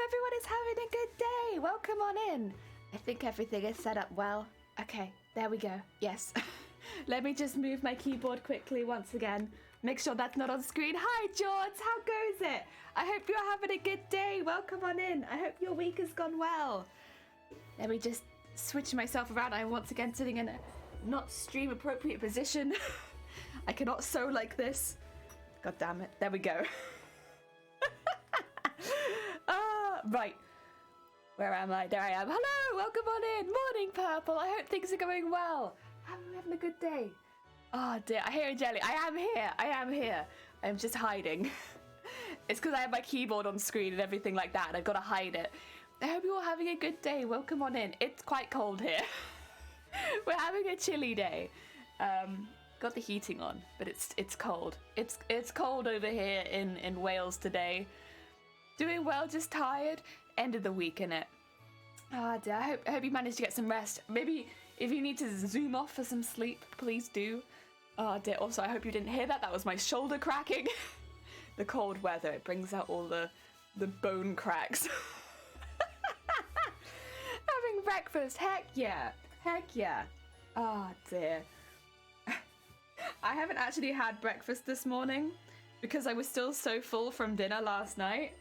everyone is having a good day. Welcome on in. I think everything is set up well. Okay, there we go. Yes. Let me just move my keyboard quickly once again. Make sure that's not on screen. Hi, George. How goes it? I hope you're having a good day. Welcome on in. I hope your week has gone well. Let me just switch myself around. I'm once again sitting in a not stream appropriate position. I cannot sew like this. God damn it. There we go. Right. Where am I? There I am. Hello. Welcome on in. Morning, Purple. I hope things are going well. Having a good day. Oh dear, I hear a jelly. I am here. I'm just hiding. It's because I have my keyboard on screen and everything like that, and I've got to hide it. I hope you're all having a good day. Welcome on in. It's quite cold here. We're having a chilly day. Got the heating on, but it's cold. It's cold over here in Wales today. Doing well, just tired. End of the week, innit? Ah, dear. I hope you managed to get some rest. Maybe if you need to zoom off for some sleep, please do. Oh dear. Also, I hope you didn't hear that. That was my shoulder cracking. The cold weather, it brings out all the bone cracks. Having breakfast. Heck yeah. Heck yeah. Oh dear. I haven't actually had breakfast this morning because I was still so full from dinner last night.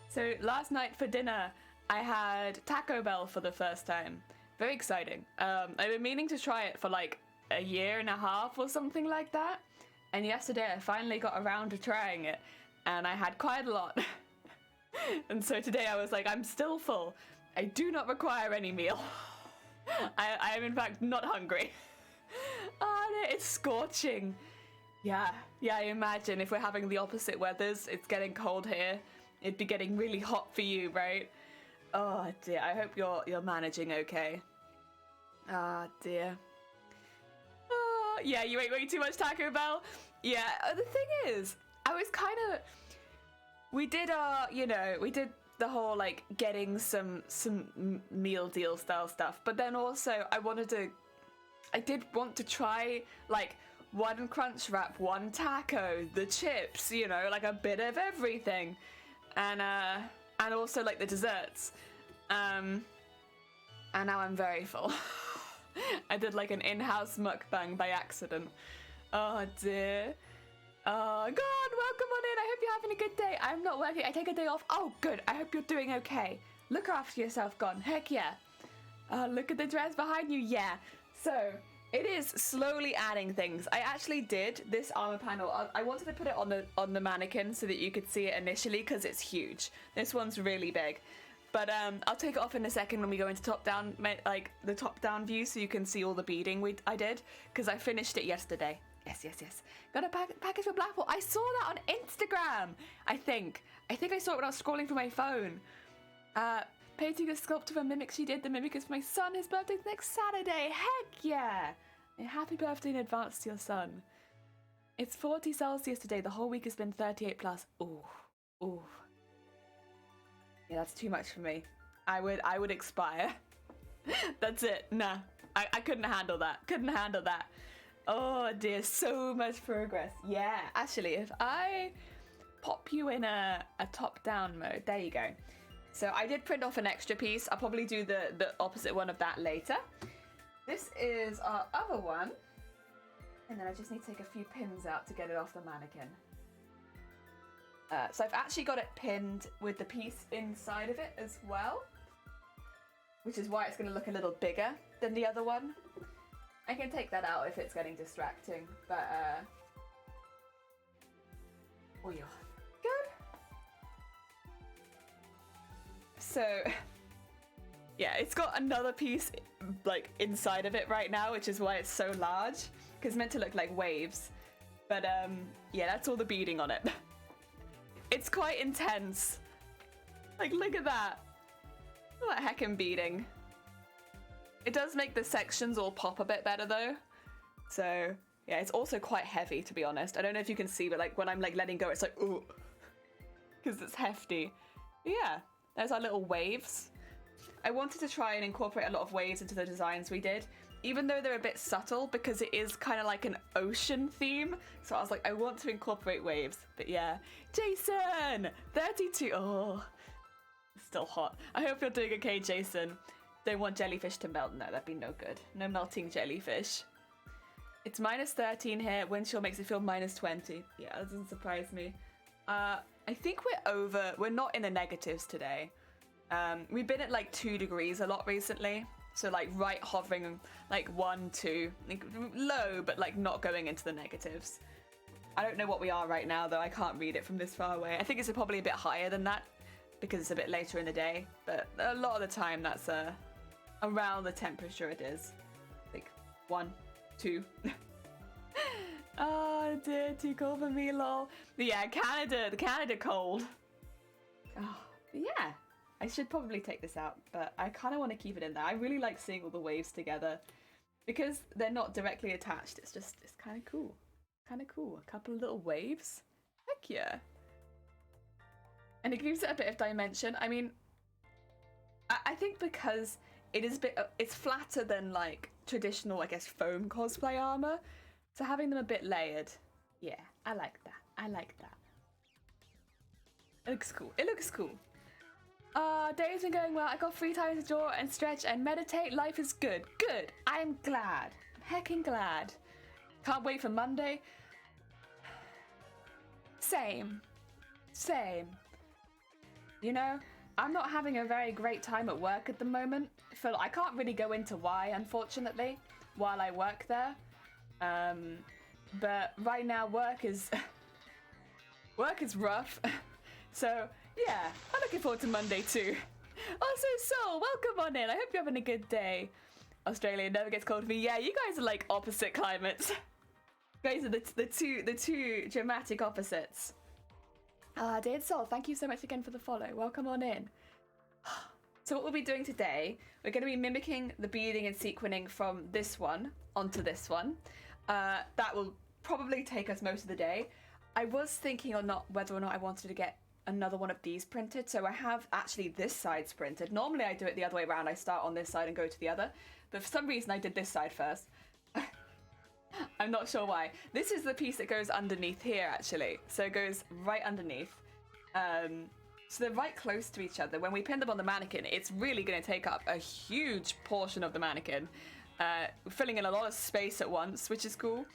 So last night for dinner, I had Taco Bell for the first time. Very exciting. I've been meaning to try it for like a year and a half or something like that. And yesterday I finally got around to trying it. And I had quite a lot. And so today I was like, I'm still full. I do not require any meal. I am in fact not hungry. Oh, no, it's scorching. Yeah, I imagine if we're having the opposite weathers, it's getting cold here. It'd be getting really hot for you, right? Oh dear, I hope you're managing okay. Ah dear. Oh, yeah, you ate way too much Taco Bell. Yeah, the thing is, I was kind of... We did the whole, like, getting some meal deal style stuff. But then also, I did want to try, like, one crunch wrap, one taco, the chips, you know, like a bit of everything. And also, like, the desserts. And now I'm very full. I did, like, an in-house mukbang by accident. Oh, dear. Oh, God, welcome on in. I hope you're having a good day. I'm not working. I take a day off. Oh, good. I hope you're doing okay. Look after yourself, Gon. Heck yeah. Look at the dress behind you. Yeah. So, it is slowly adding things. I actually did this armor panel. I wanted to put it on the mannequin so that you could see it initially because it's huge. This one's really big. But I'll take it off in a second when we go into top-down, like the top-down view, so you can see all the beading I did, because I finished it yesterday. Yes. Got a package for Blackpool. I saw that on Instagram, I think. I saw it when I was scrolling through my phone. Painting a sculpture of a mimic she did. The mimic is for my son. His birthday's next Saturday. Heck yeah! And happy birthday in advance to your son. It's 40 Celsius today. The whole week has been 38 plus. Ooh. Yeah, that's too much for me. I would expire. That's it. Nah. I couldn't handle that. Oh dear, so much progress. Yeah, actually, if I pop you in a top-down mode, there you go. So I did print off an extra piece. I'll probably do the opposite one of that later. This is our other one. And then I just need to take a few pins out to get it off the mannequin. So I've actually got it pinned with the piece inside of it as well. Which is why it's going to look a little bigger than the other one. I can take that out if it's getting distracting, but oh yeah, good. So yeah, it's got another piece like inside of it right now, which is why it's so large, because it's meant to look like waves. But yeah, that's all the beading on it. It's quite intense. Like, look at that. Look at that heckin' beading. It does make the sections all pop a bit better though. So yeah, it's also quite heavy, to be honest. I don't know if you can see, but like when I'm like letting go, it's like, ooh, because it's hefty. But yeah, there's our little waves. I wanted to try and incorporate a lot of waves into the designs we did, even though they're a bit subtle because it is kind of like an ocean theme. So I was like, I want to incorporate waves. But yeah, Jason, 32. Oh, still hot. I hope you're doing okay, Jason. Don't want jellyfish to melt. No, that'd be no good. No melting jellyfish. It's -13 here. Wind chill makes it feel -20. Yeah, that doesn't surprise me. I think we're not in the negatives today. We've been at like 2 degrees a lot recently. So like right hovering like 1, 2, like low, but like not going into the negatives. I don't know what we are right now though. I can't read it from this far away. I think it's probably a bit higher than that because it's a bit later in the day. But a lot of the time that's around the temperature it is. Like 1, 2. Oh dear, too cold for me, lol. But yeah, the Canada cold. Oh, yeah. I should probably take this out, but I kind of want to keep it in there. I really like seeing all the waves together because they're not directly attached. It's kind of cool. Kind of cool. A couple of little waves. Heck yeah. And it gives it a bit of dimension. I mean, I think because it is it's flatter than like traditional, I guess, foam cosplay armor. So having them a bit layered, yeah, I like that. I like that. It looks cool. It looks cool. Day's been going well. I got free time to draw and stretch and meditate. Life is good. Good. I'm glad. I'm hecking glad. Can't wait for Monday. Same. You know, I'm not having a very great time at work at the moment. I can't really go into why, unfortunately, while I work there. But right now work is rough. So yeah, I'm looking forward to Monday too. Also, Soul, welcome on in. I hope you're having a good day. Australia never gets cold for me. Yeah, you guys are like opposite climates. You guys are the two dramatic opposites. Dead Soul, thank you so much again for the follow. Welcome on in. So what we'll be doing today, we're going to be mimicking the beading and sequining from this one onto this one. That will probably take us most of the day. I was thinking whether or not I wanted to get another one of these printed, so I have actually this side printed. Normally I do it the other way around. I start on this side and go to the other, but for some reason I did this side first. I'm not sure why. This is the piece that goes underneath here actually, so it goes right underneath. So they're right close to each other. When we pin them on the mannequin, it's really going to take up a huge portion of the mannequin. We're filling in a lot of space at once, which is cool.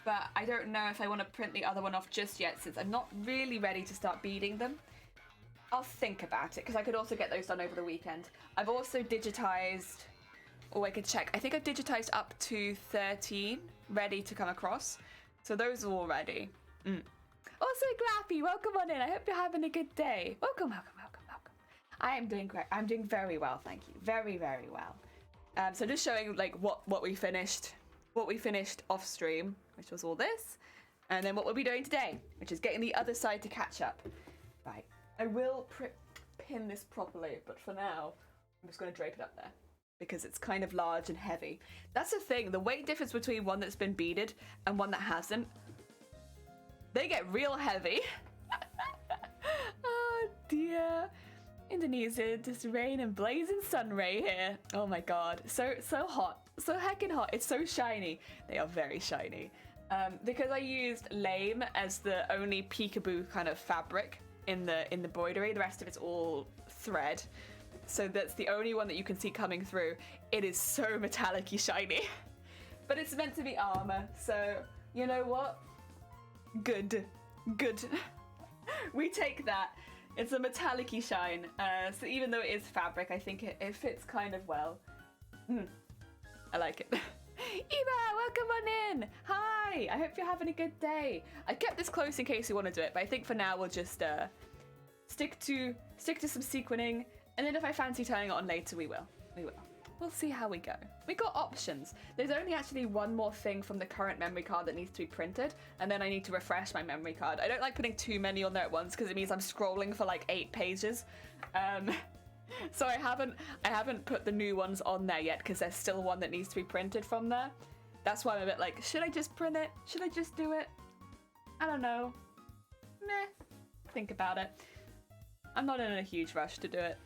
But I don't know if I want to print the other one off just yet, since I'm not really ready to start beading them. I'll think about it, because I could also get those done over the weekend. I've also digitized, I could check. I think I've digitized up to 13, ready to come across. So those are all ready. Also, Glappy, welcome on in. I hope you're having a good day. Welcome. I am doing great. I'm doing very well, thank you. Very, very well. So just showing like what we finished off stream, which was all this, and then what we'll be doing today, which is getting the other side to catch up. Right, I will pin this properly, but for now, I'm just going to drape it up there because it's kind of large and heavy. That's the thing, the weight difference between one that's been beaded and one that hasn't. They get real heavy. Oh dear. Indonesia, just rain and blazing sun ray here. Oh my god, so hot, so heckin' hot. It's so shiny. They are very shiny. Because I used lame as the only peekaboo kind of fabric in the embroidery. The rest of it's all thread. So that's the only one that you can see coming through. It is so metallic-y shiny. But it's meant to be armor, so you know what? Good. We take that. It's a metallic-y shine, so even though it is fabric, I think it fits kind of well. I like it. Eva, welcome on in! Hi! I hope you're having a good day. I kept this close in case you want to do it, but I think for now we'll just stick to some sequining, and then if I fancy turning it on later, we will. We'll see how we go. We got options. There's only actually one more thing from the current memory card that needs to be printed, and then I need to refresh my memory card. I don't like putting too many on there at once because it means I'm scrolling for like 8 pages. So I haven't put the new ones on there yet because there's still one that needs to be printed from there. That's why I'm a bit like, should I just print it? Should I just do it? I don't know. Meh. Think about it. I'm not in a huge rush to do it.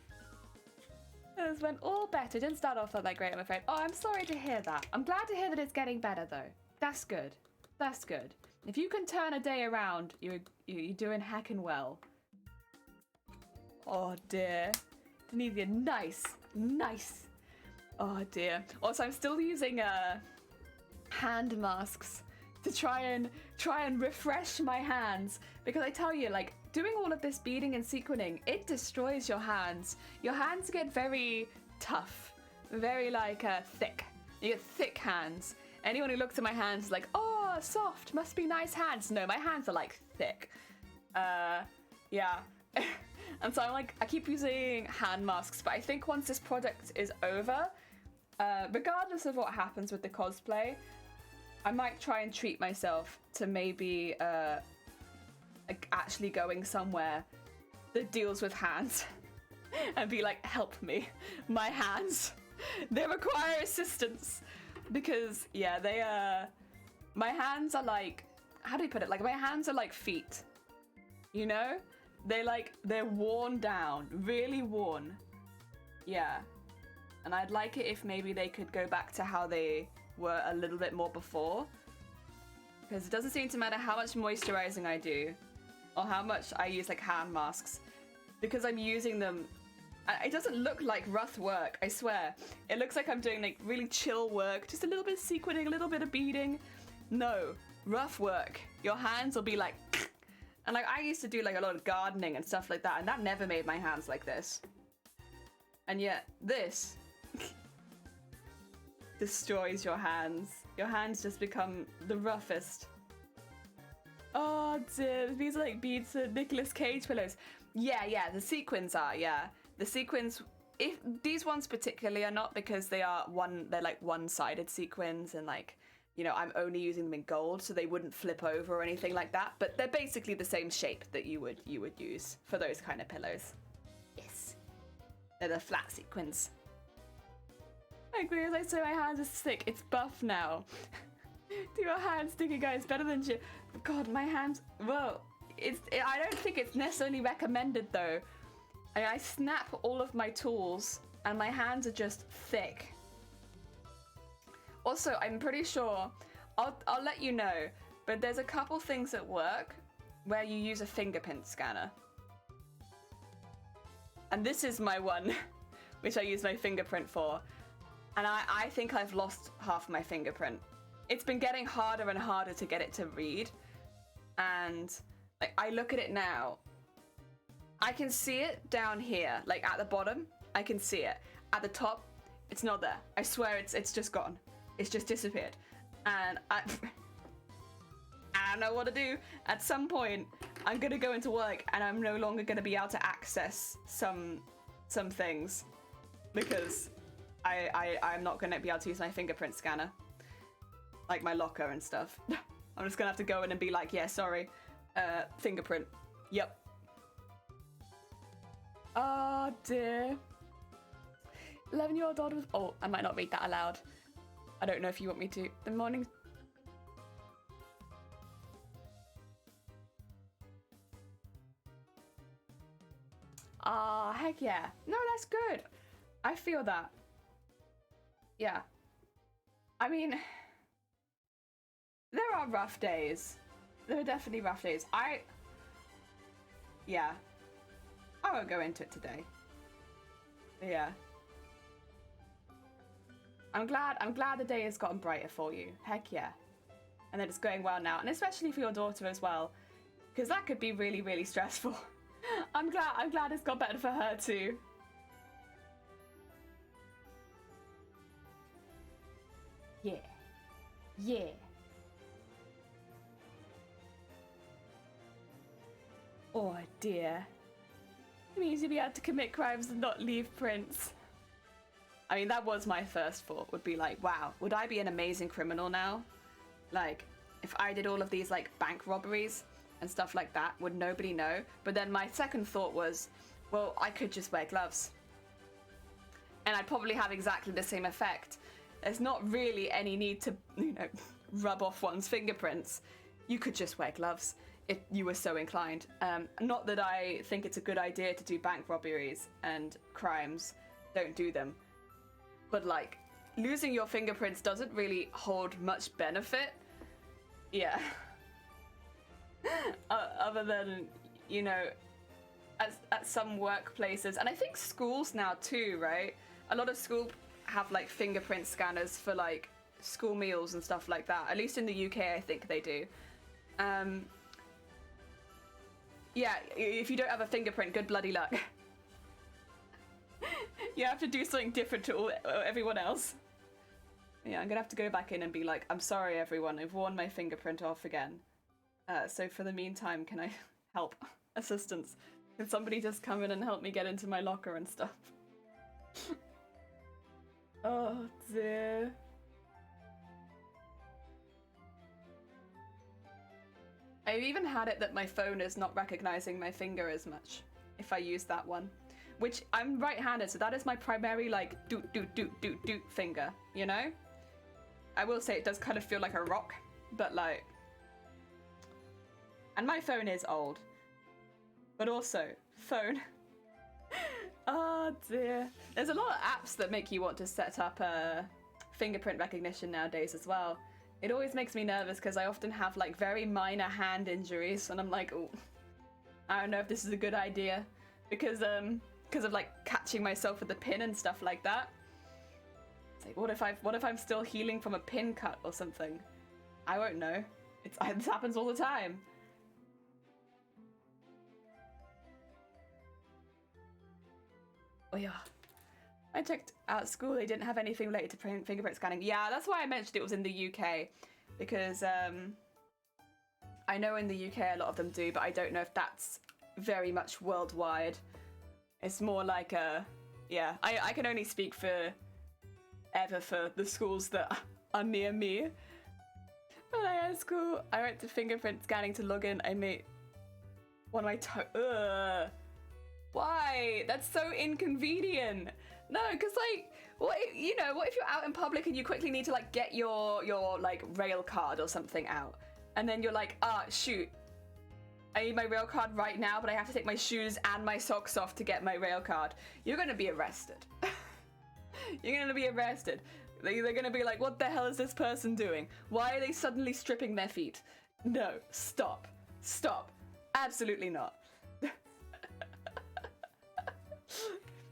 This went all better. Didn't start off that great, I'm afraid. Oh, I'm sorry to hear that. I'm glad to hear that it's getting better, though. That's good. That's good. If you can turn a day around, you're doing heckin' well. Oh dear. I need the nice. Oh dear. Also, I'm still using hand masks to try and refresh my hands, because I tell you, like, doing all of this beading and sequining, it destroys your hands. Your hands get very tough, very like thick. You get thick hands. Anyone who looks at my hands is like, oh, soft, must be nice hands. No, my hands are like thick. Yeah. And so I'm like, I keep using hand masks, but I think once this project is over, regardless of what happens with the cosplay, I might try and treat myself to maybe like actually going somewhere that deals with hands and be like, help me, my hands, they require assistance. Because yeah, they my hands are like, how do you put it, like my hands are like feet, you know, they're worn down, really worn. Yeah. And I'd like it if maybe they could go back to how they were a little bit more before, because it doesn't seem to matter how much moisturizing I do or how much I use like hand masks, because I'm using them. It doesn't look like rough work, I swear. It looks like I'm doing like really chill work, just a little bit of sequining, a little bit of beading. No, rough work. Your hands will be like, and like I used to do like a lot of gardening and stuff like that, and that never made my hands like this. And yet this destroys your hands. Your hands just become the roughest. Oh dear, these are like beads of Nicolas Cage pillows. Yeah, the sequins are, yeah. The sequins, if these ones particularly are not, because they're like one-sided sequins, and like, you know, I'm only using them in gold, so they wouldn't flip over or anything like that, but they're basically the same shape that you would use for those kind of pillows. Yes. They're the flat sequins. Like, because I say my hands are thick, it's buff now. Do your hands sticky, guys, better than you. God, my hands, well, I don't think it's necessarily recommended though. I snap all of my tools and my hands are just thick. Also, I'm pretty sure, I'll let you know, but there's a couple things at work where you use a fingerprint scanner. And this is my one, which I use my fingerprint for. And I think I've lost half my fingerprint. It's been getting harder and harder to get it to read. And like, I look at it now, I can see it down here, like at the bottom, I can see it. At the top, it's not there. I swear it's just gone. It's just disappeared. And I don't know what to do. At some point, I'm gonna go into work and I'm no longer gonna be able to access some things, because I'm not gonna be able to use my fingerprint scanner. Like my locker and stuff. I'm just gonna have to go in and be like, yeah, sorry, fingerprint, yep. Oh dear. 11-year-old daughter was, oh, I might not read that aloud. I don't know if you want me to. The morning. Ah, heck yeah. No, that's good. I feel that. Yeah. I mean, there are rough days. There are definitely rough days. Yeah. I won't go into it today. But yeah. I'm glad the day has gotten brighter for you. Heck yeah. And that it's going well now. And especially for your daughter as well. Because that could be really, really stressful. I'm glad it's got better for her too. Yeah. Yeah. Oh dear. It means you'll be able to commit crimes and not leave prints. I mean, that was my first thought, would be like, wow, would I be an amazing criminal now? Like, if I did all of these like bank robberies and stuff like that, would nobody know? But then my second thought was, well, I could just wear gloves. And I'd probably have exactly the same effect. There's not really any need to, you know, rub off one's fingerprints. You could just wear gloves if you were so inclined. Not that I think it's a good idea to do bank robberies and crimes. Don't do them. But like, losing your fingerprints doesn't really hold much benefit. Yeah. Other than, you know, at some workplaces, and I think schools now too, right? A lot of schools have like fingerprint scanners for like school meals and stuff like that. At least in the UK, I think they do. Yeah, if you don't have a fingerprint, good bloody luck. You have to do something different to everyone else. Yeah, I'm gonna have to go back in and be like, I'm sorry everyone, I've worn my fingerprint off again. So for the meantime, can I help? Assistance. Can somebody just come in and help me get into my locker and stuff? Oh dear. I've even had it that my phone is not recognizing my finger as much if I use that one. Which, I'm right-handed, so that is my primary, like, doot finger, you know? I will say it does kind of feel like a rock, but like... And my phone is old. But also, phone... Oh dear. There's a lot of apps that make you want to set up fingerprint recognition nowadays as well. It always makes me nervous because I often have like very minor hand injuries and I'm like, oh, I don't know if this is a good idea because of like catching myself with the pin and stuff like that. It's like, what if I'm still healing from a pin cut or something? I won't know. This happens all the time. Oh yeah. I checked out school, they didn't have anything related to fingerprint scanning. Yeah, that's why I mentioned it was in the UK. Because I know in the UK a lot of them do, but I don't know if that's very much worldwide. It's more like yeah, I can only speak for the schools that are near me. When I had school, I went to fingerprint scanning to log in. I made one of my toe. Why? That's so inconvenient. No, because like, what if you're out in public and you quickly need to like get your like rail card or something out, and then you're like, shoot, I need my rail card right now, but I have to take my shoes and my socks off to get my rail card. You're gonna be arrested. You're gonna be arrested. They're gonna be like, what the hell is this person doing? Why are they suddenly stripping their feet? No, stop. Absolutely not.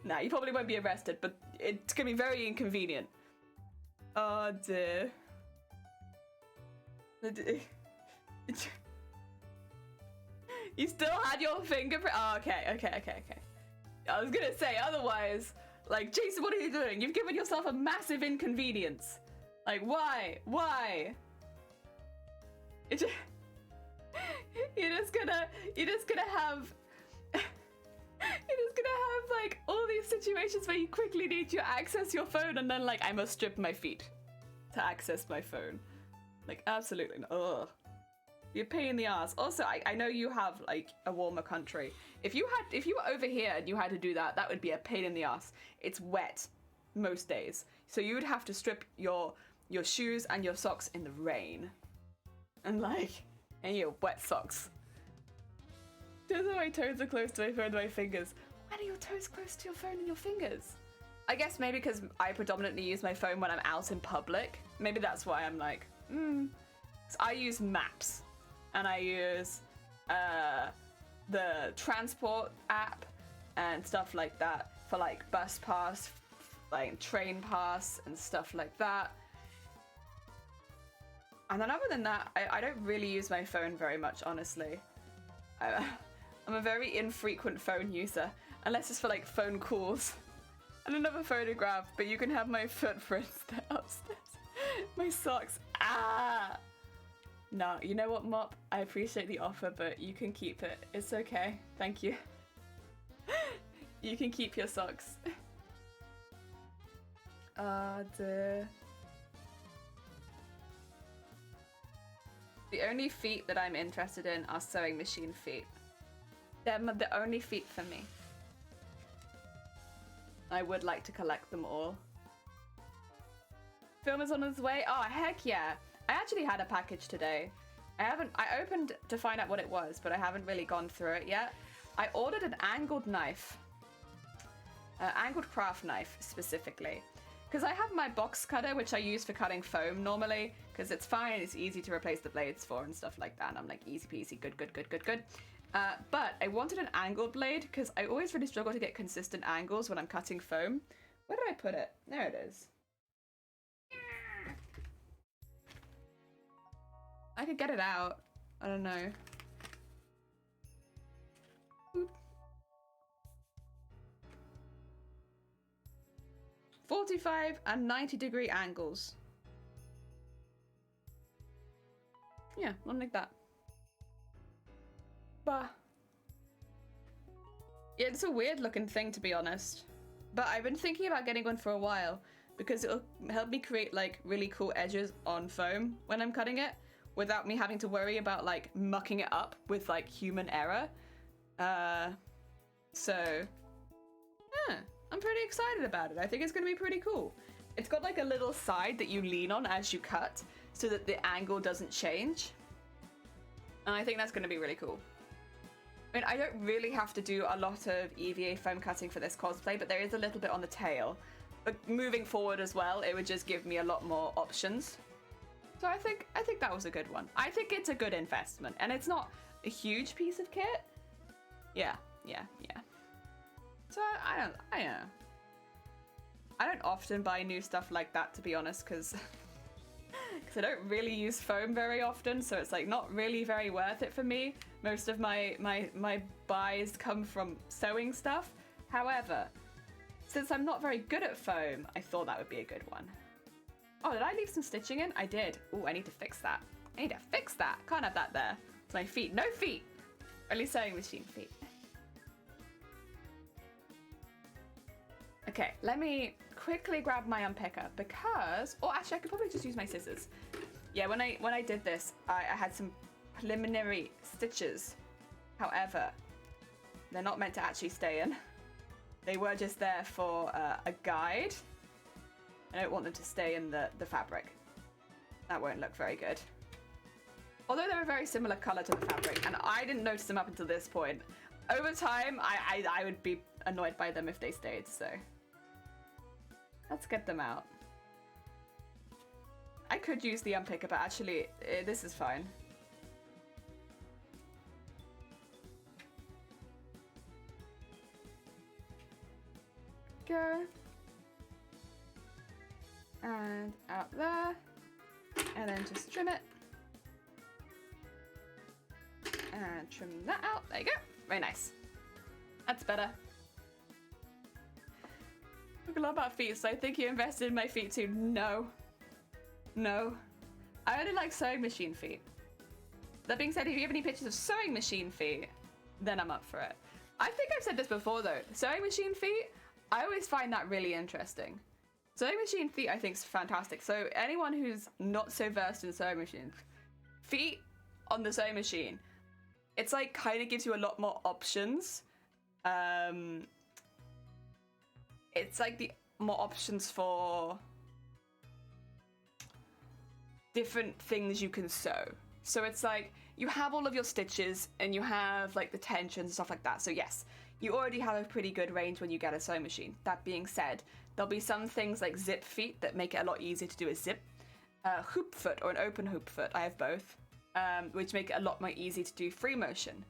Nah, you probably won't be arrested, but it's gonna be very inconvenient. Oh dear. You still had your fingerprint? Oh, okay. I was gonna say, otherwise, like, Jason, what are you doing? You've given yourself a massive inconvenience. Like, why? You're just gonna have like all these situations where you quickly need to access your phone and then like I must strip my feet to access my phone. Like absolutely not. Ugh. You're a pain in the ass. Also, I know you have like a warmer country. If you were over here and you had to do that, that would be a pain in the ass. It's wet most days. So you would have to strip your shoes and your socks in the rain. And your wet socks. Just my toes are close to my phone and my fingers. When are your toes close to your phone and your fingers? I guess maybe because I predominantly use my phone when I'm out in public. Maybe that's why I'm like, So I use maps. And I use the transport app and stuff like that for like bus pass, like train pass and stuff like that. And then other than that, I don't really use my phone very much, honestly. I'm a very infrequent phone user, unless it's for like phone calls. And another photograph, but you can have my footprints upstairs. My socks. No, you know what, Mop? I appreciate the offer, but you can keep it. It's okay. Thank you. You can keep your socks. Dear. The only feet that I'm interested in are sewing machine feet. They're the only feet for me. I would like to collect them all. Film is on its way. Oh, heck yeah. I actually had a package today. I opened to find out what it was, but I haven't really gone through it yet. I ordered an angled knife. Angled craft knife, specifically. Because I have my box cutter, which I use for cutting foam normally, because it's fine, it's easy to replace the blades for and stuff like that. And I'm like, easy peasy, good. But I wanted an angled blade because I always really struggle to get consistent angles when I'm cutting foam. Where did I put it? There it is. I could get it out. I don't know. Boop. 45 and 90-degree angles. Yeah, not like that. Bah. Yeah, it's a weird looking thing, to be honest. But I've been thinking about getting one for a while because it'll help me create like really cool edges on foam when I'm cutting it without me having to worry about like mucking it up with like human error. So yeah, I'm pretty excited about it. I think it's gonna be pretty cool. It's got like a little side that you lean on as you cut so that the angle doesn't change. And I think that's gonna be really cool. I mean, I don't really have to do a lot of EVA foam cutting for this cosplay, but there is a little bit on the tail. But moving forward as well, it would just give me a lot more options. So I think that was a good one. I think it's a good investment, and it's not a huge piece of kit. Yeah. So I don't often buy new stuff like that, to be honest, because I don't really use foam very often, so it's like not really very worth it for me. Most of my buys come from sewing stuff. However, since I'm not very good at foam, I thought that would be a good one. Oh, did I leave some stitching in? I did. Oh, I need to fix that. Can't have that there. It's my feet. No feet! Only sewing machine feet. Okay, let me quickly grab my unpicker because... Oh, actually, I could probably just use my scissors. Yeah, when I did this, I had some preliminary stitches. However, they're not meant to actually stay in. They were just there for a guide. I don't want them to stay in the fabric. That won't look very good. Although they're a very similar color to the fabric, and I didn't notice them up until this point. Over time, I would be annoyed by them if they stayed, so... Let's get them out. I could use the unpicker, but actually, this is fine. Go. And out there. And then just trim it. And trim that out. There you go. Very nice. That's better. Talk a lot about feet, so I think you invested in my feet too. No. No. I only like sewing machine feet. That being said, if you have any pictures of sewing machine feet, then I'm up for it. I think I've said this before though. Sewing machine feet, I always find that really interesting. Sewing machine feet I think is fantastic. So anyone who's not so versed in sewing machines, feet on the sewing machine, it's like kind of gives you a lot more options. It's like the more options for different things you can sew. So it's like you have all of your stitches and you have like the tension and stuff like that. So yes, you already have a pretty good range when you get a sewing machine. That being said, there'll be some things like zip feet that make it a lot easier to do a zip. Hoop foot or an open hoop foot, I have both, which make it a lot more easy to do free motion.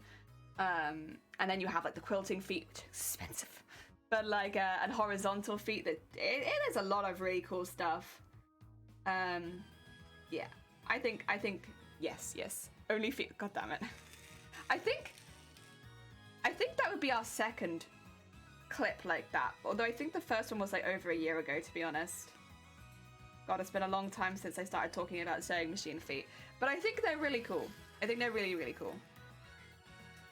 And then you have like the quilting feet, which are expensive. But like and horizontal feet, that it is a lot of really cool stuff. Yeah, I think yes. Only feet. God damn it. I think that would be our second clip like that. Although I think the first one was like over a year ago, to be honest. God, it's been a long time since I started talking about sewing machine feet. But I think they're really cool. I think they're really, really cool.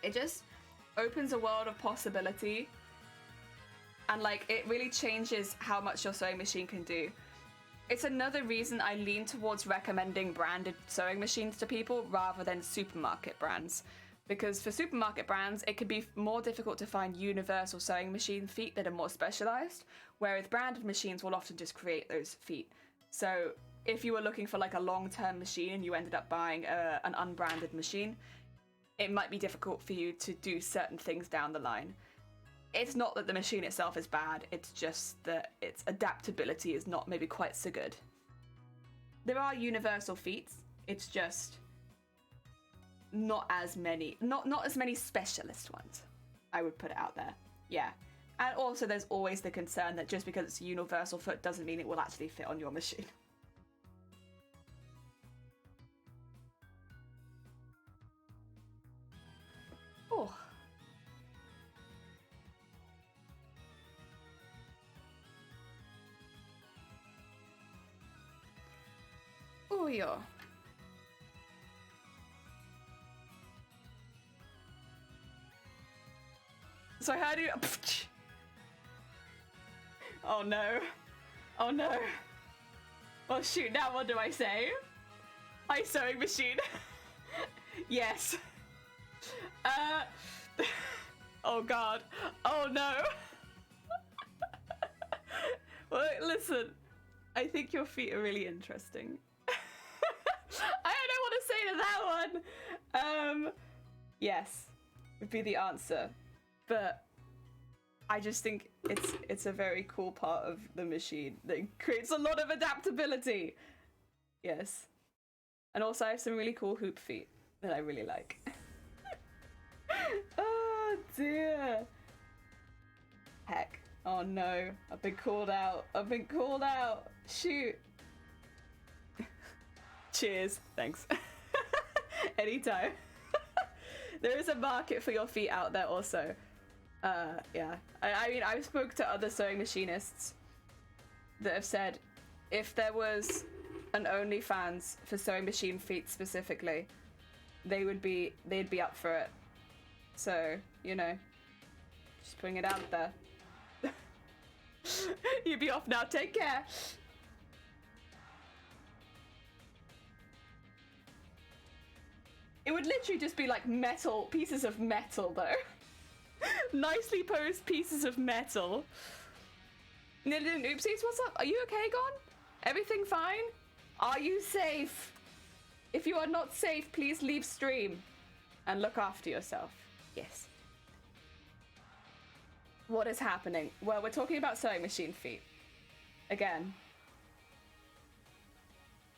It just opens a world of possibility. And like, it really changes how much your sewing machine can do. It's another reason I lean towards recommending branded sewing machines to people rather than supermarket brands. Because for supermarket brands, it can be more difficult to find universal sewing machine feet that are more specialized, whereas branded machines will often just create those feet. So if you were looking for like a long-term machine and you ended up buying an unbranded machine, it might be difficult for you to do certain things down the line. It's not that the machine itself is bad, it's just that its adaptability is not maybe quite so good. There are universal feet, it's just not as many specialist ones. I would put it out there. Yeah. And also there's always the concern that just because it's a universal foot doesn't mean it will actually fit on your machine. Oh. Oh, yeah. So how do you... Oh no. Oh no. Well shoot, now what do I say? Hi sewing machine. Yes. Oh god. Oh no. Well, listen. I think your feet are really interesting. I don't know what to say to that one. Yes, would be the answer. But I just think it's a very cool part of the machine that creates a lot of adaptability. Yes. And also I have some really cool hoop feet that I really like. Oh dear. Heck. Oh no. I've been called out. I've been called out. Shoot. Cheers. Thanks. Anytime. There is a market for your feet out there also. Yeah. I mean, I've spoke to other sewing machinists that have said if there was an OnlyFans for sewing machine feet specifically, they'd be up for it. So, you know, just putting it out there. You be off now. Take care. It would literally just be like metal, pieces of metal though. Nicely posed pieces of metal. Oopsies, what's up? Are you okay, Gon? Everything fine? Are you safe? If you are not safe, please leave stream and look after yourself. Yes. What is happening? Well, we're talking about sewing machine feet. Again.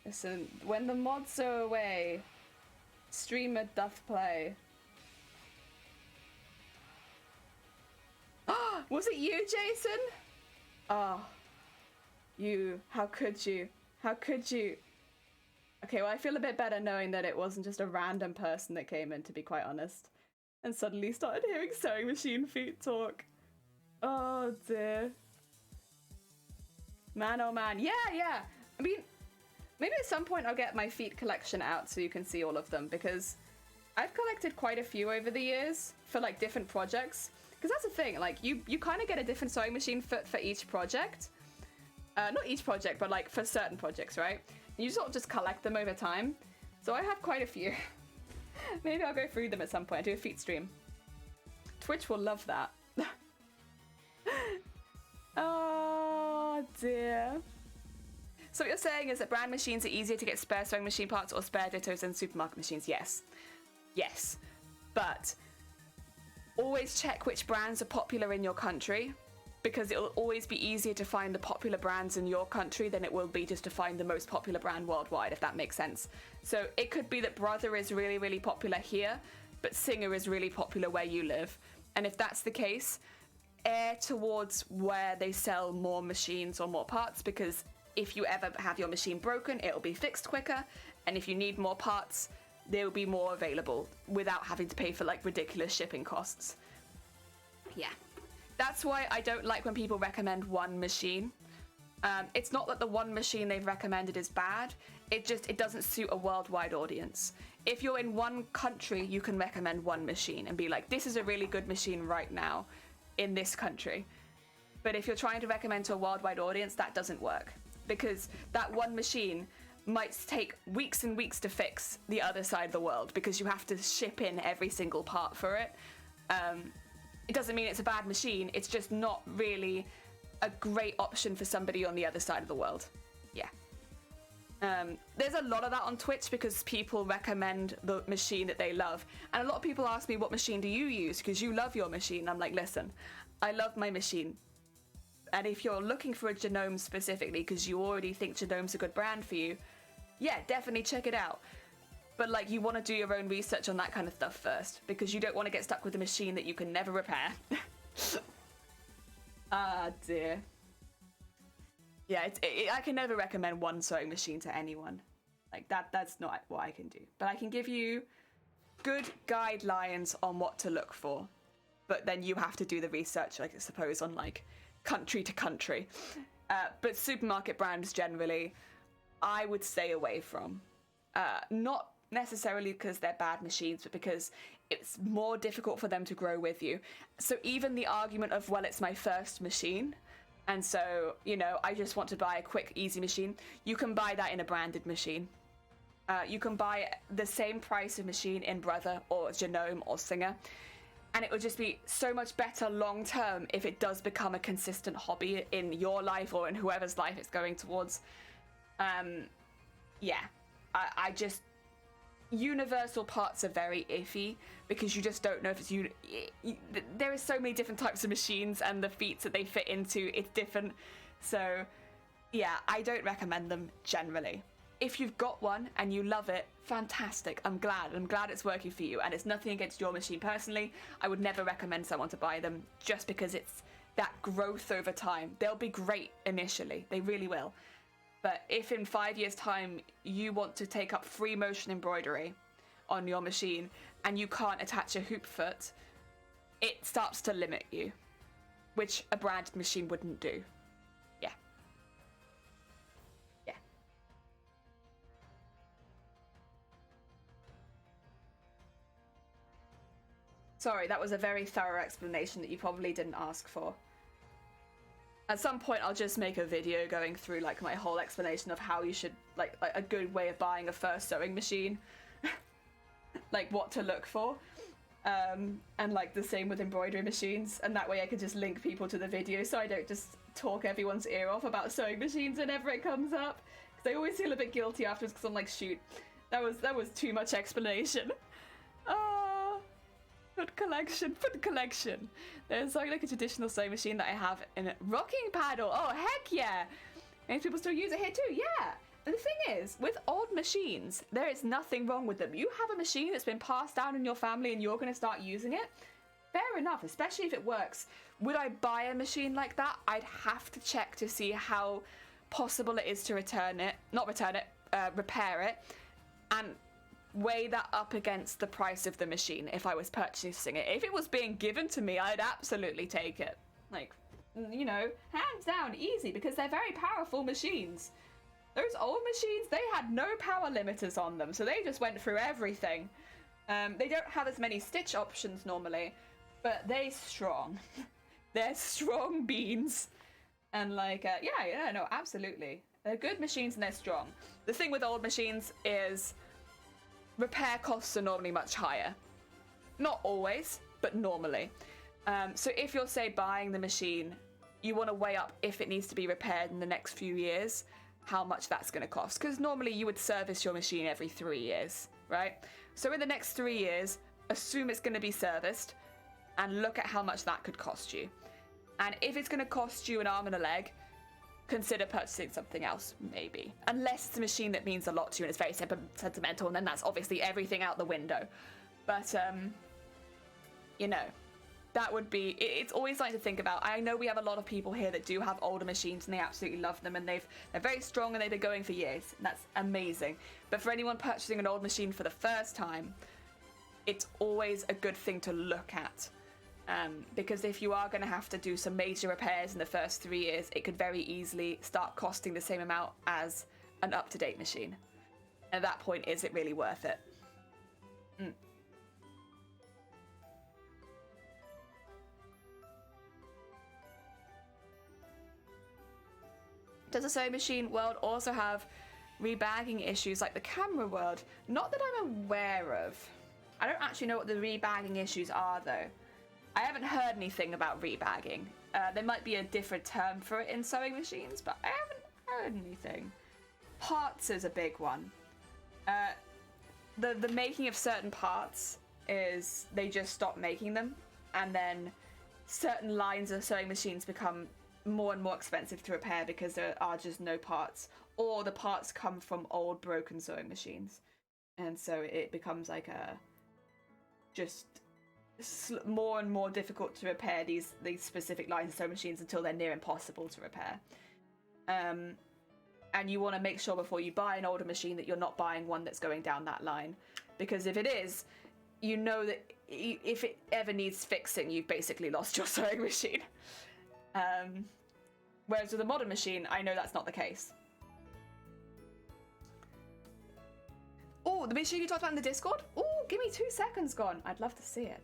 Listen, when the mods are away, streamer doth play. Was it you, Jason? Oh. You. How could you? How could you? Okay, well, I feel a bit better knowing that it wasn't just a random person that came in, to be quite honest. And suddenly started hearing sewing machine feet talk. Oh, dear. Man, oh man. Yeah, yeah. I mean, maybe at some point I'll get my feet collection out so you can see all of them, because I've collected quite a few over the years for, like, different projects. Because that's the thing, like, you kind of get a different sewing machine for each project. Not each project, but, like, for certain projects, right? And you sort of just collect them over time. So I have quite a few. Maybe I'll go through them at some point. Do a feet stream. Twitch will love that. Oh, dear. So what you're saying is that brand machines are easier to get spare sewing machine parts or spare dittos than supermarket machines? Yes. Yes. But always check which brands are popular in your country, because it will always be easier to find the popular brands in your country than it will be just to find the most popular brand worldwide, if that makes sense. So it could be that Brother is really, really popular here, but Singer is really popular where you live. And if that's the case, err towards where they sell more machines or more parts, because if you ever have your machine broken, it'll be fixed quicker, and if you need more parts, there will be more available without having to pay for, like, ridiculous shipping costs. Yeah. That's why I don't like when people recommend one machine. It's not that the one machine they've recommended is bad, it doesn't suit a worldwide audience. If you're in one country, you can recommend one machine and be like, this is a really good machine right now in this country. But if you're trying to recommend to a worldwide audience, that doesn't work, because that one machine might take weeks and weeks to fix the other side of the world, because you have to ship in every single part for it. It doesn't mean it's a bad machine, it's just not really a great option for somebody on the other side of the world. Yeah. There's a lot of that on Twitch because people recommend the machine that they love. And a lot of people ask me, what machine do you use? Because you love your machine. I'm like, listen, I love my machine. And if you're looking for a Genome specifically because you already think Genome's a good brand for you, yeah, definitely check it out. But like, you want to do your own research on that kind of stuff first, because you don't want to get stuck with a machine that you can never repair. Ah, dear. Yeah, I can never recommend one sewing machine to anyone. Like, that's not what I can do. But I can give you good guidelines on what to look for. But then you have to do the research, like, I suppose, on, like, country to country. But supermarket brands, generally, I would stay away from. Not necessarily because they're bad machines, but because it's more difficult for them to grow with you. So even the argument of, well, it's my first machine, and so, you know, I just want to buy a quick, easy machine, you can buy that in a branded machine. You can buy the same price of machine in Brother or Genome or Singer, and it would just be so much better long term if it does become a consistent hobby in your life or in whoever's life it's going towards. Yeah, I just... Universal parts are very iffy because you just don't know if it's there are so many different types of machines, and the feats that they fit into, it's different. So yeah, I don't recommend them generally. If you've got one and you love it, fantastic. I'm glad it's working for you, and it's nothing against your machine personally. I would never recommend someone to buy them just because it's that growth over time. They'll be great initially, they really will. But if in 5 years' time you want to take up free motion embroidery on your machine and you can't attach a hoop foot, it starts to limit you, which a branded machine wouldn't do. Yeah. Yeah. Sorry, that was a very thorough explanation that you probably didn't ask for. At some point, I'll just make a video going through, like, my whole explanation of how you should, like a good way of buying a first sewing machine. Like, what to look for. And, like, the same with embroidery machines. And that way I can just link people to the video so I don't just talk everyone's ear off about sewing machines whenever it comes up. Because I always feel a bit guilty afterwards because I'm like, shoot, that was too much explanation. Foot collection. There's like a traditional sewing machine that I have in a rocking paddle. Oh, heck yeah. And people still use it here too, yeah. And the thing is, with old machines, there is nothing wrong with them. You have a machine that's been passed down in your family and you're going to start using it, fair enough, especially if it works. Would I buy a machine like that? I'd have to check to see how possible it is to repair it, and weigh that up against the price of the machine if I was purchasing it. If it was being given to me, I'd absolutely take it. Like, you know, hands down, easy, because they're very powerful machines. Those old machines, they had no power limiters on them, so they just went through everything. They don't have as many stitch options normally, but they're strong. They're strong beans. And like, yeah, no, absolutely. They're good machines and they're strong. The thing with old machines is repair costs are normally much higher. Not always, but normally. So if you're, say, buying the machine, you want to weigh up if it needs to be repaired in the next few years, how much that's going to cost. Because normally you would service your machine every 3 years, right? So in the next 3 years, assume it's going to be serviced and look at how much that could cost you. And if it's going to cost you an arm and a leg, consider purchasing something else, maybe. Unless it's a machine that means a lot to you and it's very sentimental, and then that's obviously everything out the window. But, you know, that would be... It's always something to think about. I know we have a lot of people here that do have older machines and they absolutely love them, and they're very strong and they've been going for years. And that's amazing. But for anyone purchasing an old machine for the first time, it's always a good thing to look at. Because if you are going to have to do some major repairs in the first 3 years, it could very easily start costing the same amount as an up-to-date machine. At that point, is it really worth it? Does the sewing machine world also have rebagging issues like the camera world? Not that I'm aware of. I don't actually know what the rebagging issues are, though. I haven't heard anything about rebagging. There might be a different term for it in sewing machines, but I haven't heard anything. Parts is a big one. The making of certain parts is they just stop making them, and then certain lines of sewing machines become more and more expensive to repair because there are just no parts, or the parts come from old broken sewing machines. And so it becomes like a just more and more difficult to repair these specific lines of sewing machines until they're near impossible to repair. And you want to make sure before you buy an older machine that you're not buying one that's going down that line, because if it is, you know that if it ever needs fixing, you've basically lost your sewing machine. Whereas with a modern machine, I know that's not the case. Oh, the machine you talked about in the Discord? Oh, give me 2 seconds, gone. I'd love to see it.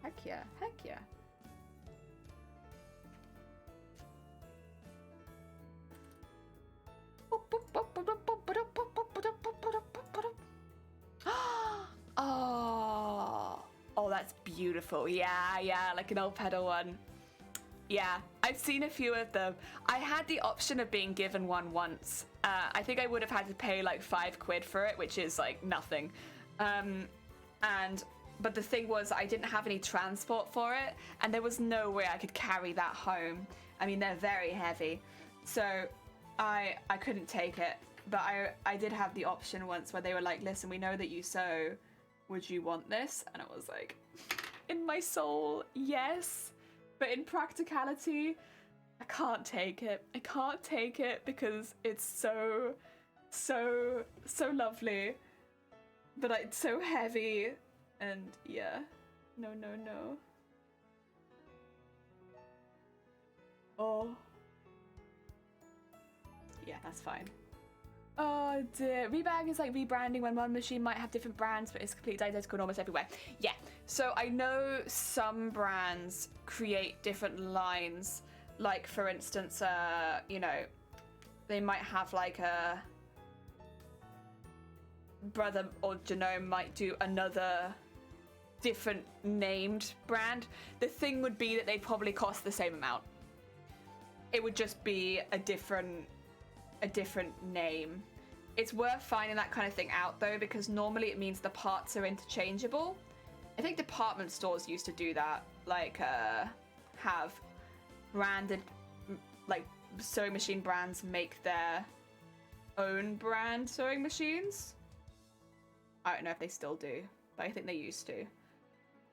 Heck yeah, heck yeah. Oh, that's beautiful. Yeah, like an old pedal one. Yeah, I've seen a few of them. I had the option of being given one once. I think I would have had to pay like £5 for it, which is like nothing. But the thing was, I didn't have any transport for it, and there was no way I could carry that home. I mean, they're very heavy, so I couldn't take it. But I did have the option once where they were like, listen, we know that you sew. Would you want this? And I was like, in my soul, yes. But in practicality, I can't take it. I can't take it because it's so lovely. But it's so heavy. And yeah, no. Oh. Yeah, that's fine. Oh dear. Rebag is like rebranding when one machine might have different brands, but it's completely identical and almost everywhere. Yeah. So I know some brands create different lines. Like for instance, you know, they might have like a Brother or Genome might do another different named brand. The thing would be that they probably cost the same amount. It would just be a different name. It's worth finding that kind of thing out though, because normally it means the parts are interchangeable. I think department stores used to do that, like have branded, like sewing machine brands make their own brand sewing machines. I don't know if they still do, but I think they used to.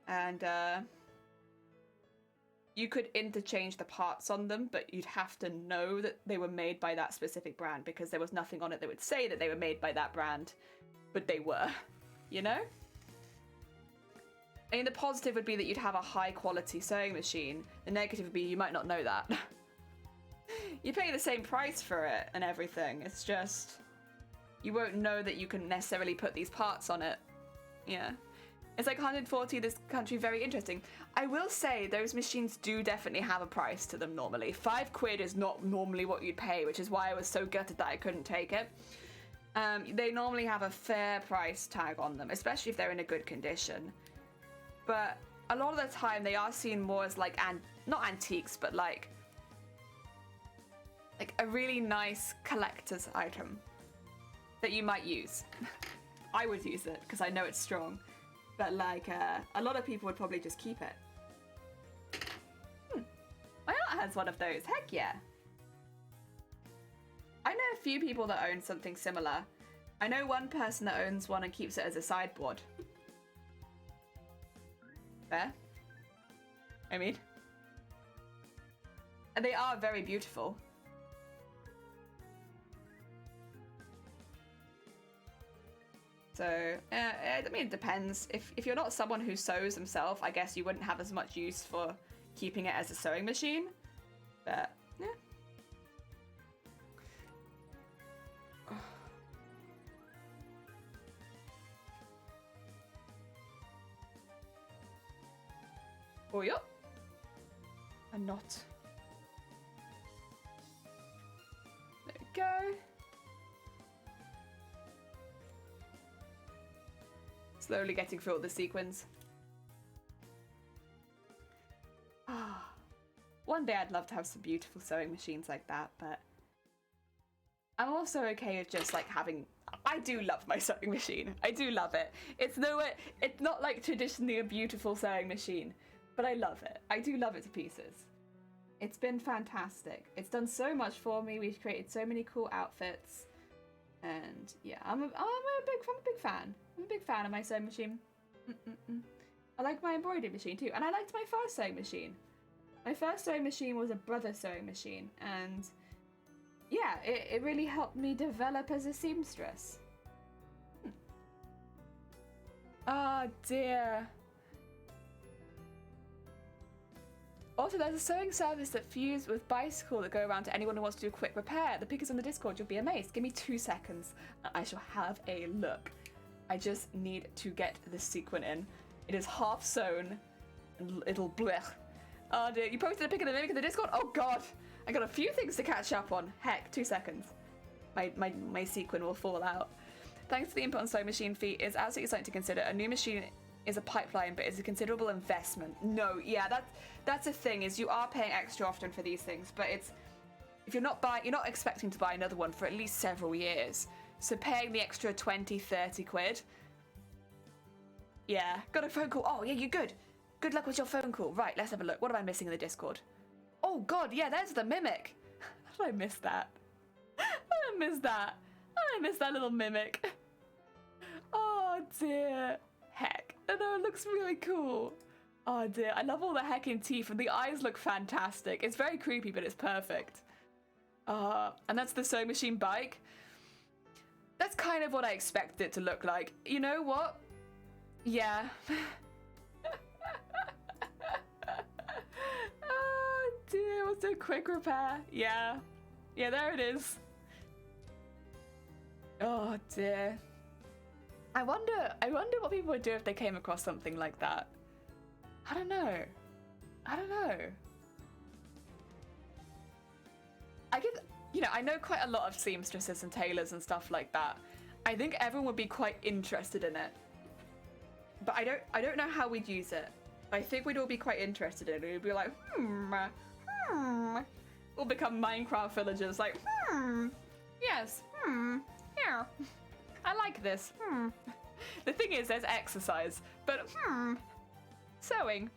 And you could interchange the parts on them, but you'd have to know that they were made by that specific brand, because there was nothing on it that would say that they were made by that brand, but they were, you know? I mean, the positive would be that you'd have a high quality sewing machine. The negative would be you might not know that. You pay the same price for it and everything. It's just, you won't know that you can necessarily put these parts on it. Yeah. It's like 140 this country, very interesting. I will say those machines do definitely have a price to them normally. £5 is not normally what you'd pay, which is why I was so gutted that I couldn't take it. They normally have a fair price tag on them, especially if they're in a good condition. But a lot of the time they are seen more as like, not antiques, but like a really nice collector's item that you might use. I would use it because I know it's strong. But like, a lot of people would probably just keep it. My aunt has one of those. Heck yeah. I know a few people that own something similar. I know one person that owns one and keeps it as a sideboard. Fair. I mean. And they are very beautiful. So, I mean, it depends. If you're not someone who sews himself, I guess you wouldn't have as much use for keeping it as a sewing machine. But, yeah. Oh, yeah. A knot. There we go. Slowly getting through all the sequins. One day I'd love to have some beautiful sewing machines like that, but I'm also okay with just like having... I do love my sewing machine. I do love it. It's not like traditionally a beautiful sewing machine, but I love it. I do love it to pieces. It's been fantastic. It's done so much for me. We've created so many cool outfits. And yeah, I'm a big fan. I'm a big fan of my sewing machine. I like my embroidery machine too, and I liked my first sewing machine. My first sewing machine was a brother sewing machine, and yeah, it really helped me develop as a seamstress. Oh dear. Also, there's a sewing service that fused with Bicycle that go around to anyone who wants to do a quick repair. The pic is on the Discord, you'll be amazed. Give me 2 seconds and I shall have a look. I just need to get this sequin in. It is half sewn and it'll blech. Oh dear, you posted a pic of the mimic in the Discord? Oh god, I got a few things to catch up on. Heck, 2 seconds. My sequin will fall out. Thanks to the input on sewing machine fee, it's absolutely something to consider. A new machine is a pipeline, but it's a considerable investment. No, yeah, that's a thing, is you are paying extra often for these things, but it's, if you're not expecting to buy another one for at least several years. So paying the extra 20, 30 quid. Yeah, got a phone call. Oh yeah, you're good. Good luck with your phone call. Right, let's have a look. What am I missing in the Discord? Oh god, yeah, there's the mimic. How did I miss that? How did I miss that? How did I miss that little mimic? Oh dear. Heck. I know, it looks really cool. Oh dear, I love all the heckin' teeth and the eyes look fantastic. It's very creepy, but it's perfect. And that's the sewing machine bike. That's kind of what I expected it to look like. You know what? Yeah. Oh dear, what's a quick repair? Yeah. Yeah, there it is. Oh dear. I wonder what people would do if they came across something like that. I don't know. I get, I know quite a lot of seamstresses and tailors and stuff like that. I think everyone would be quite interested in it. But I don't know how we'd use it. I think we'd all be quite interested in it. We'd be like, We'll become Minecraft villagers, like, yes, yeah. I like this. The thing is, there's exercise, but sewing.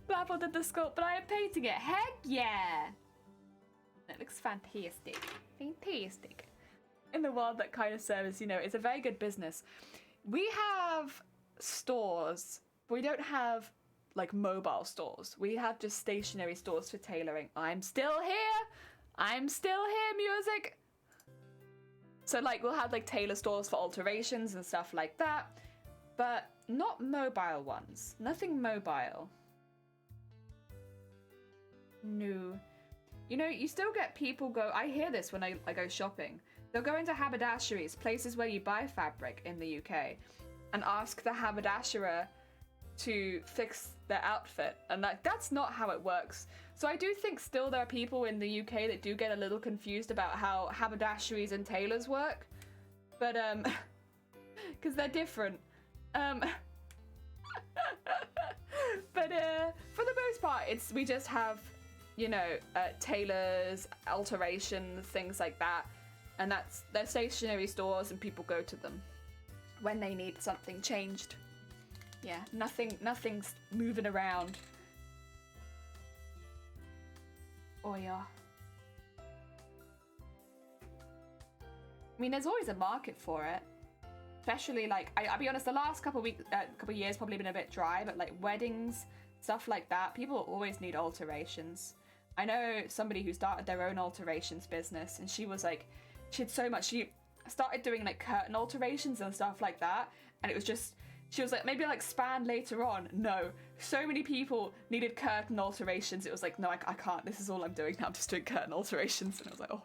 Blabble did the sculpt, but I am painting it. Heck yeah! It looks fantastic. Fantastic. In the world, that kind of service, it's a very good business. We have stores, but we don't have like mobile stores. We have just stationary stores for tailoring. I'm still here, music. So like we'll have like tailor stores for alterations and stuff like that, but not mobile ones. Nothing mobile. No. You still get people go, I hear this when I go shopping. They'll go into haberdasheries, places where you buy fabric in the UK, and ask the haberdasherer to fix their outfit. And that's not how it works. So I do think still there are people in the UK that do get a little confused about how haberdasheries and tailors work. But, because they're different. But for the most part, we just have, tailors, alterations, things like that. And they're stationary stores and people go to them when they need something changed. Yeah, nothing's moving around. Oh yeah. I mean, there's always a market for it. Especially like, I'll be honest, the last couple of years probably been a bit dry, but like weddings, stuff like that, people always need alterations. I know somebody who started their own alterations business, and she was like, she had so much, she started doing like curtain alterations and stuff like that, and it was just, she was like, maybe like span later on. No, so many people needed curtain alterations. It was like, no, I can't, this is all I'm doing now, I'm just doing curtain alterations. And I was like, oh.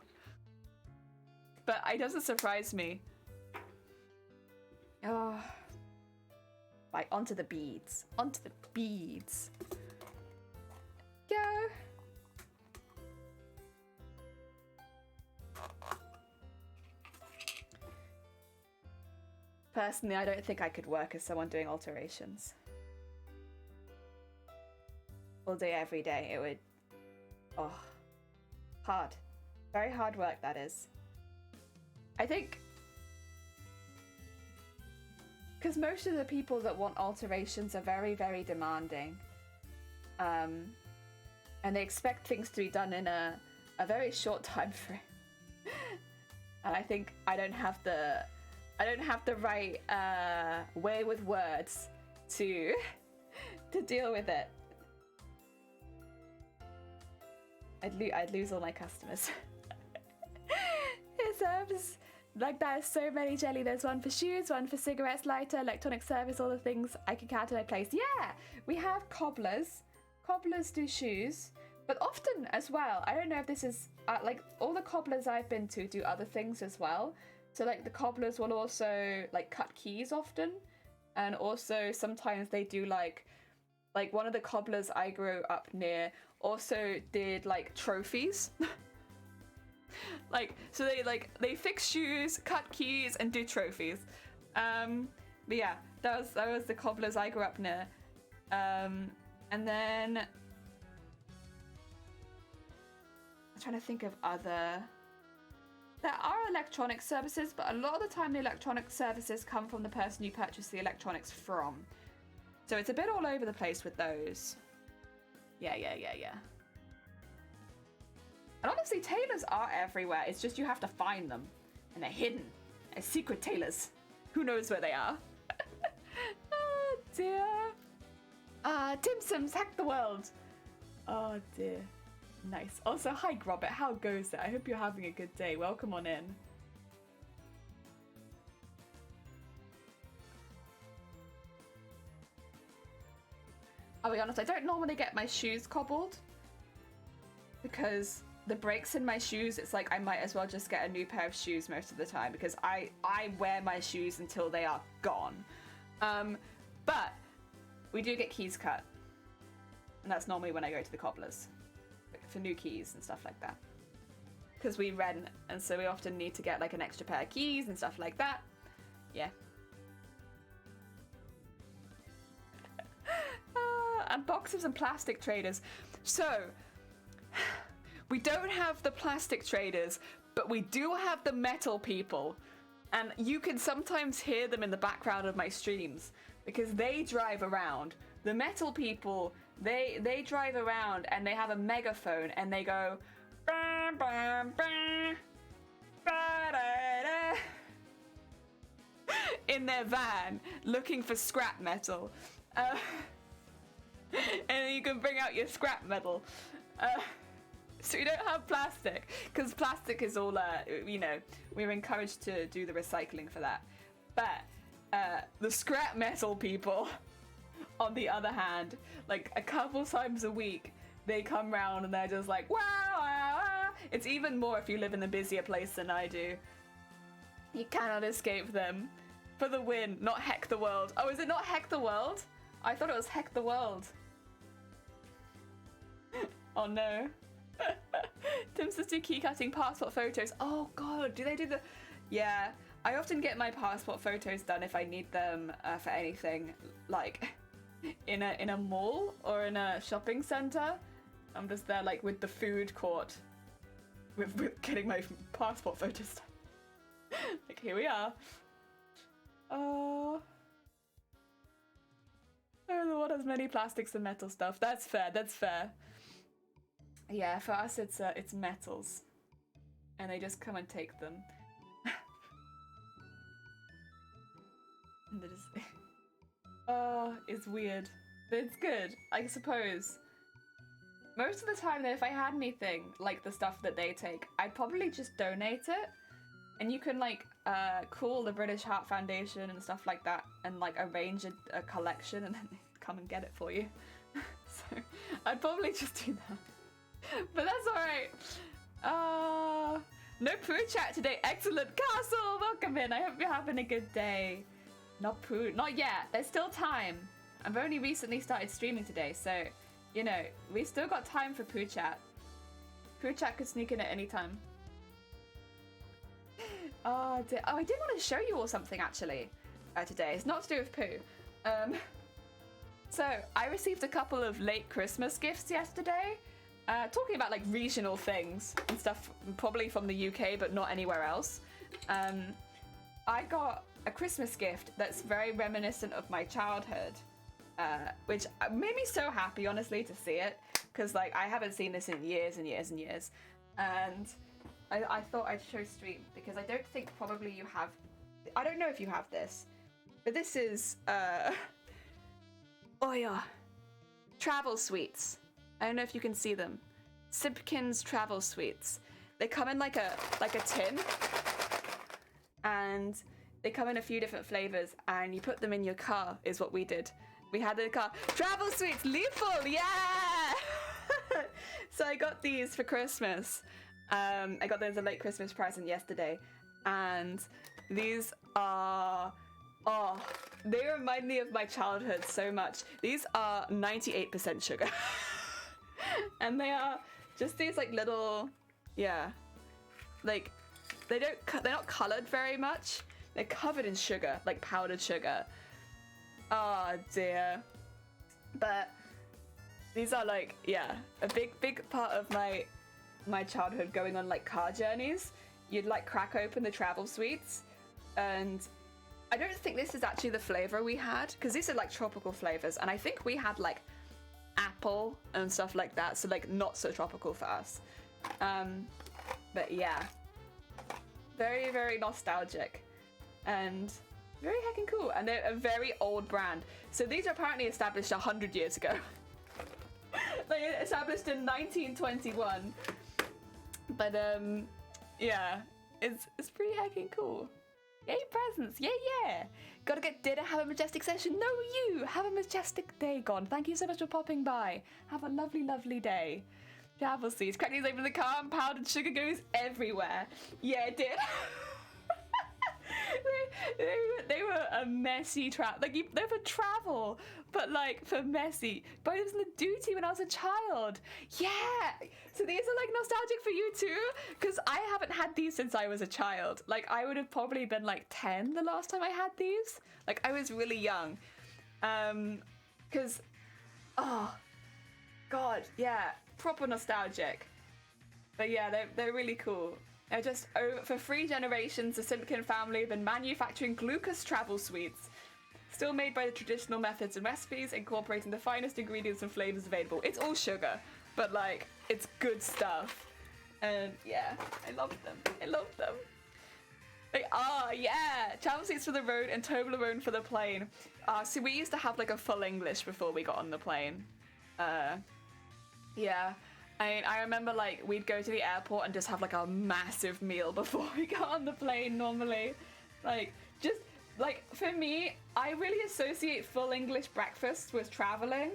But it doesn't surprise me. Oh. Right, onto the beads. Onto the beads. Go. Personally, I don't think I could work as someone doing alterations. All day, every day, it would... Oh. Hard. Very hard work, that is. I think... Because most of the people that want alterations are very, very demanding. And they expect things to be done in a very short time frame. and I think I don't have the right way with words to deal with it. I'd lose all my customers. It's like there's so many, Jelly. There's one for shoes, one for cigarettes, lighter, electronic service, all the things I can count in a place. Yeah, we have cobblers. Cobblers do shoes, but often as well, I don't know if this is like all the cobblers I've been to do other things as well. So like the cobblers will also like cut keys often, and also sometimes they do like one of the cobblers I grew up near also did like trophies. So they fix shoes, cut keys, and do trophies. But yeah, that was the cobblers I grew up near. And then I'm trying to think of other. There are electronic services, but a lot of the time the electronic services come from the person you purchase the electronics from. So it's a bit all over the place with those. Yeah. And honestly, tailors are everywhere. It's just you have to find them. And they're hidden. They're secret tailors. Who knows where they are? Oh, dear. Dim Sims, hack the world. Oh, dear. Nice. Also, hi, Grobit. How goes it? I hope you're having a good day. Welcome on in. I'll be honest, I don't normally get my shoes cobbled. Because the breaks in my shoes, it's like I might as well just get a new pair of shoes most of the time. Because I wear my shoes until they are gone. But we do get keys cut. And that's normally when I go to the cobblers. For new keys and stuff like that, because we rent, and so we often need to get like an extra pair of keys and stuff like that. Yeah. And boxes and plastic traders. So we don't have the plastic traders, but we do have the metal people, and you can sometimes hear them in the background of my streams because they drive around. The metal people, they drive around and they have a megaphone and they go bam, bam, bam, ba-da-da, in their van looking for scrap metal. And you can bring out your scrap metal. So we don't have plastic because plastic is all, we're encouraged to do the recycling for that. But the scrap metal people, on the other hand, like a couple times a week, they come round and they're just like, wow, wow, wow. It's even more if you live in a busier place than I do. You cannot escape them. For the win, not heck the world. Oh, is it not heck the world? I thought it was heck the world. Oh no. Tim says do key cutting passport photos. Oh god, do they do the... Yeah, I often get my passport photos done if I need them for anything, like in a mall or in a shopping center. I'm just there like with the food court with getting my passport photos done. Like here we are. Oh, the world has many plastics and metal stuff. That's fair. That's fair. Yeah, for us it's metals, and they just come and take them. And they just oh, it's weird, but it's good, I suppose. Most of the time though, if I had anything like the stuff that they take, I'd probably just donate it. And you can like call the British Heart Foundation and stuff like that and like arrange a collection and then they come and get it for you. So I'd probably just do that. But that's alright. No poo chat today. Excellent. Castle, welcome in. I hope you're having a good day. Not poo. Not yet. There's still time. I've only recently started streaming today, so, you know, we've still got time for poo chat. Poo chat could sneak in at any time. I did want to show you all something actually today. It's not to do with poo. So I received a couple of late Christmas gifts yesterday. Talking about like regional things and stuff, probably from the UK, but not anywhere else. I got a Christmas gift that's very reminiscent of my childhood, which made me so happy, honestly, to see it, because like I haven't seen this in years and years and years. And I thought I'd show stream because I don't think probably you have. I don't know if you have this, but this is oh yeah, travel sweets. I don't know if you can see them. Simpkins travel sweets. They come in like a tin, and they come in a few different flavors, and you put them in your car. Is what we did. We had in the car travel sweets, lethal, yeah. So I got these for Christmas. I got them as a late Christmas present yesterday, and these are, oh, they remind me of my childhood so much. These are 98% sugar, and they are just these like little, yeah, like they're not colored very much. They're covered in sugar, like powdered sugar. Oh dear, but these are like, yeah, a big part of my childhood, going on like car journeys. You'd like crack open the travel sweets, and I don't think this is actually the flavor we had, because these are like tropical flavors, and I think we had like apple and stuff like that, so like not so tropical for us. But yeah, very, very nostalgic and very heckin' cool, and they're a very old brand. So these are apparently established 100 years ago. They established in 1921. But yeah, it's pretty heckin' cool. Yay presents, yeah. Gotta get dinner, have a majestic session. No, you have a majestic day gone. Thank you so much for popping by. Have a lovely, lovely day. Travel seeds, crack these open in the car, and powdered sugar goes everywhere. Yeah, it did. They were a messy like they were travel, but like for messy. But it was the duty when I was a child. Yeah. So these are like nostalgic for you too, because I haven't had these since I was a child. Like I would have probably been like 10 the last time I had these. Like I was really young. Because oh god, yeah, proper nostalgic. But yeah, they're really cool. They're just, for 3 generations, the Simpkin family have been manufacturing glucose travel sweets. Still made by the traditional methods and recipes, incorporating the finest ingredients and flavors available. It's all sugar, but like, it's good stuff. And yeah, I love them. I love them. They are, yeah! Travel sweets for the road and Toblerone for the plane. So we used to have like a full English before we got on the plane. Yeah. I remember like we'd go to the airport and just have like a massive meal before we got on the plane normally. Like just like for me, I really associate full English breakfast with traveling.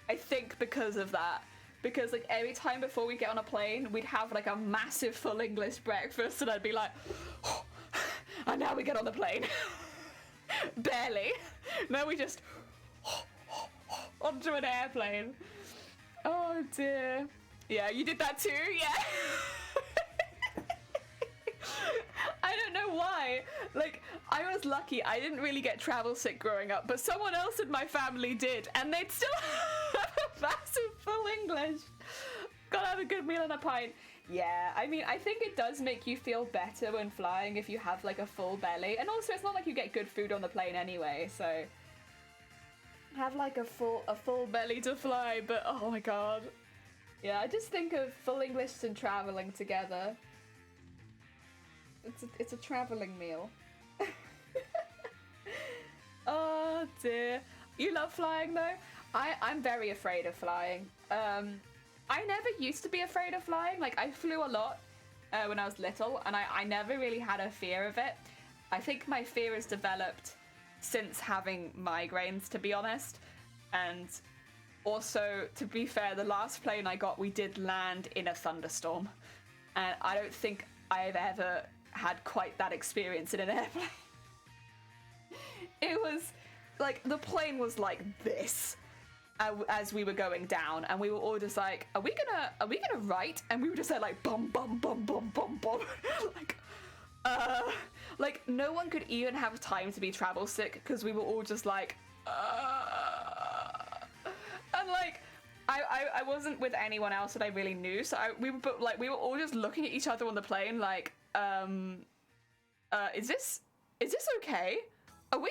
I think because of that. Because like every time before we get on a plane, we'd have like a massive full English breakfast, and I'd be like, oh, and now we get on the plane. Barely. Now we just onto an airplane. Oh dear. Yeah, you did that too? Yeah. I don't know why. Like, I was lucky. I didn't really get travel sick growing up, but someone else in my family did, and they'd still have a massive full English. Gotta have a good meal and a pint. Yeah, I mean, I think it does make you feel better when flying if you have like a full belly, and also it's not like you get good food on the plane anyway, so have like a full belly to fly. But oh my god. Yeah, I just think of full English and traveling together. It's a traveling meal. Oh dear. You love flying though? I'm very afraid of flying. I never used to be afraid of flying. Like I flew a lot when I was little, and I never really had a fear of it. I think my fear has developed since having migraines, to be honest. And also, to be fair, the last plane I got, we did land in a thunderstorm. And I don't think I've ever had quite that experience in an airplane. It was, like, the plane was like this as we were going down. And we were all just like, are we gonna right? And we were just like, bum, bum, bum, bum, bum, bum. Like, no one could even have time to be travel sick, because we were all just like, and like I wasn't with anyone else that I really knew, so we were all just looking at each other on the plane like, is this okay? Are we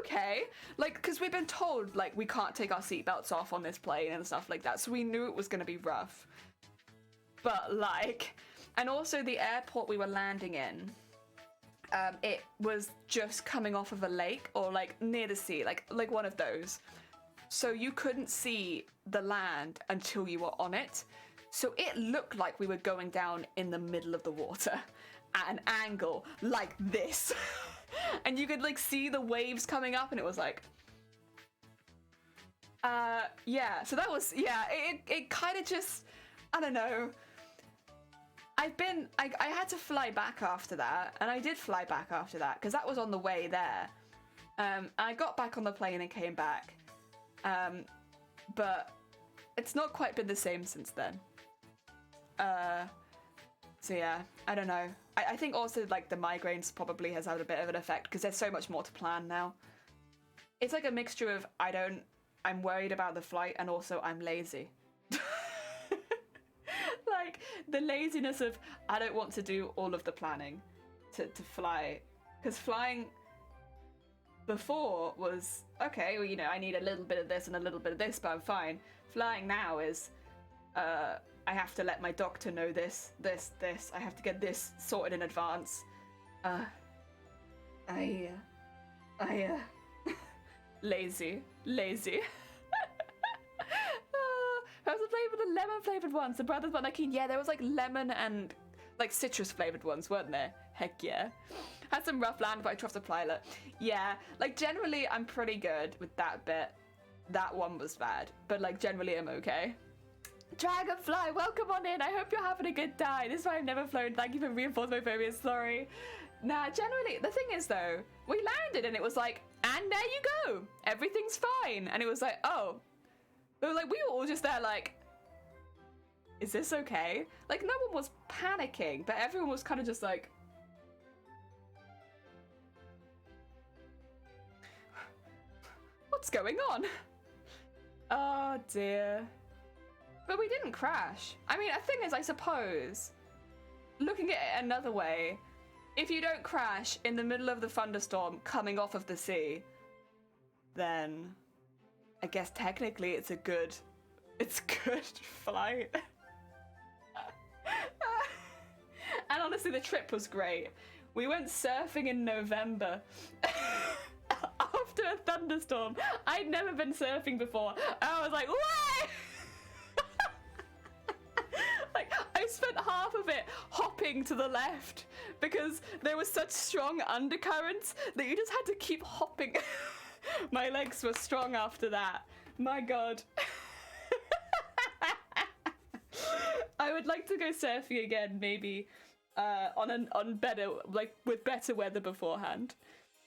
okay? Like, because we've been told like we can't take our seatbelts off on this plane and stuff like that, so we knew it was gonna be rough. But like, And also the airport we were landing in, it was just coming off of a lake or like near the sea, like one of those. So you couldn't see the land until you were on it. So it looked like we were going down in the middle of the water at an angle like this. And you could like see the waves coming up, and it was like, yeah. So that was, yeah, it kind of just, I don't know. I had to fly back after that, and I did fly back after that because that was on the way there. I got back on the plane and came back, but it's not quite been the same since then. So yeah, I don't know. I think also like the migraines probably has had a bit of an effect because there's so much more to plan now. It's like a mixture of I'm worried about the flight and also I'm lazy. Like the laziness of I don't want to do all of the planning to fly, because flying before was okay, well, you know, I need a little bit of this and a little bit of this, but I'm fine. Flying now is I have to let my doctor know this. I have to get this sorted in advance. Lazy. How's the flavour? The lemon flavoured ones. The brothers were like, yeah, there was like lemon and like citrus flavoured ones, weren't there? Heck yeah. Had some rough land, but I trust the pilot. Yeah, like generally I'm pretty good with that bit. That one was bad, but like generally I'm okay. Dragonfly, welcome on in. I hope you're having a good day. This is why I've never flown. Thank you for reinforcing my phobia. Sorry. Nah, generally, the thing is though, we landed and it was like, and there you go. Everything's fine. And it was like, oh. But like, we were all just there like, is this okay? Like, no one was panicking, but everyone was kind of just like, what's going on? Oh dear. But we didn't crash. I mean, the thing is, I suppose, looking at it another way, if you don't crash in the middle of the thunderstorm coming off of the sea, then I guess technically it's a good flight. And honestly, the trip was great. We went surfing in November after a thunderstorm. I'd never been surfing before. I was like, what? Like, I spent half of it hopping to the left because there was such strong undercurrents that you just had to keep hopping. My legs were strong after that. My God. I would like to go surfing again, maybe on better, like with better weather beforehand.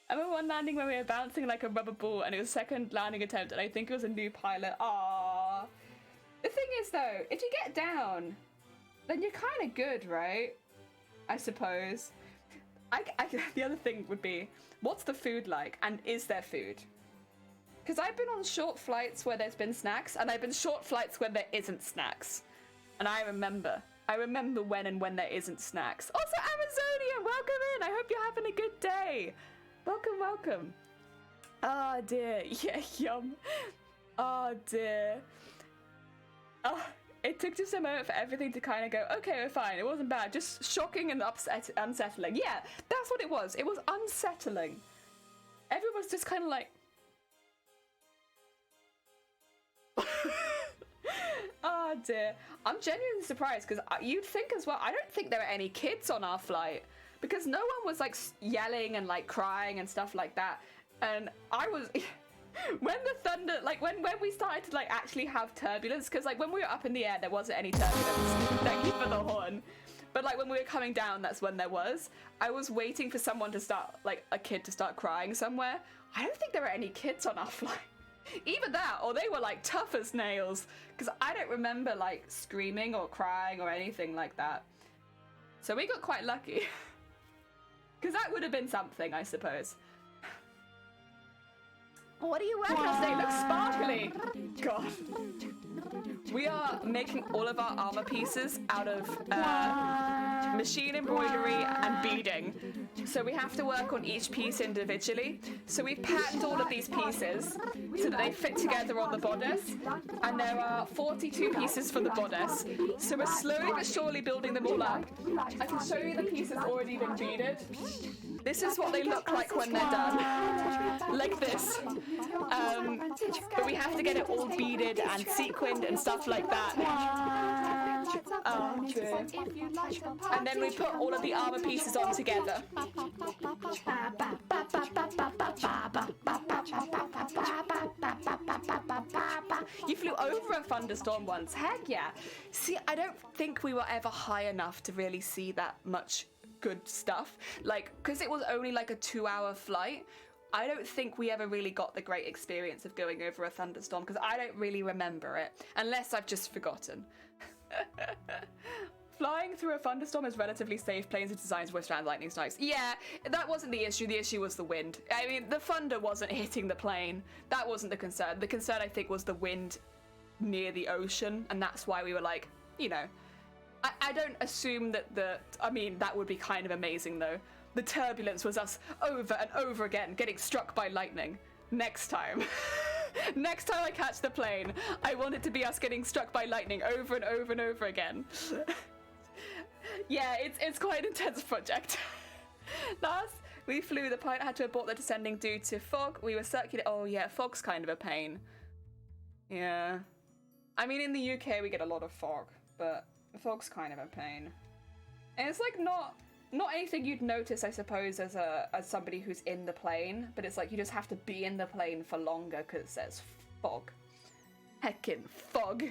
I remember one landing when we were bouncing like a rubber ball, and it was second landing attempt, and I think it was a new pilot. Aww. The thing is though, if you get down, then you're kind of good, right? I suppose. The other thing would be, what's the food like, and is there food? Because I've been on short flights where there's been snacks, and I've been short flights where there isn't snacks. And I remember when there isn't snacks. Also, Amazonian, welcome in. I hope you're having a good day. Welcome. Oh dear, yeah, yum. Oh dear. Oh, it took just a moment for everything to kind of go, okay, we're fine. It wasn't bad, just shocking and unsettling. Yeah, that's what it was. It was unsettling. Everyone was just kind of like, oh dear. I'm genuinely surprised because you'd think as well, I don't think there were any kids on our flight because no one was like yelling and like crying and stuff like that. And I was, when the thunder, like when we started to like actually have turbulence, because like when we were up in the air, there wasn't any turbulence. Thank you for the horn. But like when we were coming down, that's when there was. I was waiting for someone to start, like a kid to start crying somewhere. I don't think there were any kids on our flight. Either that, or they were like tough as nails, because I don't remember like screaming or crying or anything like that. So we got quite lucky. Because that would have been something, I suppose. What are you working on today? Looks sparkly. God. We are making all of our armor pieces out of machine embroidery, and beading. So we have to work on each piece individually. So we've packed all of these pieces so that they fit together on the bodice. And there are 42 pieces for the bodice. So we're slowly but surely building them all up. I can show you the pieces already been beaded. This is what they look like when they're done. Like this. But we have to get it all beaded and sequined and stuff like that. Oh, dear. And then we put all of the armor pieces on together. You flew over a thunderstorm once. Heck yeah. See, I don't think we were ever high enough to really see that much good stuff. Like, because it was only like a 2-hour flight, I don't think we ever really got the great experience of going over a thunderstorm, because I don't really remember it, unless I've just forgotten. Flying through a thunderstorm is relatively safe. Planes are designed to withstand lightning strikes. Yeah, that wasn't the issue. The issue was the wind. I mean, the thunder wasn't hitting the plane. That wasn't the concern. The concern, I think, was the wind near the ocean, and that's why we were like, you know, I don't assume that I mean, that would be kind of amazing, though. The turbulence was us over and over again getting struck by lightning. Next time. Next time I catch the plane, I want it to be us getting struck by lightning over and over and over again. Yeah, it's quite an intense project. Last we flew, the pilot had to abort the descending due to fog. We were circulating. Oh yeah, fog's kind of a pain. Yeah. I mean, in the UK we get a lot of fog, but fog's kind of a pain. And it's like not anything you'd notice, I suppose, as somebody who's in the plane, but it's like you just have to be in the plane for longer because there's fog. Heckin' fog.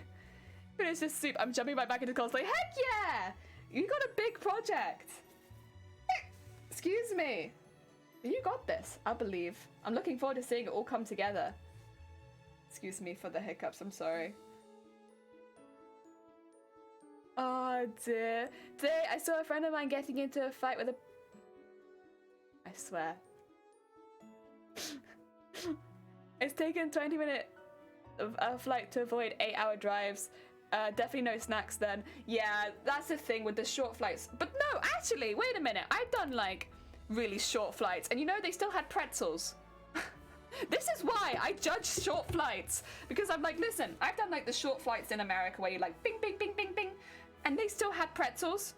But it's just soup. I'm jumping right back into cosplay. Heck yeah! You got a big project. Excuse me. You got this, I believe. I'm looking forward to seeing it all come together. Excuse me for the hiccups, I'm sorry. Oh dear. Today I saw a friend of mine getting into a fight with a... I swear. It's taken 20-minute flight to avoid 8-hour drives. Definitely no snacks then. Yeah, that's the thing with the short flights. But no, actually, wait a minute. I've done like really short flights and you know they still had pretzels. This is why I judge short flights, because I'm like, listen, I've done like the short flights in America where you like bing, bing, bing, bing, bing, and they still had pretzels.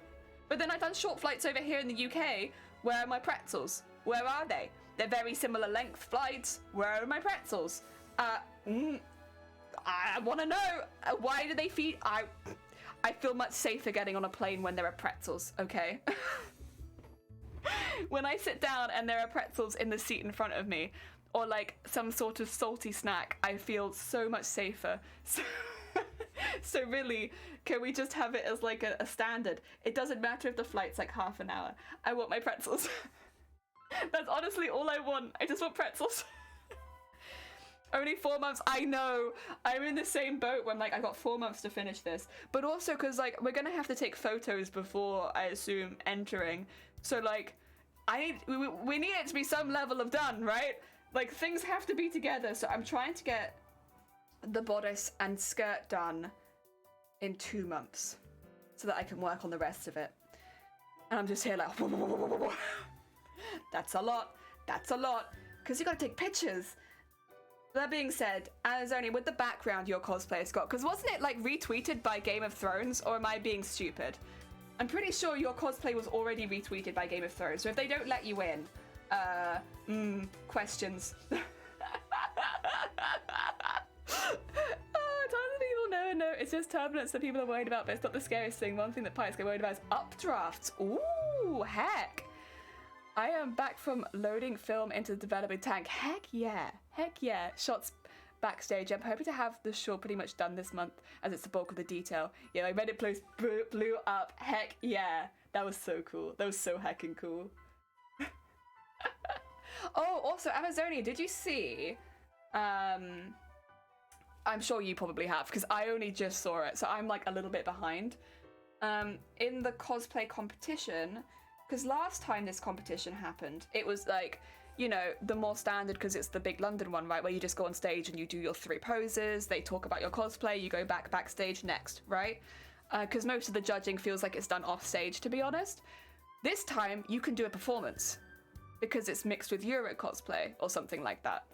But then I've done short flights over here in the UK. Where are my pretzels? Where are they? They're very similar length flights. Where are my pretzels? I want to know. Why do they feed? I feel much safer getting on a plane when there are pretzels, okay? When I sit down and there are pretzels in the seat in front of me, or like some sort of salty snack, I feel so much safer. So really, can we just have it as like a standard? It doesn't matter if the flight's like half an hour. I want my pretzels. That's honestly all I want. I just want pretzels. Only 4 months. I know. I'm in the same boat when like I got 4 months to finish this. But also because like we're gonna have to take photos before, I assume, entering. So like we need it to be some level of done, right? Like things have to be together. So I'm trying to get the bodice and skirt done in 2 months so that I can work on the rest of it. And I'm just here like that's a lot. That's a lot. Because you gotta take pictures. That being said, as only with the background your cosplay has got, because wasn't it like retweeted by Game of Thrones, or am I being stupid? I'm pretty sure your cosplay was already retweeted by Game of Thrones, so if they don't let you in, questions. Oh, tons of people no, it's just turbulence that people are worried about, but it's not the scariest thing. One thing that pilots get worried about is updrafts. Ooh, heck. I am back from loading film into the developing tank. Heck yeah. Shots backstage. I'm hoping to have the short pretty much done this month, as it's the bulk of the detail. Yeah, my Reddit post blew up. Heck yeah. That was so cool. That was so heckin' cool. Oh, also, Amazonia, did you see... I'm sure you probably have, because I only just saw it, so I'm like a little bit behind. In the cosplay competition, because last time this competition happened, it was like, you know, the more standard, because it's the big London one, right, where you just go on stage and you do your 3 poses, they talk about your cosplay, you go backstage next, right? because most of the judging feels like it's done off stage, to be honest. This time, you can do a performance, because it's mixed with Euro cosplay, or something like that.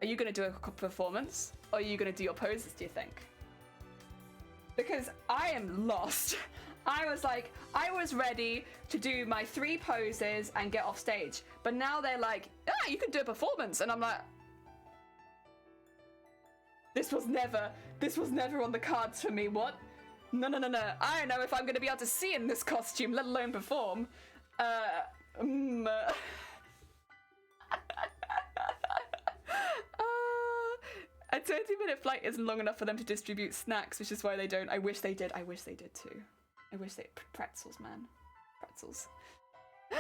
Are you going to do a performance, or are you going to do your poses, do you think? Because I am lost. I was ready to do my 3 poses and get off stage, but now they're like, you can do a performance, and I'm like, this was never on the cards for me. What? No. I don't know if I'm going to be able to see in this costume, let alone perform. A 20-minute flight isn't long enough for them to distribute snacks, which is why they don't. I wish they did. I wish they did too. I wish they... Pretzels, man. Pretzels. Moo,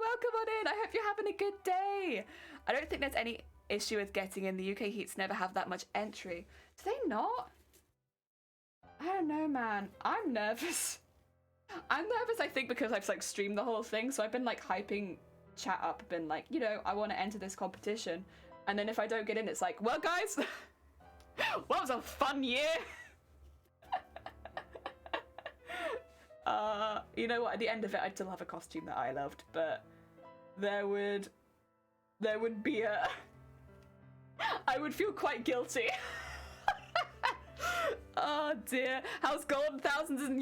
welcome on in. I hope you're having a good day. I don't think there's any issue with getting in. The UK heats never have that much entry. Do they not? I don't know, man. I'm nervous. I'm nervous, I think, because I've like streamed the whole thing, so I've been like hyping chat up, been like, you know, I want to enter this competition. And then if I don't get in, it's like, well, guys, well, that was a fun year. You know what? At the end of it, I'd still have a costume that I loved, but there would be a... I would feel quite guilty. Oh dear. How's golden thousands and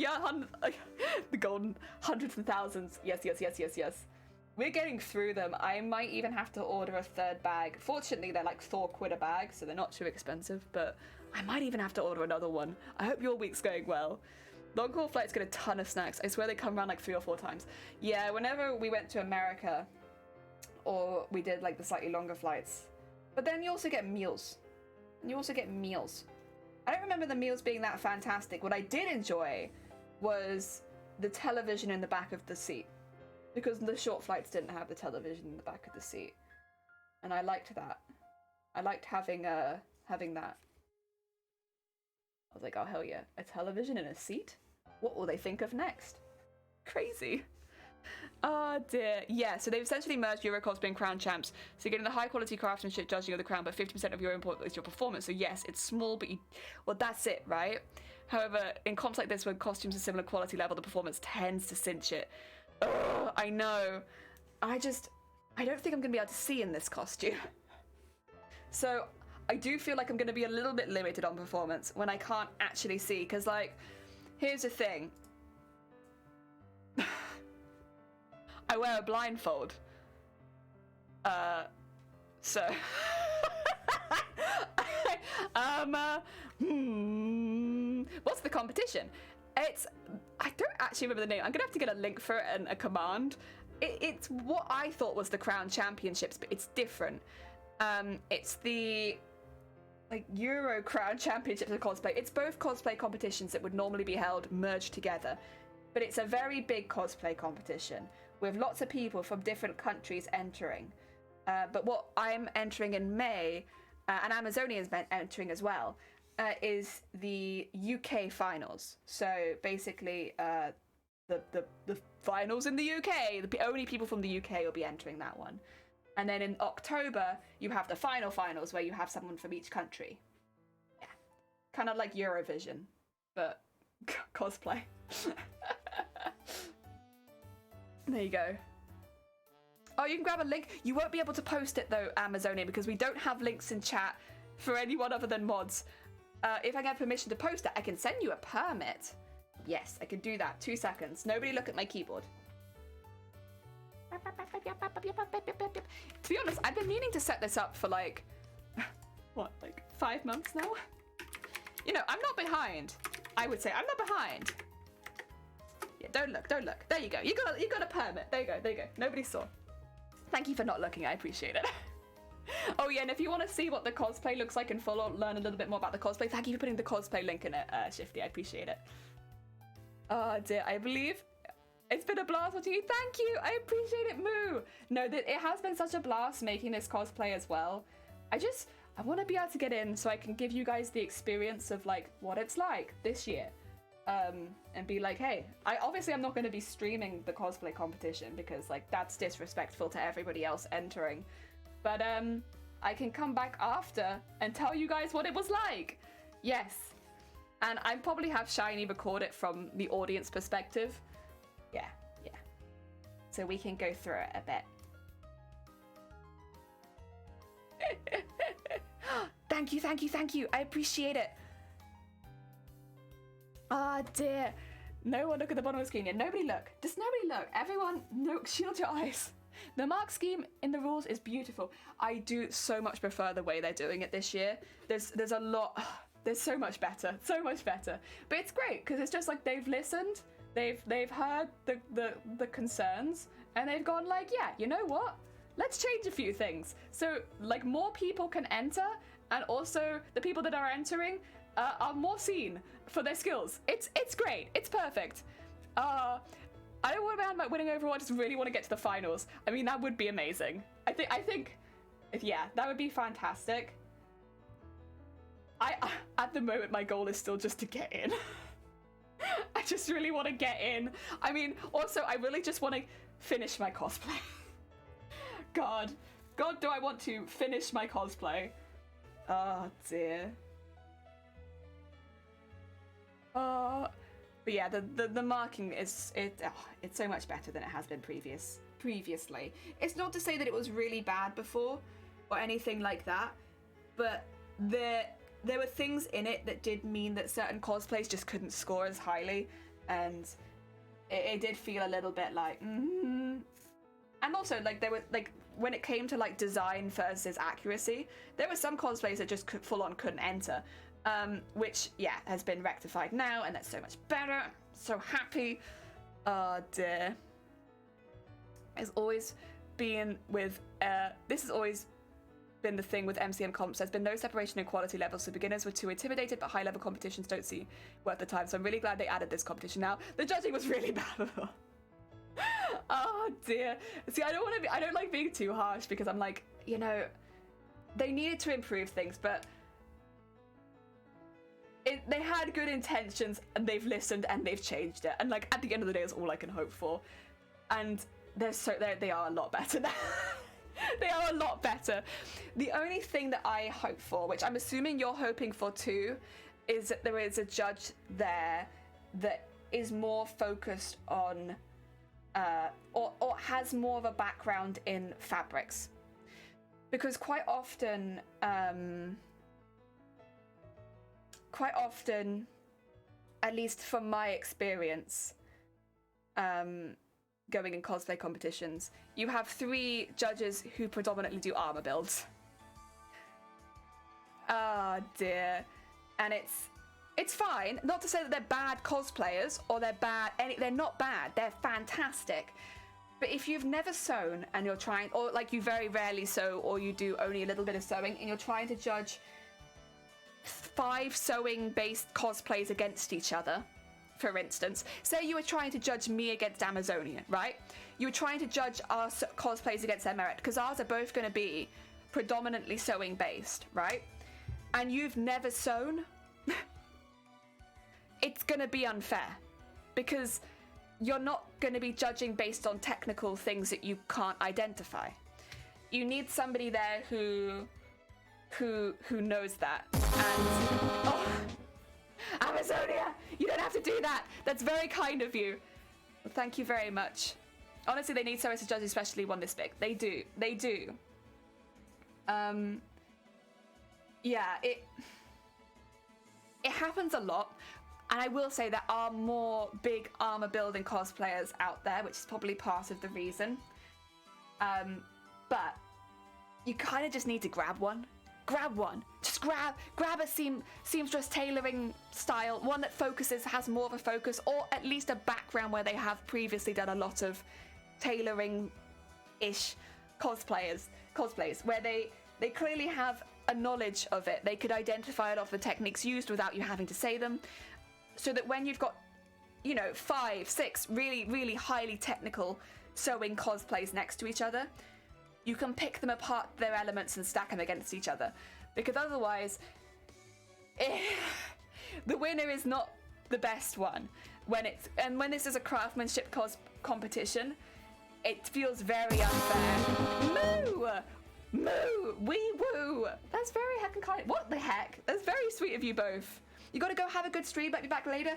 the golden hundreds and thousands? Yes. We're getting through them. I might even have to order a 3rd bag. Fortunately, they're like £4 a bag, so they're not too expensive, but I might even have to order another one. I hope your week's going well. Long haul flights get a ton of snacks. I swear they come around like 3 or 4 times. Yeah, whenever we went to America, or we did like the slightly longer flights. But then you also get meals. I don't remember the meals being that fantastic. What I did enjoy was the television in the back of the seat, because the short flights didn't have the television in the back of the seat, and I liked that. I liked having that. I was like, oh hell yeah, a television in a seat? What will they think of next? Crazy. Oh dear. Yeah, so they've essentially merged Euro cosplay and Crown Champs. So you're getting the high quality craftsmanship judging of the crown, but 50% of your input is your performance. So yes, it's small, but well, that's it, right? However, in comps like this, where costumes are similar quality level, the performance tends to cinch it. Ugh, I know. I don't think I'm going to be able to see in this costume. So I do feel like I'm going to be a little bit limited on performance when I can't actually see, because like, here's the thing. I wear a blindfold. So... What's the competition? I don't actually remember the name. I'm gonna have to get a link for it and a command. It's what I thought was the Crown Championships, but it's different. It's the Euro Crown Championships of cosplay. It's both cosplay competitions that would normally be held merged together, but it's a very big cosplay competition with lots of people from different countries entering. But what I'm entering in May, and Amazonian's entering as well, is the UK finals. So basically, the finals in the UK. The only people from the UK will be entering that one. And then in October, you have the finals where you have someone from each country. Yeah, kind of like Eurovision, but cosplay. There you go. Oh, you can grab a link. You won't be able to post it though, Amazonian, because we don't have links in chat for anyone other than mods. If I get permission to post it, I can send you a permit. Yes, I can do that. 2 seconds. Nobody look at my keyboard. To be honest, I've been meaning to set this up for like, what, like 5 months now? You know, I'm not behind. I would say I'm not behind. Yeah, don't look. There you go. You got a permit. There you go. Nobody saw. Thank you for not looking. I appreciate it. Oh yeah, and if you want to see what the cosplay looks like and follow, learn a little bit more about the cosplay, thank you for putting the cosplay link in it, Shifty. I appreciate it. Oh dear, I believe it's been a blast watching you. Thank you. I appreciate it, Moo. No, it has been such a blast making this cosplay as well. I want to be able to get in so I can give you guys the experience of like what it's like this year. And be like, hey, I'm not going to be streaming the cosplay competition because like that's disrespectful to everybody else entering. But I can come back after and tell you guys what it was like. Yes. And I probably have Shiny record it from the audience perspective. Yeah. So we can go through it a bit. Thank you. I appreciate it. Ah, dear. No one look at the bottom of the screen yet. Nobody look. Just nobody look. Everyone, no, shield your eyes. The mark scheme in the rules is beautiful. I do so much prefer the way they're doing it this year. There's a lot. There's so much better. But it's great because it's just like they've listened. They've heard the concerns and they've gone like, yeah, you know what? Let's change a few things. So like more people can enter, and also the people that are entering are more seen for their skills. It's great. It's perfect. I don't worry about winning overall. I just really want to get to the finals. I mean, that would be amazing. I think, yeah, that would be fantastic. At the moment, my goal is still just to get in. I just really want to get in. I mean, also, I really just want to finish my cosplay. God, do I want to finish my cosplay? Oh, dear. But yeah, the marking is it's so much better than it has been previously. It's not to say that it was really bad before or anything like that, but there were things in it that did mean that certain cosplays just couldn't score as highly, and it did feel a little bit like And also, like, there were, like, when it came to like design versus accuracy, there were some cosplays that just full on couldn't enter, which, yeah, has been rectified now, and that's so much better. So happy. Oh dear. It's always been with this has always been the thing with MCM comps. There's been no separation in quality levels, so beginners were too intimidated, but high level competitions don't see worth the time. So I'm really glad they added this competition now. The judging was really bad before. Oh dear. See, I don't like being too harsh, because I'm like, you know, they needed to improve things, but they had good intentions, and they've listened and they've changed it. And like at the end of the day, is all I can hope for. And they are a lot better now. They are a lot better. The only thing that I hope for, which I'm assuming you're hoping for too, is that there is a judge there that is more focused on or has more of a background in fabrics. Because quite often, at least from my experience, going in cosplay competitions, you have 3 judges who predominantly do armor builds. Ah, dear. And it's fine. Not to say that they're bad cosplayers or they're bad. They're not bad. They're fantastic. But if you've never sewn and you're trying, or like you very rarely sew, or you do only a little bit of sewing, and you're trying to judge 5 sewing-based cosplays against each other, for instance, say you were trying to judge me against Amazonia, right? You were trying to judge our cosplays against their merit, because ours are both going to be predominantly sewing based, right? And you've never sewn. It's going to be unfair, because you're not going to be judging based on technical things that you can't identify. You need somebody there who knows that. And oh, Amazonia, you don't have to do that. That's very kind of you. Well, thank you very much. Honestly, they need someone to judge, especially one this big. They do. Yeah, it happens a lot. And I will say there are more big armor building cosplayers out there, which is probably part of the reason. But you kind of just need to grab one. Just grab a seamstress tailoring style, one that has more of a focus, or at least a background where they have previously done a lot of tailoring-ish cosplays, where they clearly have a knowledge of it. They could identify a lot of the techniques used without you having to say them, so that when you've got, 5, 6 really, really highly technical sewing cosplays next to each other, you can pick them apart, their elements, and stack them against each other. Because otherwise, the winner is not the best one. When this is a craftsmanship competition, it feels very unfair. Moo! Wee woo! That's very heck and kind. What the heck? That's very sweet of you both. You gotta go have a good stream. I'll be back later.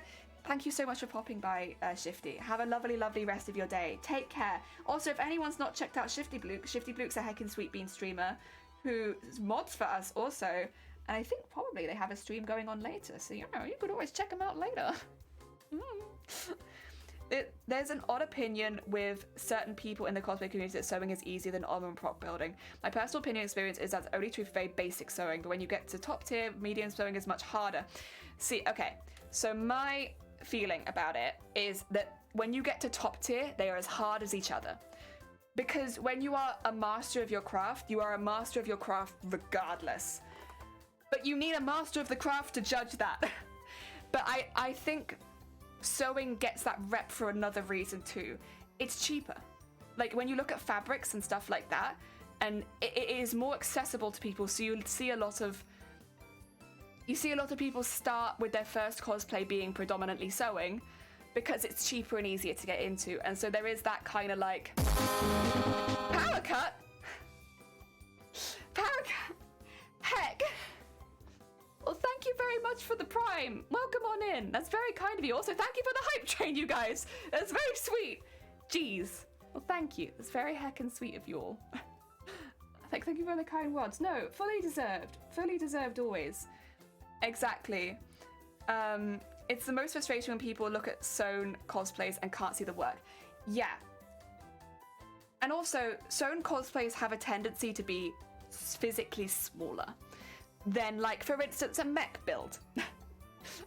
Thank you so much for popping by, Shifty. Have a lovely, lovely rest of your day. Take care. Also, if anyone's not checked out Shifty Bluke's a heckin' sweet bean streamer who mods for us also. And I think probably they have a stream going on later. So, you know, you could always check them out later. There's an odd opinion with certain people in the cosplay community that sewing is easier than armor and prop building. My personal opinion experience is that's only true for very basic sewing, but when you get to top tier, medium sewing is much harder. See, okay, so my feeling about it is that when you get to top tier, they are as hard as each other. Because when you are a master of your craft, you are a master of your craft regardless. But you need a master of the craft to judge that. But I think sewing gets that rep for another reason too. It's cheaper. Like when you look at fabrics and stuff like that, and it is more accessible to people, so you see a lot of people start with their first cosplay being predominantly sewing because it's cheaper and easier to get into. And so there is that kind of like power cut. Heck. Well, thank you very much for the prime. Welcome on in. That's very kind of you. Also, thank you for the hype train, you guys. That's very sweet. Jeez. Well, thank you. That's very heckin' sweet of you all. Thank you for the kind words. No, fully deserved. Fully deserved always. Exactly. It's the most frustrating when people look at sewn cosplays and can't see the work. Yeah. And also, sewn cosplays have a tendency to be physically smaller than, like, for instance, a mech build.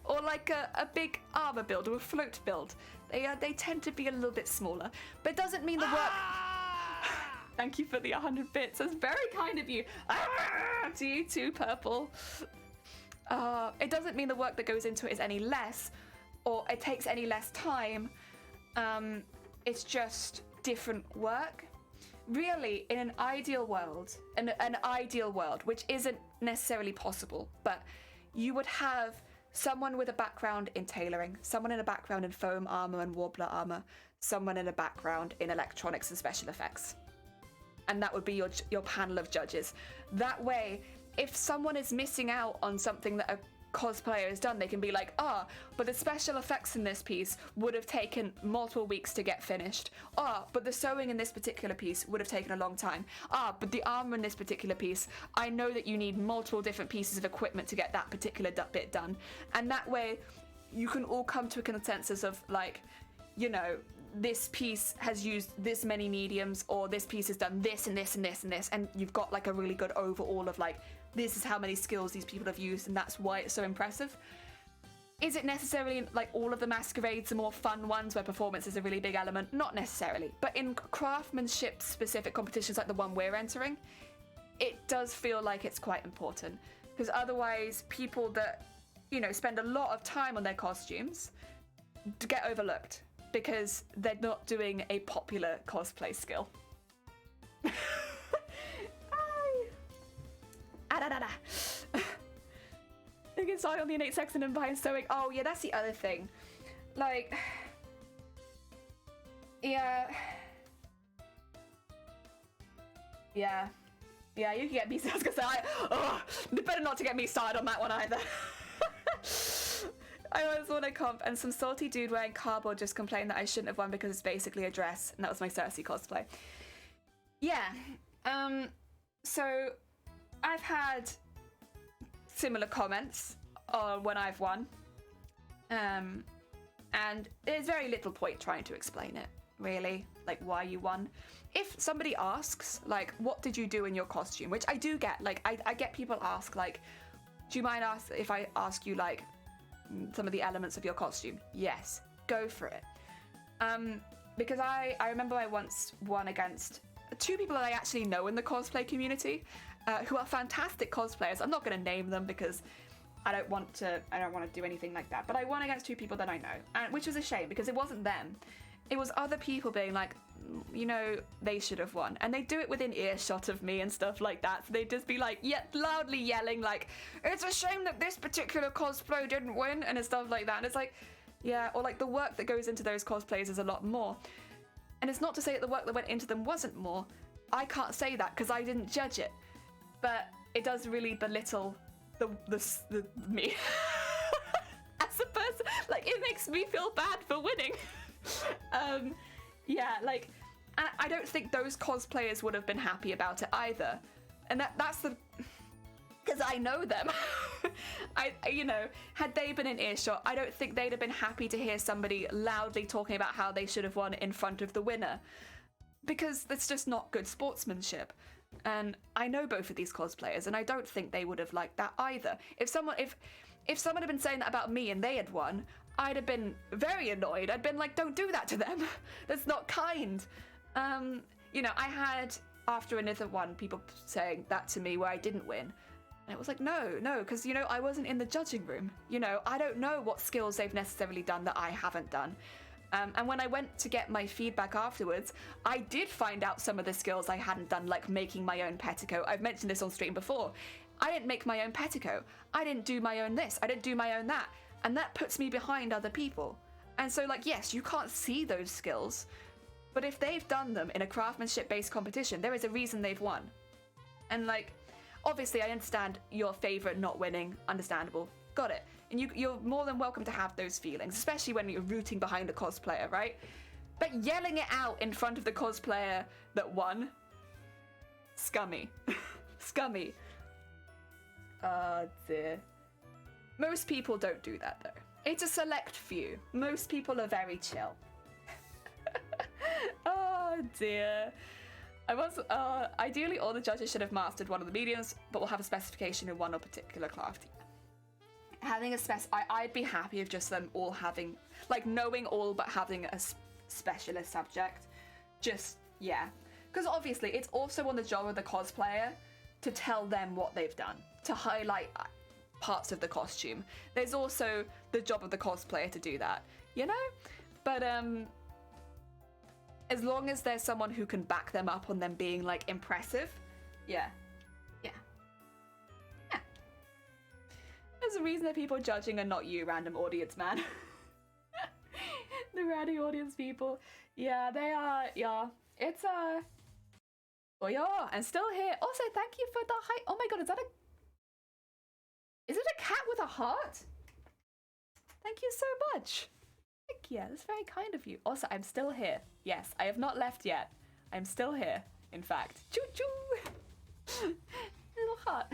Or like a big armor build or a float build. They tend to be a little bit smaller. But it doesn't mean the work... Thank you for the 100 bits. That's very kind of you. To you too, Purple. It doesn't mean the work that goes into it is any less, or it takes any less time. It's just different work. Really, in an ideal world, an ideal world, which isn't necessarily possible, but you would have someone with a background in tailoring, someone in a background in foam armor and warbler armor, someone in a background in electronics and special effects. And that would be your panel of judges. That way, if someone is missing out on something that a cosplayer has done, they can be like, but the special effects in this piece would have taken multiple weeks to get finished. But the sewing in this particular piece would have taken a long time. But the armor in this particular piece, I know that you need multiple different pieces of equipment to get that particular bit done. And that way, you can all come to a consensus of, like, you know, this piece has used this many mediums, or this piece has done this and this and this and this, and you've got like a really good overall of like, this is how many skills these people have used, and that's why it's so impressive. Is it necessarily like all of the masquerades are more fun ones where performance is a really big element? Not necessarily, but in craftsmanship specific competitions like the one we're entering, it does feel like it's quite important, because otherwise people that, you know, spend a lot of time on their costumes get overlooked because they're not doing a popular cosplay skill. They can start on the innate sex and then behind sewing. Oh yeah, that's the other thing. Like, yeah, you can get me. I was gonna say, better not to get me started on that one either. I always won a comp, and some salty dude wearing cardboard just complained that I shouldn't have won because it's basically a dress, and that was my Cersei cosplay. Yeah, so I've had similar comments when I've won, and there's very little point trying to explain it, really, like why you won. If somebody asks, like, what did you do in your costume, which I do get, like, I get people ask, like, do you mind if I ask you, like, some of the elements of your costume? Yes, go for it. Because I remember I once won against two people that I actually know in the cosplay community, who are fantastic cosplayers. I'm not going to name them because I don't want to do anything like that. But I won against two people that I know, and which was a shame because it wasn't them. It was other people being like, you know, they should have won. And they do it within earshot of me and stuff like that. So they'd just be like, loudly yelling like, it's a shame that this particular cosplay didn't win, and stuff like that. And it's like, yeah, or like the work that goes into those cosplays is a lot more. And it's not to say that the work that went into them wasn't more. I can't say that because I didn't judge it. But it does really belittle the me. it makes me feel bad for winning. Yeah, like, I don't think those cosplayers would have been happy about it either. And that's the... Because I know them. You know, had they been in earshot, I don't think they'd have been happy to hear somebody loudly talking about how they should have won in front of the winner. Because that's just not good sportsmanship. And I know both of these cosplayers, and I don't think they would have liked that either. If someone had been saying that about me and they had won, I'd have been very annoyed. I'd been like, don't do that to them. That's not kind. You know, I had, after another one, people saying that to me where I didn't win. And it was like, no, because, you know, I wasn't in the judging room. You know, I don't know what skills they've necessarily done that I haven't done. And when I went to get my feedback afterwards, I did find out some of the skills I hadn't done, like making my own petticoat. I've mentioned this on stream before. I didn't make my own petticoat. I didn't do my own this. I didn't do my own that. And that puts me behind other people. And so, like, yes, you can't see those skills, but if they've done them in a craftsmanship-based competition, there is a reason they've won. And, like, obviously I understand your favourite not winning, understandable, got it. And you're more than welcome to have those feelings, especially when you're rooting behind a cosplayer, right? But yelling it out in front of the cosplayer that won, scummy. Scummy. Oh dear. Most people don't do that though. It's a select few. Most people are very chill. Oh dear. Ideally all the judges should have mastered one of the mediums, but will have a specification in one or particular craft. Having a I'd be happy if just them all having, like, knowing all but having a specialist subject. Just, yeah. Because obviously it's also on the job of the cosplayer to tell them what they've done, to highlight parts of the costume. There's also the job of the cosplayer to do that, you know? But as long as there's someone who can back them up on them being, like, impressive, yeah. There's a reason that people judging are not you, random audience man. The random audience people. Yeah, they are, yeah. It's, oh yeah, I'm still here. Also, thank you for the height. Oh my god, is it a cat with a heart? Thank you so much. Thank you, that's very kind of you. Also, I'm still here. Yes, I have not left yet. I'm still here, in fact. Choo choo! Little heart.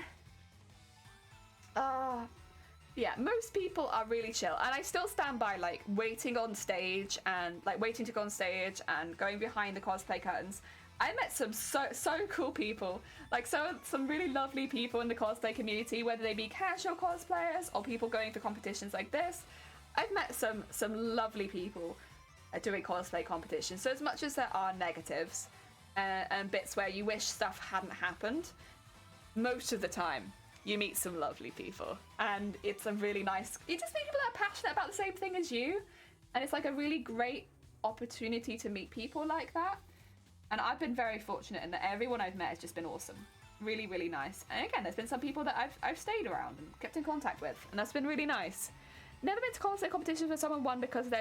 Yeah, most people are really chill, and I still stand by, like, waiting on stage and, like, waiting to go on stage and going behind the cosplay curtains. I met some so cool people, like, some really lovely people in the cosplay community, whether they be casual cosplayers or people going for competitions like this. I've met some lovely people doing cosplay competitions, so as much as there are negatives and bits where you wish stuff hadn't happened, most of the time you meet some lovely people, and it's a really nice, you just meet people that are passionate about the same thing as you, and it's like a really great opportunity to meet people like that. And I've been very fortunate in that everyone I've met has just been awesome. Really, really nice. And again, there's been some people that I've stayed around and kept in contact with, and that's been really nice. Never been to cosplay competitions where someone won because of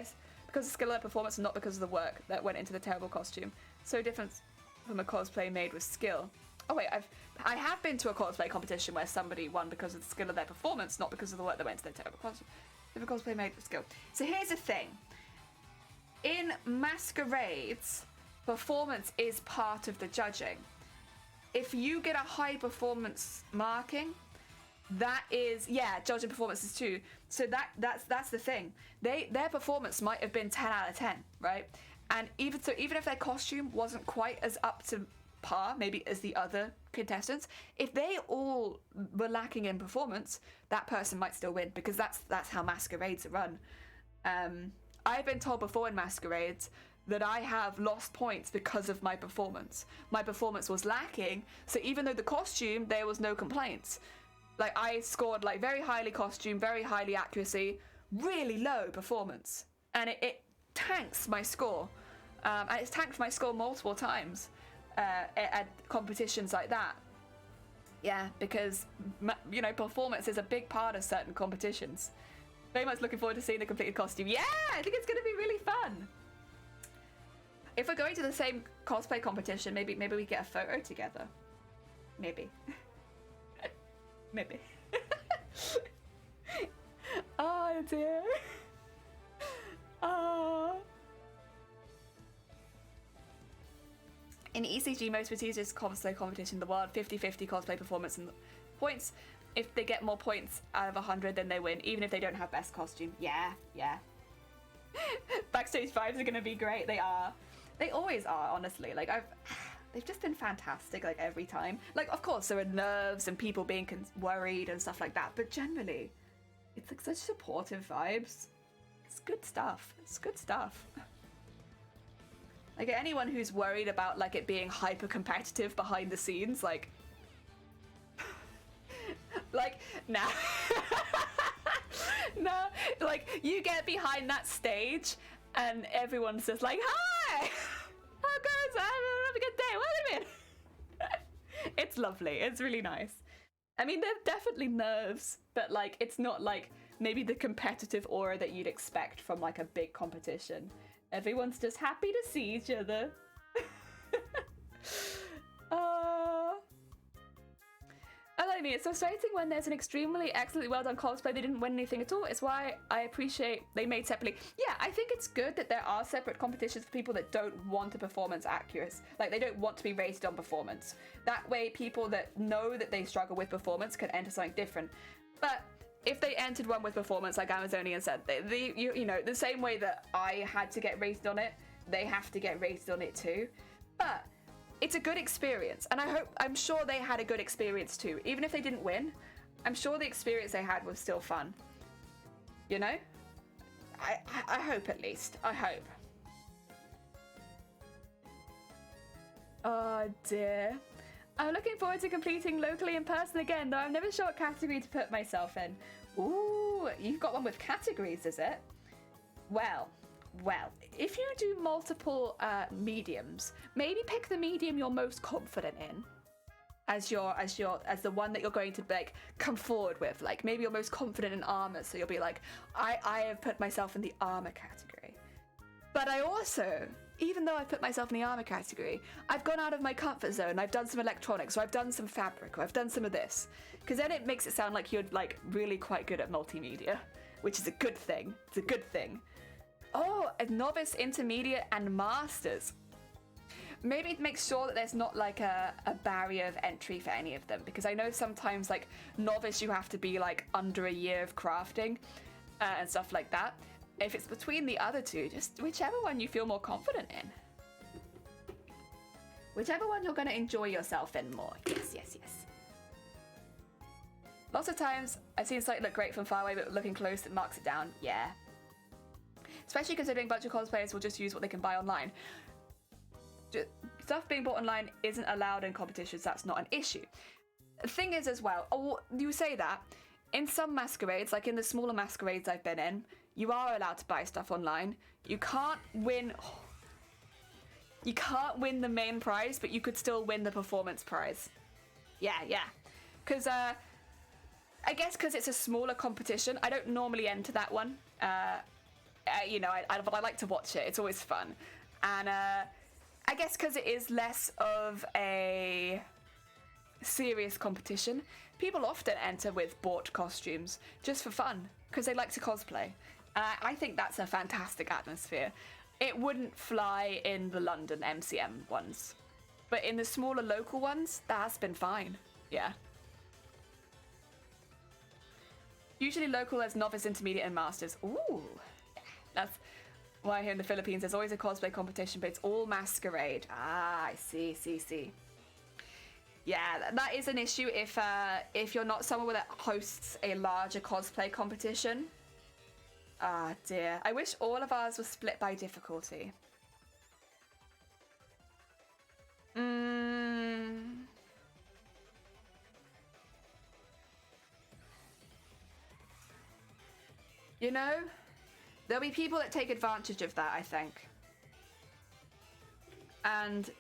skill of their performance and not because of the work that went into the terrible costume. So different from a cosplay made with skill. Oh wait, I have been to a cosplay competition where somebody won because of the skill of their performance, not because of the work that went into their terrible costume. Different cosplay made with skill. So here's the thing. In masquerades, performance is part of the judging. If you get a high performance marking, that is, yeah, judging performances too. So that's the thing. Their performance might have been 10 out of 10, right? And even if their costume wasn't quite as up to par, maybe, as the other contestants, if they all were lacking in performance, that person might still win, because that's how masquerades are run. I've been told before in masquerades that I have lost points because of my performance. My performance was lacking, so even though the costume, there was no complaints. Like, I scored, like, very highly costume, very highly accuracy, really low performance. And it tanks my score. And it's tanked my score multiple times at competitions like that. Yeah, because, you know, performance is a big part of certain competitions. Very much looking forward to seeing the completed costume. Yeah, I think it's going to be really fun. If we're going to the same cosplay competition, maybe we get a photo together. Maybe. Maybe. Oh dear. In ECG, most prestigious cosplay competition in the world, 50-50 cosplay performance and points. If they get more points out of 100, then they win, even if they don't have best costume. Yeah. Backstage vibes are gonna be great. They are. They always are, honestly. Like, they've just been fantastic, like, every time. Like, of course, there are nerves and people being worried and stuff like that, but generally, it's like such supportive vibes. It's good stuff. It's good stuff. Like, anyone who's worried about, like, it being hyper competitive behind the scenes, like, nah. No, like, you get behind that stage and everyone's just like, hi, how goes? Have a good day. Welcome in. It's lovely. It's really nice. I mean, there's definitely nerves, but, like, it's not like maybe the competitive aura that you'd expect from, like, a big competition. Everyone's just happy to see each other. I mean, it's frustrating when there's an extremely excellently well done cosplay they didn't win anything at all. It's why I appreciate they made separately. Yeah, I think it's good that there are separate competitions for people that don't want a performance accurate. Like, they don't want to be rated on performance. That way, people that know that they struggle with performance can enter something different. But if they entered one with performance, like Amazonian said, you know, the same way that I had to get rated on it, they have to get rated on it too. But it's a good experience, and I'm sure they had a good experience too. Even if they didn't win, I'm sure the experience they had was still fun. You know? I hope, at least. I hope. Oh dear. I'm looking forward to completing locally in person again, though I'm never sure what category to put myself in. Ooh, you've got one with categories, is it? Well, if you do multiple mediums, maybe pick the medium you're most confident in as the one that you're going to, like, come forward with. Like, maybe you're most confident in armor, so you'll be like, I have put myself in the armor category. But I also, even though I've put myself in the armor category, I've gone out of my comfort zone. I've done some electronics, or I've done some fabric, or I've done some of this. Because then it makes it sound like you're, like, really quite good at multimedia, which is a good thing. It's a good thing. Oh, a novice, intermediate, and masters. Maybe make sure that there's not, like, a barrier of entry for any of them, because I know sometimes, like, novice, you have to be, like, under a year of crafting and stuff like that. If it's between the other two, just whichever one you feel more confident in. Whichever one you're going to enjoy yourself in more. Yes. Lots of times, I've seen something look great from far away, but looking close, it marks it down. Yeah. Especially considering a bunch of cosplayers will just use what they can buy online. Stuff being bought online isn't allowed in competitions, that's not an issue. The thing is as well, you say that, in some masquerades, like in the smaller masquerades I've been in, you are allowed to buy stuff online. You can't win the main prize, but you could still win the performance prize. Yeah. Because, I guess because it's a smaller competition, I don't normally enter that one. You know, but I like to watch it. It's always fun. And I guess because it is less of a serious competition, people often enter with bought costumes just for fun, because they like to cosplay. I think that's a fantastic atmosphere. It wouldn't fly in the London MCM ones, but in the smaller local ones, that's been fine. Yeah. Usually local as novice, intermediate, and masters. Ooh. That's why here in the Philippines there's always a cosplay competition, but it's all masquerade. Ah, I see. Yeah, that is an issue if you're not someone that hosts a larger cosplay competition. Ah, dear. I wish all of ours was split by difficulty. You know? There'll be people that take advantage of that, I think. And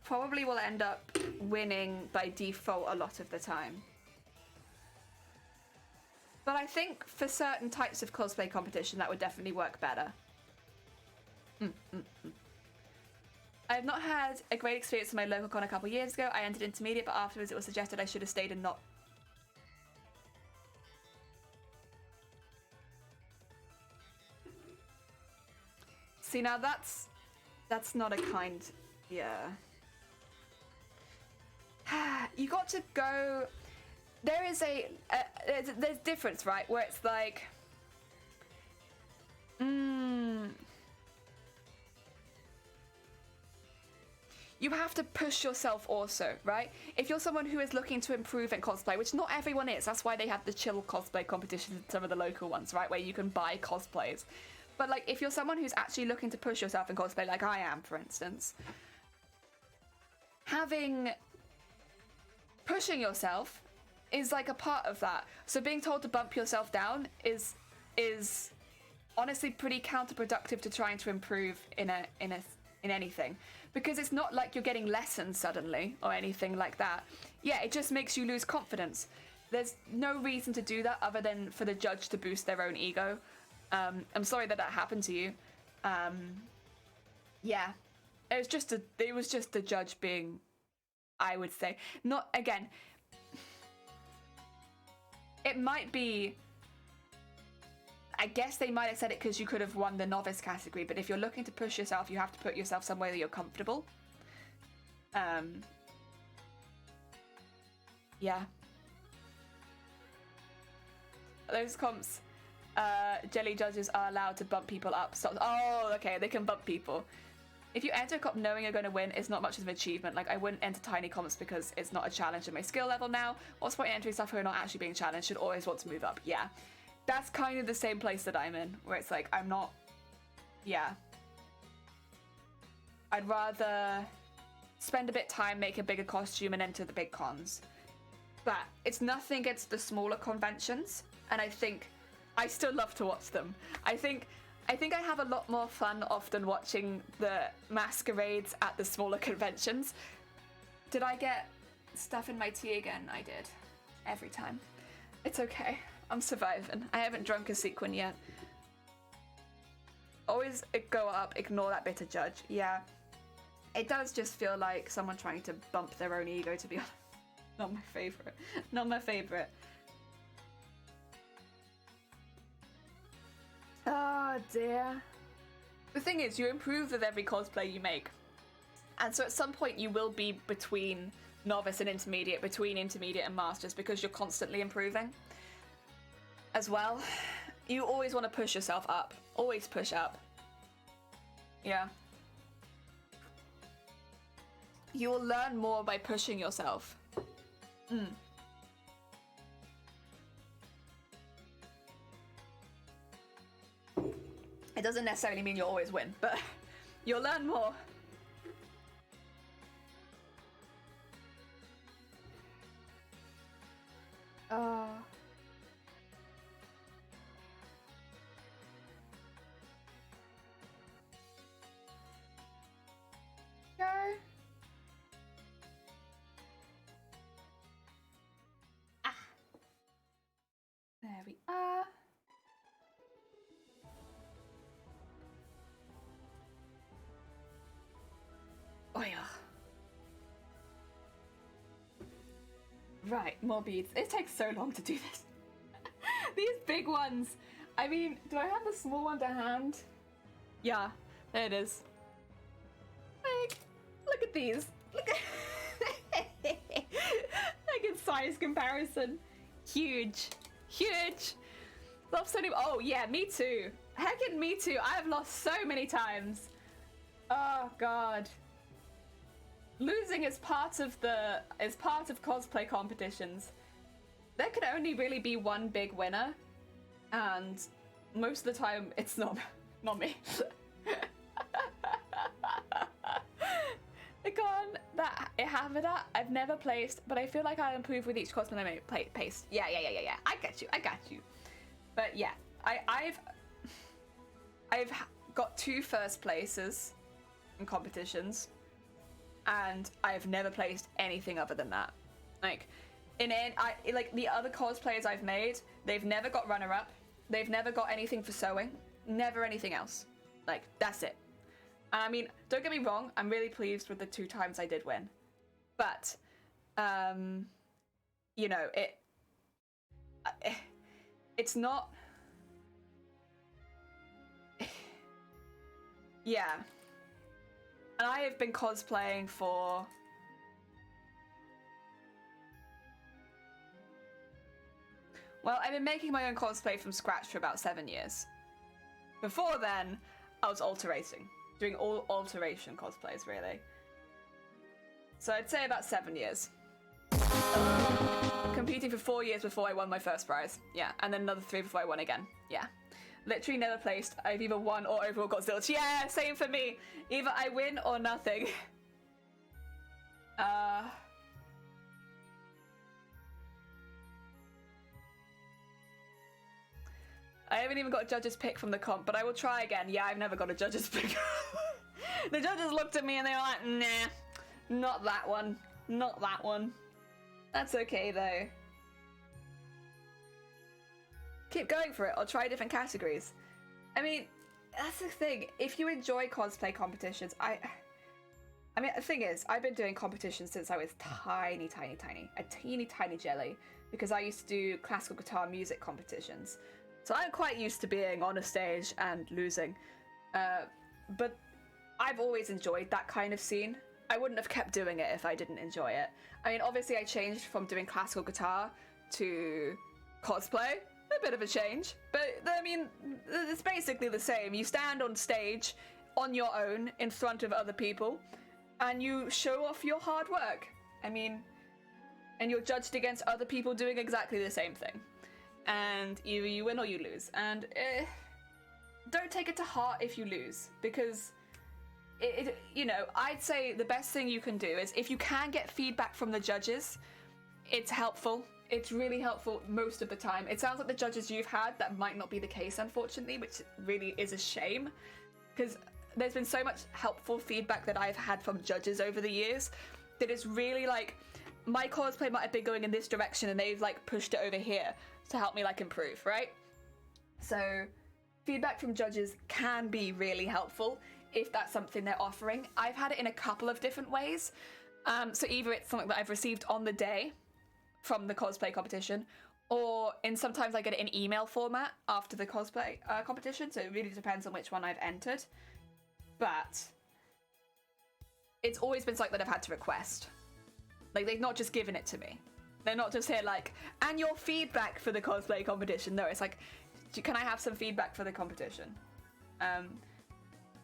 probably will end up winning by default a lot of the time. But I think for certain types of cosplay competition, that would definitely work better. I have not had a great experience in my local con a couple years ago. I entered intermediate, but afterwards it was suggested I should have stayed and not... See, now that's not a kind... Yeah. You got to go... There is there's difference, right? Where it's like... You have to push yourself also, right? If you're someone who is looking to improve in cosplay, which not everyone is, that's why they have the chill cosplay competitions in some of the local ones, right? Where you can buy cosplays. But like, if you're someone who's actually looking to push yourself in cosplay, like I am, for instance, pushing yourself is like a part of that. So being told to bump yourself down is honestly pretty counterproductive to trying to improve in anything, because it's not like you're getting lessons suddenly or anything like that. Yeah, it just makes you lose confidence. There's no reason to do that other than for the judge to boost their own ego. I'm sorry that happened to you. Yeah, it was just the judge being, I would say, not again. It might be, I guess they might have said it because you could have won the novice category, but if you're looking to push yourself, you have to put yourself somewhere that you're comfortable. Yeah. Those comps, jelly judges are allowed to bump people up. So, oh, okay, they can bump people. If you enter a comp knowing you're going to win, it's not much of an achievement. Like, I wouldn't enter tiny comps because it's not a challenge at my skill level now. What's the point in entering stuff who are not actually being challenged? Should always want to move up. Yeah. That's kind of the same place that I'm in, where it's like, I'm not... Yeah. I'd rather spend a bit of time, make a bigger costume, and enter the big cons. But it's nothing against the smaller conventions, and I think I still love to watch them. I think I have a lot more fun often watching the masquerades at the smaller conventions. Did I get stuff in my tea again? I did. Every time. It's okay. I'm surviving. I haven't drunk a sequin yet. Always go up, ignore that bitter judge. Yeah. It does just feel like someone trying to bump their own ego, to be honest. Not my favorite. Not my favorite. Oh dear. The thing is, you improve with every cosplay you make. And so at some point you will be between novice and intermediate, between intermediate and masters, because you're constantly improving. As well, you always want to push yourself up. Always push up. Yeah. You will learn more by pushing yourself. It doesn't necessarily mean you'll always win, but you'll learn more. Go. There we are. Oh yeah. Right, more beads. It takes so long to do this. These big ones. I mean, do I have the small one to hand? Yeah, there it is. Like, look at these. Look at like in size comparison. Huge. Huge. Lost so many. Oh yeah, me too. Heckin' me too. I have lost so many times. Oh god. Losing is part of cosplay competitions. There can only really be one big winner, and most of the time it's not me. I can't have that. I've never placed, but I feel like I improve with each cosplay I make. Paste. Yeah. I got you. But yeah, I've got 2 first places in competitions. And I've never placed anything other than that. Like, like the other cosplayers I've made, they've never got runner-up. They've never got anything for sewing. Never anything else. Like, that's it. And I mean, don't get me wrong, I'm really pleased with the 2 times I did win. But, you know, it's not... Yeah. And I have been cosplaying for... Well, I've been making my own cosplay from scratch for about 7 years. Before then, I was alterating. Doing all alteration cosplays, really. So I'd say about 7 years. Competing for 4 years before I won my first prize. Yeah, and then another 3 before I won again. Yeah. Literally never placed. I've either won or overall got zilch. Yeah, same for me. Either I win or nothing. I haven't even got a judge's pick from the comp, but I will try again. Yeah, I've never got a judge's pick. The judges looked at me and they were like, nah, not that one. Not that one. That's okay, though. Keep going for it. I'll try different categories. I mean, that's the thing. If you enjoy cosplay competitions, I mean, the thing is, I've been doing competitions since I was tiny. A teeny jelly. Because I used to do classical guitar music competitions. So I'm quite used to being on a stage and losing. But I've always enjoyed that kind of scene. I wouldn't have kept doing it if I didn't enjoy it. I mean, obviously I changed from doing classical guitar to cosplay. A bit of a change, but I mean, it's basically the same. You stand on stage on your own in front of other people and you show off your hard work. I mean, and you're judged against other people doing exactly the same thing. And either you win or you lose. And don't take it to heart if you lose, because you know, I'd say the best thing you can do is if you can get feedback from the judges, it's helpful. It's really helpful most of the time. It sounds like the judges you've had, that might not be the case, unfortunately, which really is a shame, because there's been so much helpful feedback that I've had from judges over the years that it's really like, my cosplay might have been going in this direction and they've like pushed it over here to help me like improve, right? So feedback from judges can be really helpful if that's something they're offering. I've had it in a couple of different ways. So either it's something that I've received on the day from the cosplay competition, or sometimes I get it in email format after the cosplay competition, so it really depends on which one I've entered. But it's always been something that I've had to request. Like, they've not just given it to me. They're not just here like, and your feedback for the cosplay competition. No, it's like, can I have some feedback for the competition?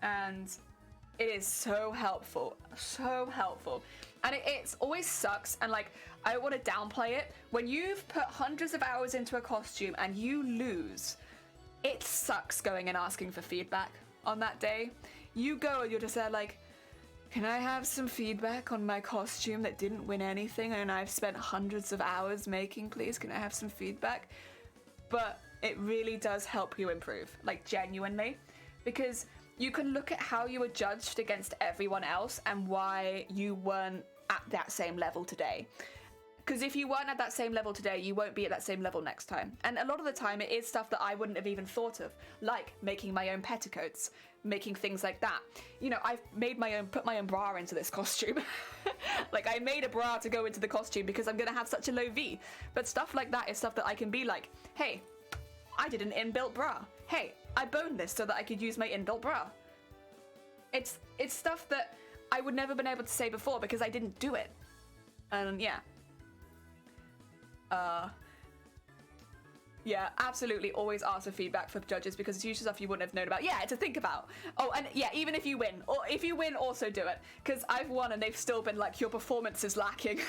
And it is so helpful, so helpful. And it always sucks, and like, I don't want to downplay it. When you've put hundreds of hours into a costume and you lose, it sucks going and asking for feedback on that day. You go and you're just there like, can I have some feedback on my costume that didn't win anything and I've spent hundreds of hours making, please? Can I have some feedback? But it really does help you improve, like genuinely, because you can look at how you were judged against everyone else and why you weren't at that same level today. Because if you weren't at that same level today, you won't be at that same level next time. And a lot of the time it is stuff that I wouldn't have even thought of, like making my own petticoats, making things like that. You know, I've made put my own bra into this costume. Like, I made a bra to go into the costume because I'm gonna have such a low V. But stuff like that is stuff that I can be like, hey, I did an inbuilt bra. Hey, I boned this so that I could use my inbuilt bra. It's stuff that I would never been able to say before because I didn't do it. And yeah. Yeah, absolutely always ask for feedback for judges because it's usually stuff you wouldn't have known about. Yeah, to think about. Oh, and yeah, even if you win. Or if you win, also do it. Because I've won and they've still been like, your performance is lacking.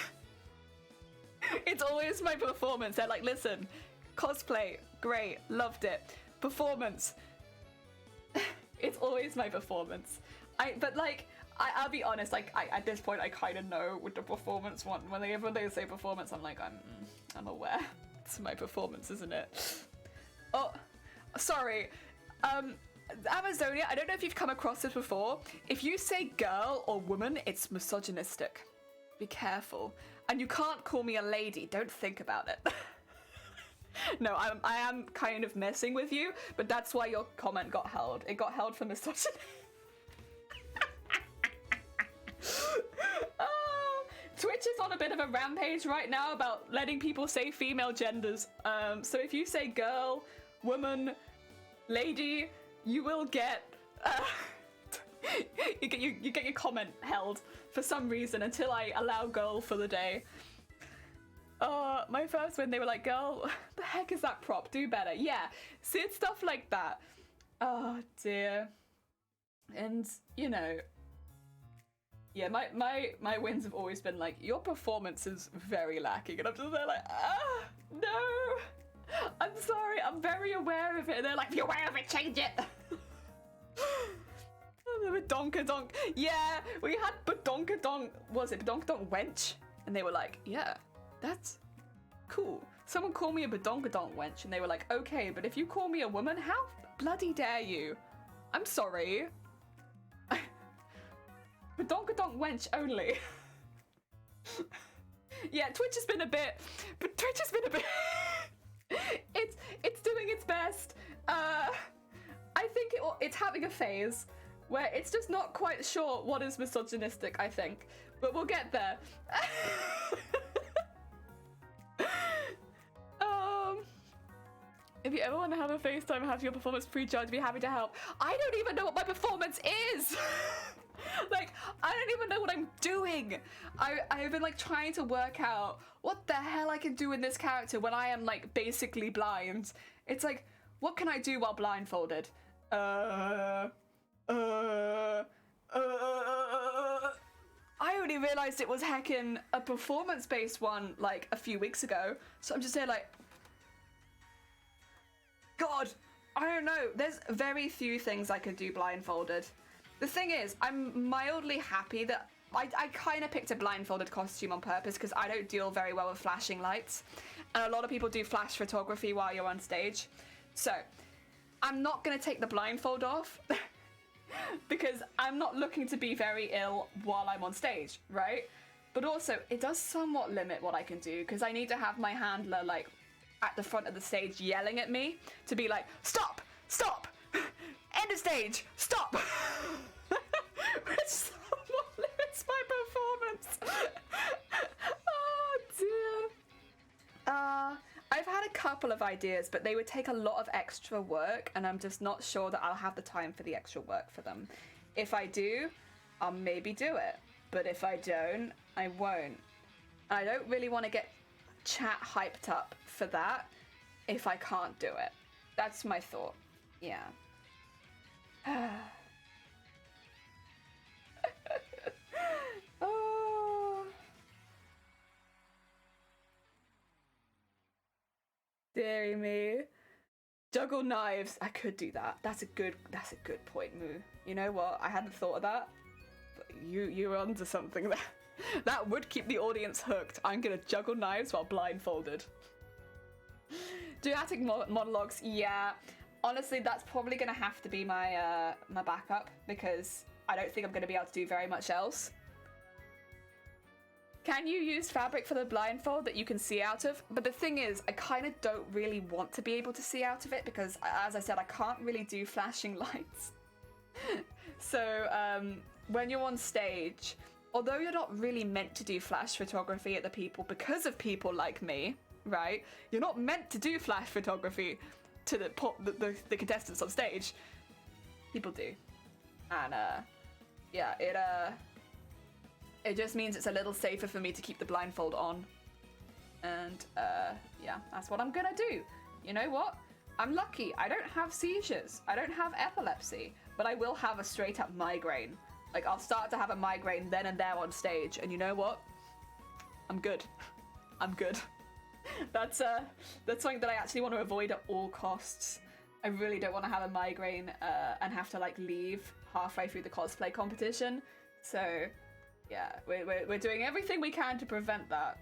It's always my performance. They're like, listen, cosplay, great, loved it. Performance. It's always my performance. But like, I'll be honest, like, at this point, I kind of know with the performance one. When they say performance, I'm like, I'm aware. It's my performance, isn't it? Oh, sorry. Amazonia, I don't know if you've come across this before. If you say girl or woman, it's misogynistic. Be careful. And you can't call me a lady. Don't think about it. No, I am kind of messing with you, but that's why your comment got held. It got held for misogyny. Twitch is on a bit of a rampage right now about letting people say female genders. So if you say girl, woman, lady, you will get you get your comment held for some reason until I allow girl for the day. My first win, they were like, girl, the heck is that prop? Do better. Yeah, see, it's stuff like that. Oh dear. And you know, yeah, my wins have always been like, your performance is very lacking, and I'm just there like, no, I'm sorry, I'm very aware of it. And they're like, if you're aware of it, change it. Badonkadonk. Yeah, we had Badonkadonk. Was it Badonkadonk wench? And they were like, yeah, that's cool. Someone called me a Badonkadonk wench, and they were like, okay, but if you call me a woman, how bloody dare you? I'm sorry. Badonkadonk wench only. Yeah, Twitch has been a bit, it's doing its best. I think it's having a phase where it's just not quite sure what is misogynistic, I think. But we'll get there. If you ever want to have a FaceTime and have your performance prejudged, be happy to help. I don't even know what my performance is. Like, I don't even know what I'm doing. I've been like trying to work out what the hell I can do in this character when I am like basically blind. It's like, what can I do while blindfolded? I only realized it was heckin' a performance-based one like a few weeks ago. So I'm just there like, God, I don't know. There's very few things I could do blindfolded. The thing is, I'm mildly happy that I kind of picked a blindfolded costume on purpose because I don't deal very well with flashing lights. And a lot of people do flash photography while you're on stage. So I'm not going to take the blindfold off because I'm not looking to be very ill while I'm on stage, right? But also, it does somewhat limit what I can do because I need to have my handler like at the front of the stage yelling at me to be like, stop, stop, end of stage, stop. Which somewhat limits my performance. Oh dear. I've had a couple of ideas, but they would take a lot of extra work, and I'm just not sure that I'll have the time for the extra work for them. If I do, I'll maybe do it. But if I don't, I won't. I don't really want to get chat hyped up for that if I can't do it. That's my thought. Yeah. Oh. Deary me. Juggle knives. I could do that. That's a good point, Moo. You know what? I hadn't thought of that. But you're onto something there. That would keep the audience hooked. I'm gonna juggle knives while blindfolded. Dramatic monologues. Yeah. Honestly, that's probably gonna have to be my my backup because I don't think I'm gonna be able to do very much else. Can you use fabric for the blindfold that you can see out of? But the thing is, I kind of don't really want to be able to see out of it because, as I said, I can't really do flashing lights. So when you're on stage, although you're not really meant to do flash photography at the people because of people like me, right? You're not meant to do flash photography to the contestants on stage. People do. And yeah, it just means it's a little safer for me to keep the blindfold on. And yeah, that's what I'm gonna do. You know what? I'm lucky. I don't have seizures. I don't have epilepsy, but I will have a straight up migraine. Like, I'll start to have a migraine then and there on stage, and you know what? I'm good. I'm good. That's something that I actually want to avoid at all costs. I really don't want to have a migraine and have to like leave halfway through the cosplay competition. So yeah, we're doing everything we can to prevent that.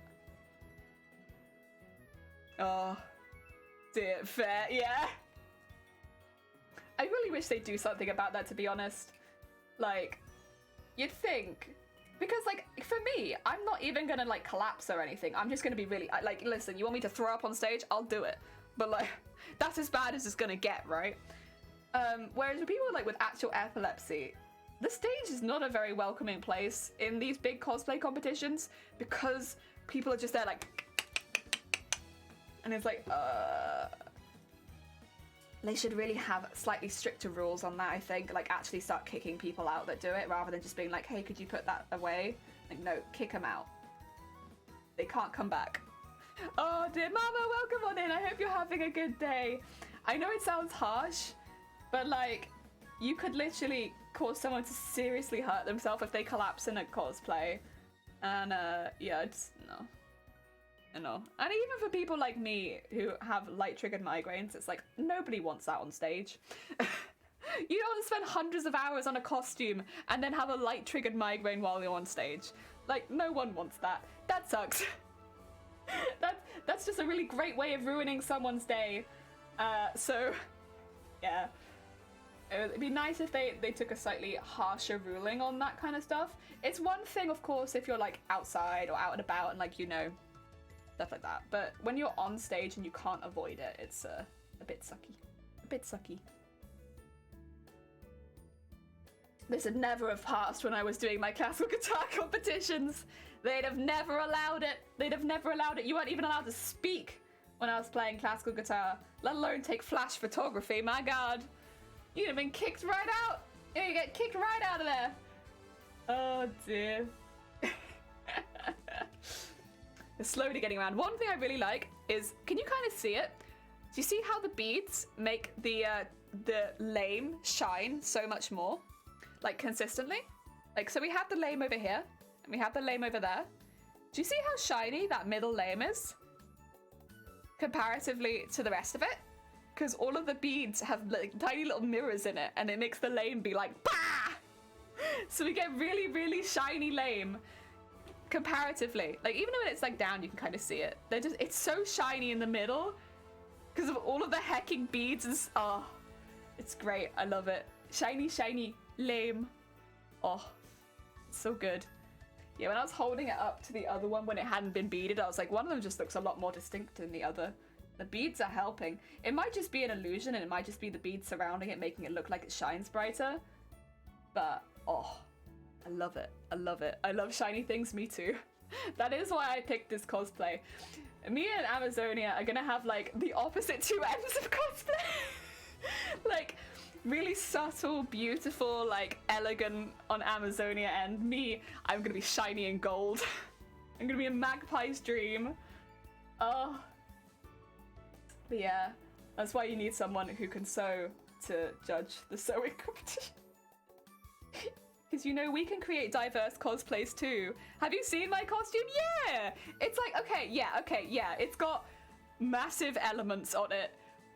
Oh dear, fair, yeah. I really wish they'd do something about that, to be honest. Like, you'd think, because like for me, I'm not even gonna like collapse or anything. I'm just gonna be really like, listen, you want me to throw up on stage? I'll do it. But like, that's as bad as it's gonna get, right? Whereas with people like with actual epilepsy, the stage is not a very welcoming place in these big cosplay competitions because people are just there like, and it's like, They should really have slightly stricter rules on that, I think. Like, actually start kicking people out that do it, rather than just being like, hey, could you put that away? Like, no, kick them out. They can't come back. Oh, dear Mama, welcome on in. I hope you're having a good day. I know it sounds harsh, but, like, you could literally cause someone to seriously hurt themselves if they collapse in a cosplay. And, yeah, just, no. No. And even for people like me who have light-triggered migraines, it's like, nobody wants that on stage. You don't want to spend hundreds of hours on a costume and then have a light-triggered migraine while you're on stage. Like, no one wants that. That sucks. That's just a really great way of ruining someone's day. So, yeah. It'd be nice if they took a slightly harsher ruling on that kind of stuff. It's one thing, of course, if you're, like, outside or out and about and, like, you know, stuff like that. But when you're on stage and you can't avoid it, it's a bit sucky. A bit sucky. This would never have passed when I was doing my classical guitar competitions. They'd have never allowed it. They'd have never allowed it. You weren't even allowed to speak when I was playing classical guitar, let alone take flash photography. My God. You'd have been kicked right out. You get kicked right out of there. Oh, dear. It's slowly getting around. One thing I really like is, can you kind of see it? Do you see how the beads make the lame shine so much more? Like, consistently? Like, so we have the lame over here, and we have the lame over there. Do you see how shiny that middle lame is? Comparatively to the rest of it? Because all of the beads have like tiny little mirrors in it, and it makes the lame be like, bah! So we get really, really shiny lame. Comparatively, like even when it's like down, you can kind of see it. It's so shiny in the middle because of all of the hecking beads. And oh, it's great. I love it. Shiny, shiny, lame. Oh, it's so good. Yeah, when I was holding it up to the other one when it hadn't been beaded, I was like, one of them just looks a lot more distinct than the other. The beads are helping. It might just be an illusion, and it might just be the beads surrounding it making it look like it shines brighter. But oh, I love it. I love it. I love shiny things, me too. That is why I picked this cosplay. Me and Amazonia are gonna have like the opposite two ends of cosplay. Like really subtle, beautiful, like elegant on Amazonia, and me, I'm gonna be shiny and gold. I'm gonna be a magpie's dream. Oh. But yeah, that's why you need someone who can sew to judge the sewing competition. Because, you know, we can create diverse cosplays too. Have you seen my costume? Yeah! It's like, okay, yeah. It's got massive elements on it.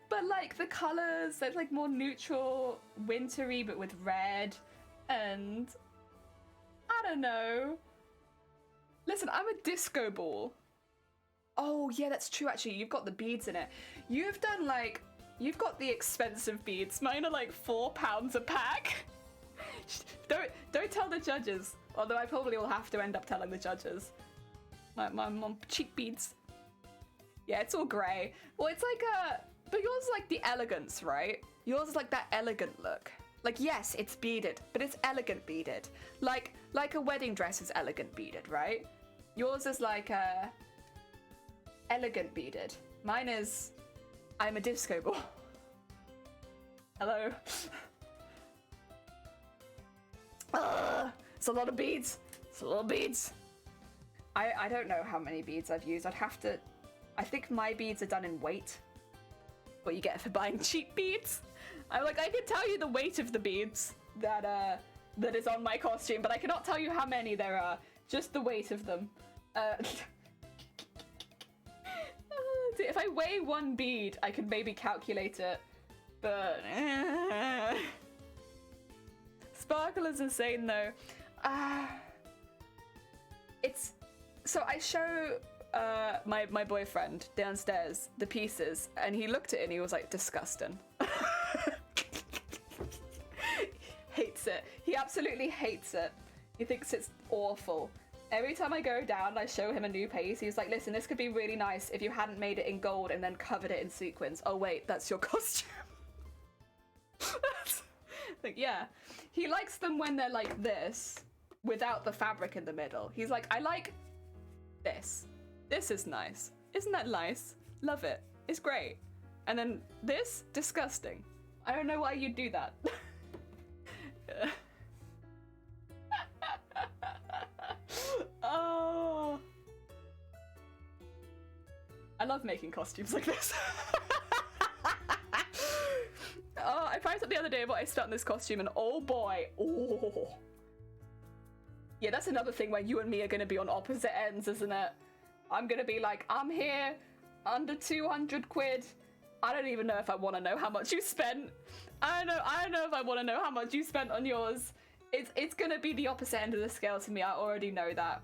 But, like, the colours, they're, like, more neutral, wintry, but with red. And I don't know. Listen, I'm a disco ball. Oh, yeah, that's true, actually. You've got the beads in it. You've done, like, you've got the expensive beads. Mine are, like, £4 a pack. Don't tell the judges. Although I probably will have to end up telling the judges. My cheap beads. Yeah, it's all grey. Well, it's like but yours is like the elegance, right? Yours is like that elegant look. Like, yes, it's beaded, but it's elegant beaded. Like a wedding dress is elegant beaded, right? Yours is like elegant beaded. Mine is, I'm a disco ball. Hello. It's a lot of beads. It's a lot of beads. I don't know how many beads I've used. I think my beads are done in weight. What you get for buying cheap beads. I can tell you the weight of the beads that is on my costume, but I cannot tell you how many there are. Just the weight of them. If I weigh one bead, I could maybe calculate it, but Sparkle is insane though. It's so I show my boyfriend downstairs the pieces, and he looked at it and he was like, disgusting. Hates it. He absolutely hates it. He thinks it's awful. Every time I go down, I show him a new piece. He's like, listen, this could be really nice if you hadn't made it in gold and then covered it in sequins. Oh wait, that's your costume. Like, yeah. He likes them when they're like this, without the fabric in the middle. He's like, I like this. This is nice. Isn't that nice? Love it. It's great. And then this, disgusting. I don't know why you'd do that. Oh. I love making costumes like this. Oh, I priced up the other day what I spent on this costume, and oh boy, oh. Yeah, that's another thing where you and me are going to be on opposite ends, isn't it? I'm going to be like, I'm here, under 200 quid. I don't even know if I want to know how much you spent. I don't know if I want to know how much you spent on yours. It's going to be the opposite end of the scale to me. I already know that.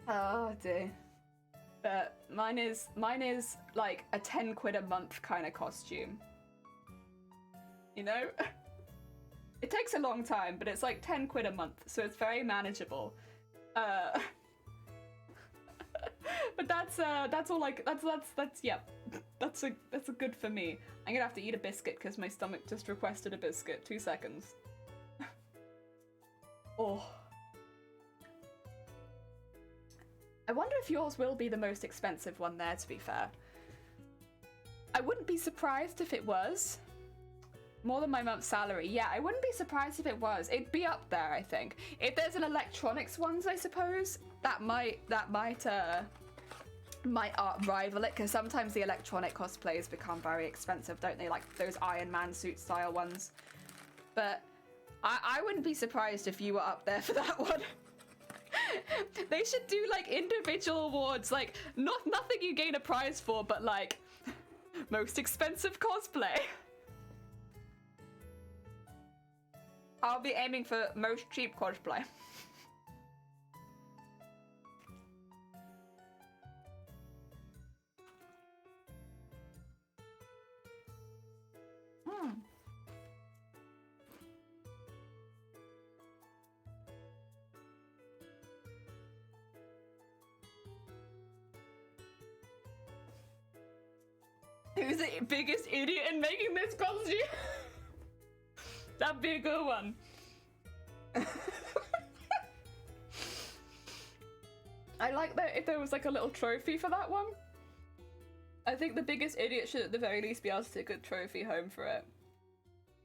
Oh dear. But mine is like a 10 quid a month kind of costume. You know? It takes a long time, but it's like 10 quid a month, so it's very manageable. But that's all like that's yeah. That's a good for me. I'm gonna have to eat a biscuit because my stomach just requested a biscuit. 2 seconds. Oh. I wonder if yours will be the most expensive one there, to be fair. I wouldn't be surprised if it was. More than my month's salary. Yeah, I wouldn't be surprised if it was. It'd be up there, I think. If there's an electronics ones, I suppose, that might rival it, because sometimes the electronic cosplays become very expensive, don't they? Like those Iron Man suit style ones. But I wouldn't be surprised if you were up there for that one. They should do like individual awards, like nothing you gain a prize for, but like most expensive cosplay. I'll be aiming for most cheap cosplay. Who's the biggest idiot in making this costume? That'd be a good one. I like that if there was like a little trophy for that one. I think the biggest idiot should at the very least be able to take a trophy home for it.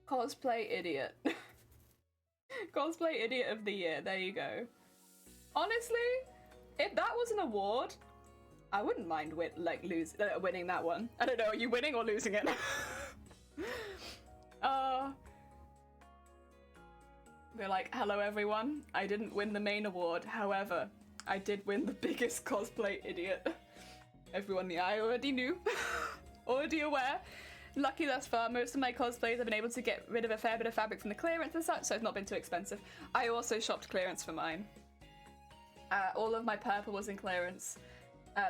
Cosplay idiot. Cosplay idiot of the year, there you go. Honestly, if that was an award, I wouldn't mind winning that one. I don't know, are you winning or losing it? They're like, hello everyone, I didn't win the main award, however, I did win the biggest cosplay idiot. Everyone, yeah, I already knew. Already aware. Lucky thus far, most of my cosplays I've been able to get rid of a fair bit of fabric from the clearance and such, so it's not been too expensive. I also shopped clearance for mine. All of my purple was in clearance.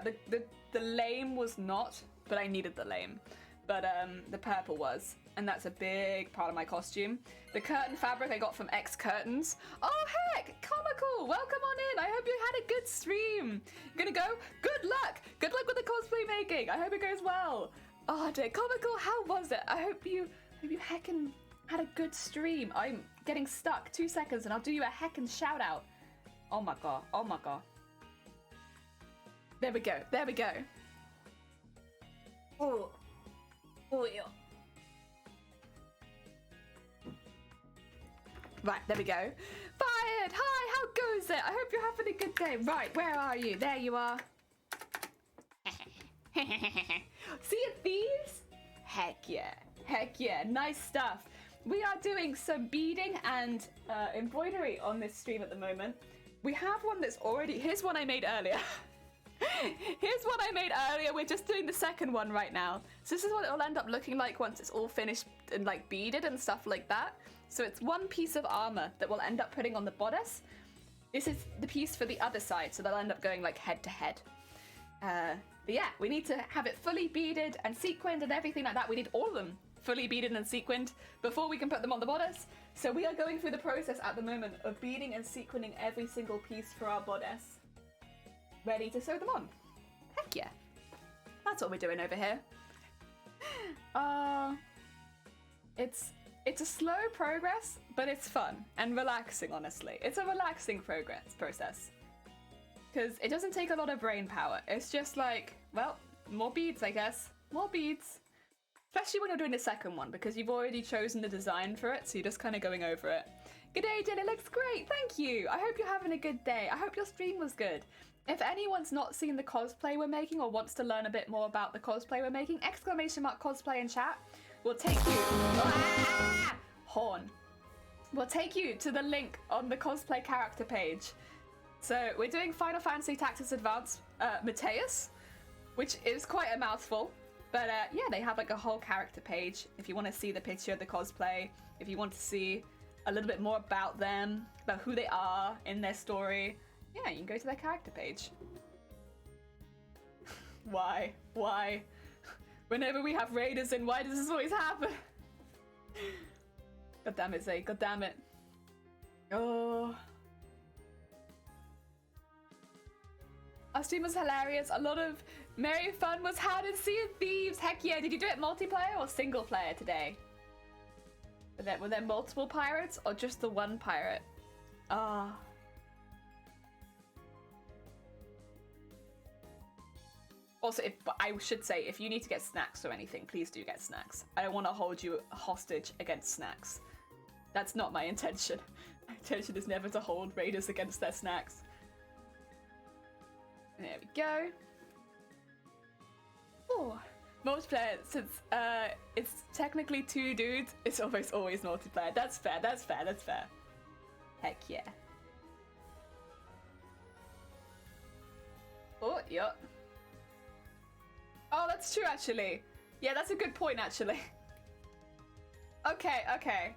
The lame was not, but I needed the lame. But the purple was, and that's a big part of my costume. The curtain fabric I got from X Curtains. Oh heck, comical, welcome on in. I hope you had a good stream. You're gonna go? Good luck. Good luck with the cosplay making. I hope it goes well. Oh dear, comical, how was it? I hope you heckin' had a good stream. I'm getting stuck. 2 seconds and I'll do you a heckin' shout out. Oh my god, oh my god. There we go, there we go. Oh. Oh yeah. Right, there we go. Fired! Hi, how goes it? I hope you're having a good day. Right, where are you? There you are. See thieves? Heck yeah. Heck yeah. Nice stuff. We are doing some beading and embroidery on this stream at the moment. We have one that's already... Here's one I made earlier. Here's one I made earlier. We're just doing the second one right now. So this is what it'll end up looking like once it's all finished and like beaded and stuff like that. So it's one piece of armor that we'll end up putting on the bodice. This is the piece for the other side, so they'll end up going like head to head. But yeah, we need to have it fully beaded and sequined and everything like that. We need all of them fully beaded and sequined before we can put them on the bodice. So we are going through the process at the moment of beading and sequining every single piece for our bodice. Ready to sew them on. Heck yeah. That's what we're doing over here. It's a slow progress, but it's fun and relaxing, honestly. It's a relaxing process. Because it doesn't take a lot of brain power. It's just like, well, more beads, I guess. More beads. Especially when you're doing the second one, because you've already chosen the design for it, so you're just kind of going over it. Good day, Jen, it looks great, thank you! I hope you're having a good day. I hope your stream was good. If anyone's not seen the cosplay we're making or wants to learn a bit more about the cosplay we're making, ! Cosplay in chat will take you... Ah! Horn. We'll take you to the link on the cosplay character page. So we're doing Final Fantasy Tactics Advance Mateus, which is quite a mouthful. But yeah, they have like a whole character page if you want to see the picture of the cosplay, if you want to see a little bit more about them, about who they are in their story. Yeah, you can go to their character page. Why? Why? Whenever we have raiders in, why does this always happen? God damn it, Zay. God damn it. Oh. Our stream was hilarious. A lot of merry fun was had in Sea of Thieves. Heck yeah. Did you do it multiplayer or single player today? Were there multiple pirates or just the one pirate? Ah. Also, I should say, if you need to get snacks or anything, please do get snacks. I don't want to hold you hostage against snacks. That's not my intention. My intention is never to hold raiders against their snacks. There we go. Oh, multiplayer, since it's technically 2 dudes, it's almost always multiplayer. That's fair, that's fair, that's fair. Heck yeah. Oh, yup. Oh, that's true, actually. Yeah, that's a good point, actually. Okay, okay.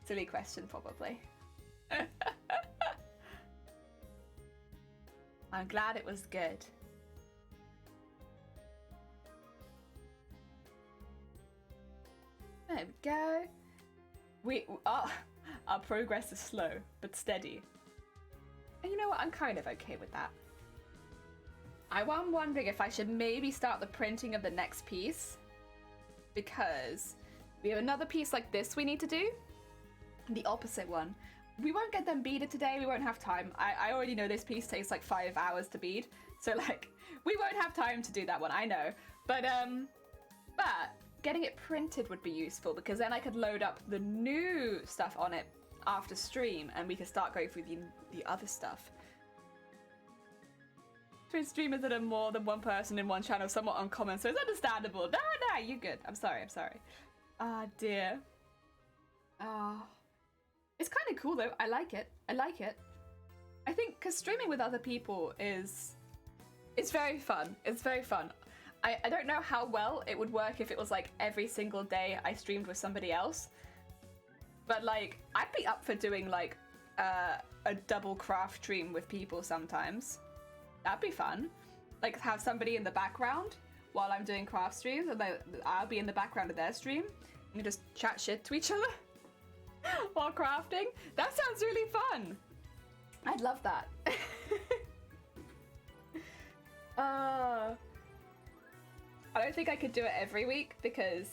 Silly question, probably. I'm glad it was good. There we go. Our progress is slow, but steady. And you know what? I'm kind of okay with that. I'm wondering if I should maybe start the printing of the next piece, because we have another piece like this we need to do. The opposite one. We won't get them beaded today, we won't have time. I already know this piece takes like 5 hours to bead, so like, we won't have time to do that one, I know. But getting it printed would be useful, because then I could load up the new stuff on it after stream, and we could start going through the other stuff. Twitch streamers that are more than one person in one channel somewhat uncommon, so it's understandable. Nah, you're good. I'm sorry. Ah, dear. It's kind of cool though. I like it. I think because streaming with other people it's very fun. It's very fun. I don't know how well it would work if it was like every single day I streamed with somebody else. But like, I'd be up for doing like a double craft stream with people sometimes. That'd be fun. Like have somebody in the background while I'm doing craft streams, and I'll be in the background of their stream and just chat shit to each other while crafting. That sounds really fun. I'd love that. I don't think I could do it every week because,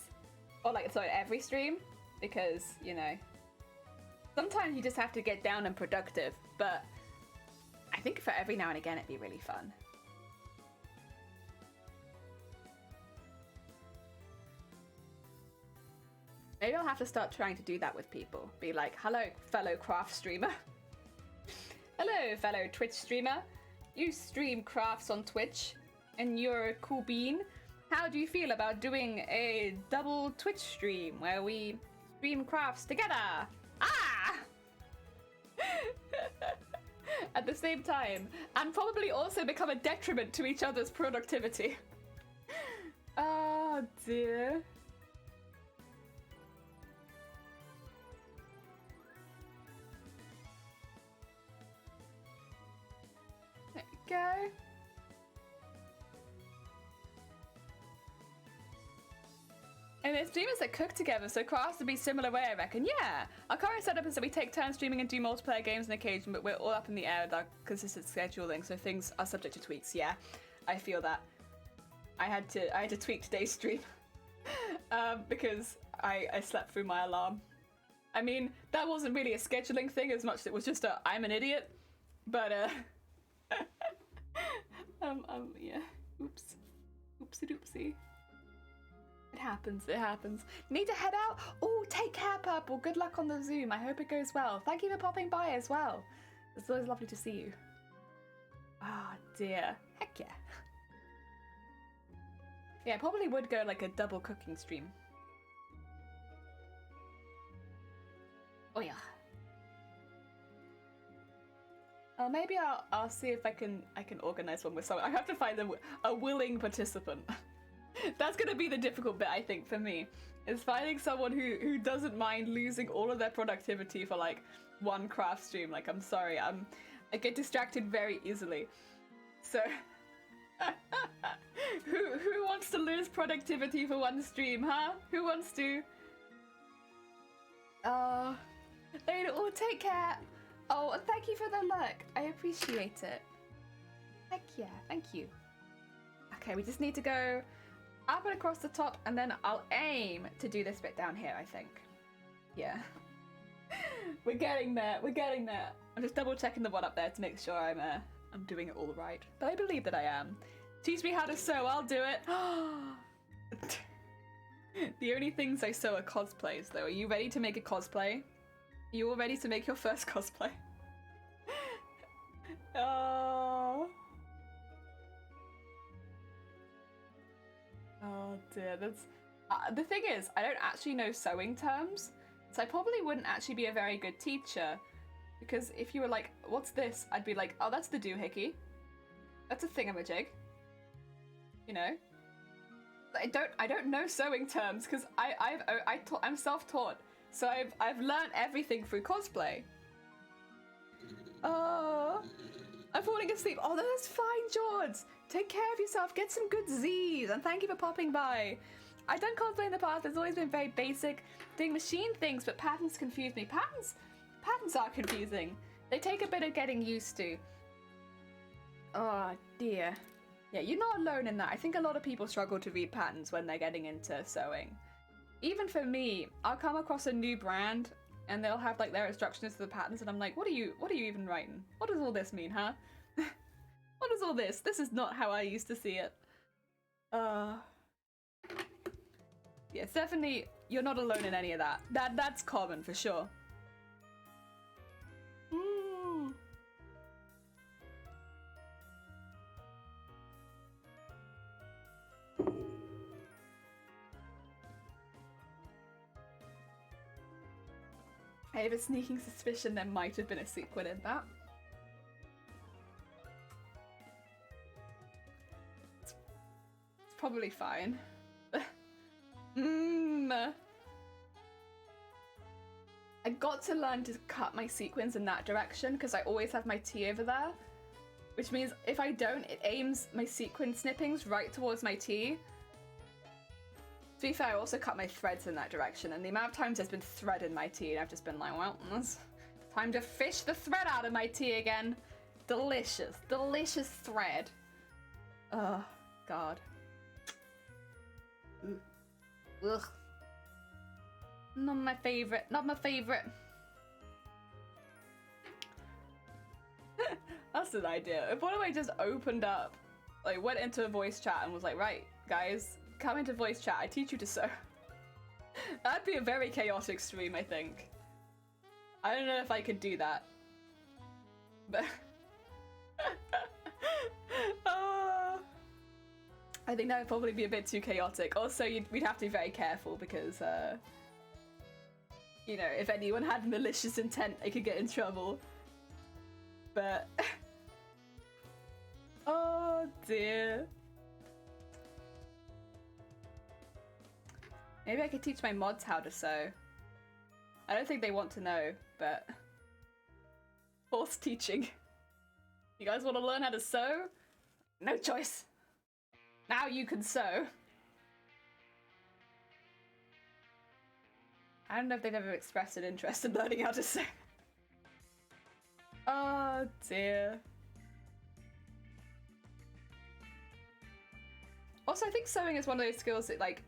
or like, sorry, every stream, because, you know, sometimes you just have to get down and productive, but I think for every now and again it'd be really fun. Maybe I'll have to start trying to do that with people. Be like, hello, fellow craft streamer. Hello, fellow Twitch streamer. You stream crafts on Twitch, and you're a cool bean. How do you feel about doing a double Twitch stream where we stream crafts together? Ah! At the same time, and probably also become a detriment to each other's productivity. Oh dear. There we go. And there's streamers that cook together, so crafts would be similar way, I reckon. Yeah, our current setup is that we take turns streaming and do multiplayer games on occasion, but we're all up in the air with our consistent scheduling, so things are subject to tweaks. Yeah, I feel that. I had to tweak today's stream because I slept through my alarm. I mean, that wasn't really a scheduling thing as much as it was just I'm an idiot, but yeah, oops, oopsie doopsie. It happens, it happens. Need to head out? Oh, take care, Purple. Good luck on the Zoom. I hope it goes well. Thank you for popping by as well. It's always lovely to see you. Ah, dear. Heck yeah. Yeah, I probably would go like a double cooking stream. Oh yeah. Maybe I'll see if I can organize one with someone. I have to find a willing participant. That's gonna be the difficult bit, I think, for me. Is finding someone who doesn't mind losing all of their productivity for like one craft stream. Like, I'm sorry, I get distracted very easily. So who wants to lose productivity for one stream, huh? Who wants to? They all take care. Oh, and thank you for the look. I appreciate it. Heck yeah, thank you. Okay, we just need to go up and across the top, and then I'll aim to do this bit down here, I think. Yeah. We're getting there, we're getting there. I'm just double checking the one up there to make sure I'm doing it all right. But I believe that I am. Teach me how to sew, I'll do it. The only things I sew are cosplays, though. Are you ready to make a cosplay? Are you all ready to make your first cosplay? Oh. Oh dear, that's... the thing is, I don't actually know sewing terms, so I probably wouldn't actually be a very good teacher. Because if you were like, what's this? I'd be like, oh, that's the doohickey. That's a thingamajig. You know? I don't know sewing terms because I'm self-taught. So I've learned everything through cosplay. Oh, I'm falling asleep. Oh, that's fine, George. Take care of yourself. Get some good Z's, and thank you for popping by. I've done cosplay in the past. It's always been very basic, doing machine things, but patterns confuse me. Patterns are confusing. They take a bit of getting used to. Oh dear. Yeah, you're not alone in that. I think a lot of people struggle to read patterns when they're getting into sewing. Even for me, I'll come across a new brand and they'll have like their instructions to the patterns and I'm like, what are you even writing? What does all this mean, huh? What is all this? This is not how I used to see it. Yes, definitely you're not alone in any of that. That's common for sure. I have a sneaking suspicion there might have been a sequin in that. It's probably fine. I got to learn to cut my sequins in that direction because I always have my T over there. Which means if I don't, it aims my sequin snippings right towards my T. To be fair, I also cut my threads in that direction, and the amount of times there's been thread in my tea, and I've just been like, well, it's time to fish the thread out of my tea again. Delicious, delicious thread. Oh, God. Ugh. Not my favorite, not my favorite. That's an idea. What if I just opened up, like went into a voice chat and was like, right, guys, come into voice chat, I teach you to sew. That'd be a very chaotic stream, I think. I don't know if I could do that. But I think that would probably be a bit too chaotic. Also, we'd have to be very careful because, you know, if anyone had malicious intent, they could get in trouble. But oh dear. Maybe I could teach my mods how to sew. I don't think they want to know, but force teaching. You guys want to learn how to sew? No choice. Now you can sew. I don't know if they've ever expressed an interest in learning how to sew. Oh dear. Also, I think sewing is one of those skills that, like,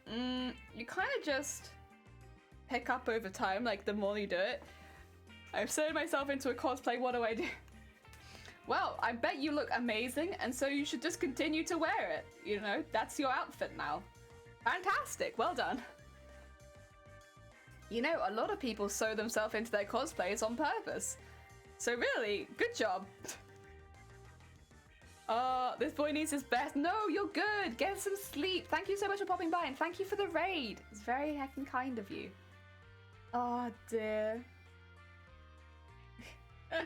you kind of just pick up over time, like, the more you do it. I've sewn myself into a cosplay, what do I do? Well, I bet you look amazing, and so you should just continue to wear it, you know? That's your outfit now. Fantastic, well done. You know, a lot of people sew themselves into their cosplays on purpose. So really, good job. This boy needs his best. No, you're good. Get some sleep. Thank you so much for popping by, and thank you for the raid. It's very heckin' kind of you. Oh dear. I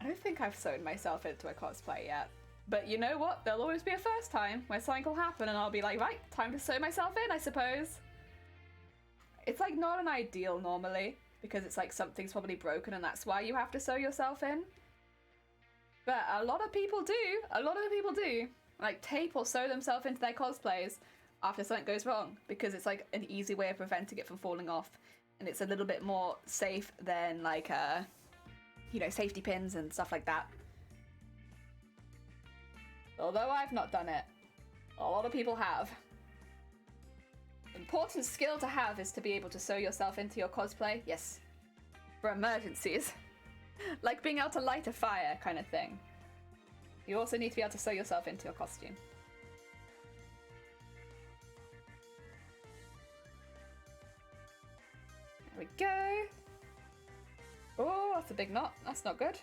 don't think I've sewn myself into a cosplay yet. But you know what? There'll always be a first time where something will happen and I'll be like, right, time to sew myself in, I suppose. It's like not an ideal normally, because it's like something's probably broken and that's why you have to sew yourself in. But a lot of people do. A lot of people do. Like tape or sew themselves into their cosplays after something goes wrong, because it's like an easy way of preventing it from falling off. And it's a little bit more safe than like, you know, safety pins and stuff like that. Although I've not done it, a lot of people have. Important skill to have is to be able to sew yourself into your cosplay. Yes. For emergencies. Like being able to light a fire kind of thing. You also need to be able to sew yourself into your costume. There we go. Oh, that's a big knot. That's not good.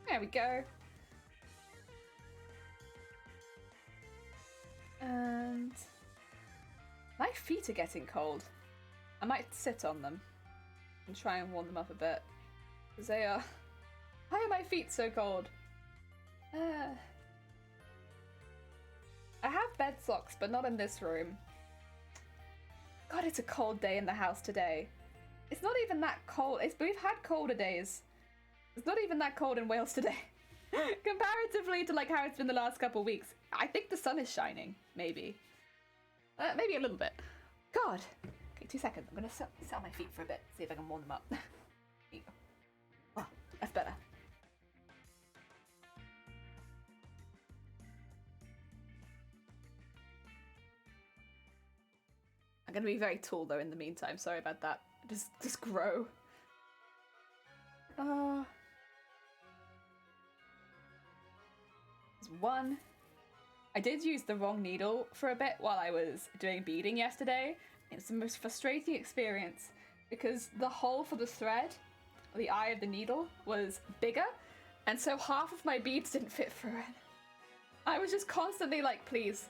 There we go. And my feet are getting cold. I might sit on them and try and warm them up a bit. Because they are... Why are my feet so cold? I have bed socks, but not in this room. God, it's a cold day in the house today. It's not even that cold. We've had colder days. It's not even that cold in Wales today. Comparatively to like how it's been the last couple of weeks. I think the sun is shining, maybe. Maybe a little bit. God. Okay, 2 seconds. I'm gonna sit on my feet for a bit, see if I can warm them up. There you go. Oh, that's better. I'm gonna be very tall though in the meantime. Sorry about that. Just grow. There's one. I did use the wrong needle for a bit while I was doing beading yesterday. It was the most frustrating experience because the hole for the thread, or the eye of the needle, was bigger, and so half of my beads didn't fit through it. I was just constantly like, please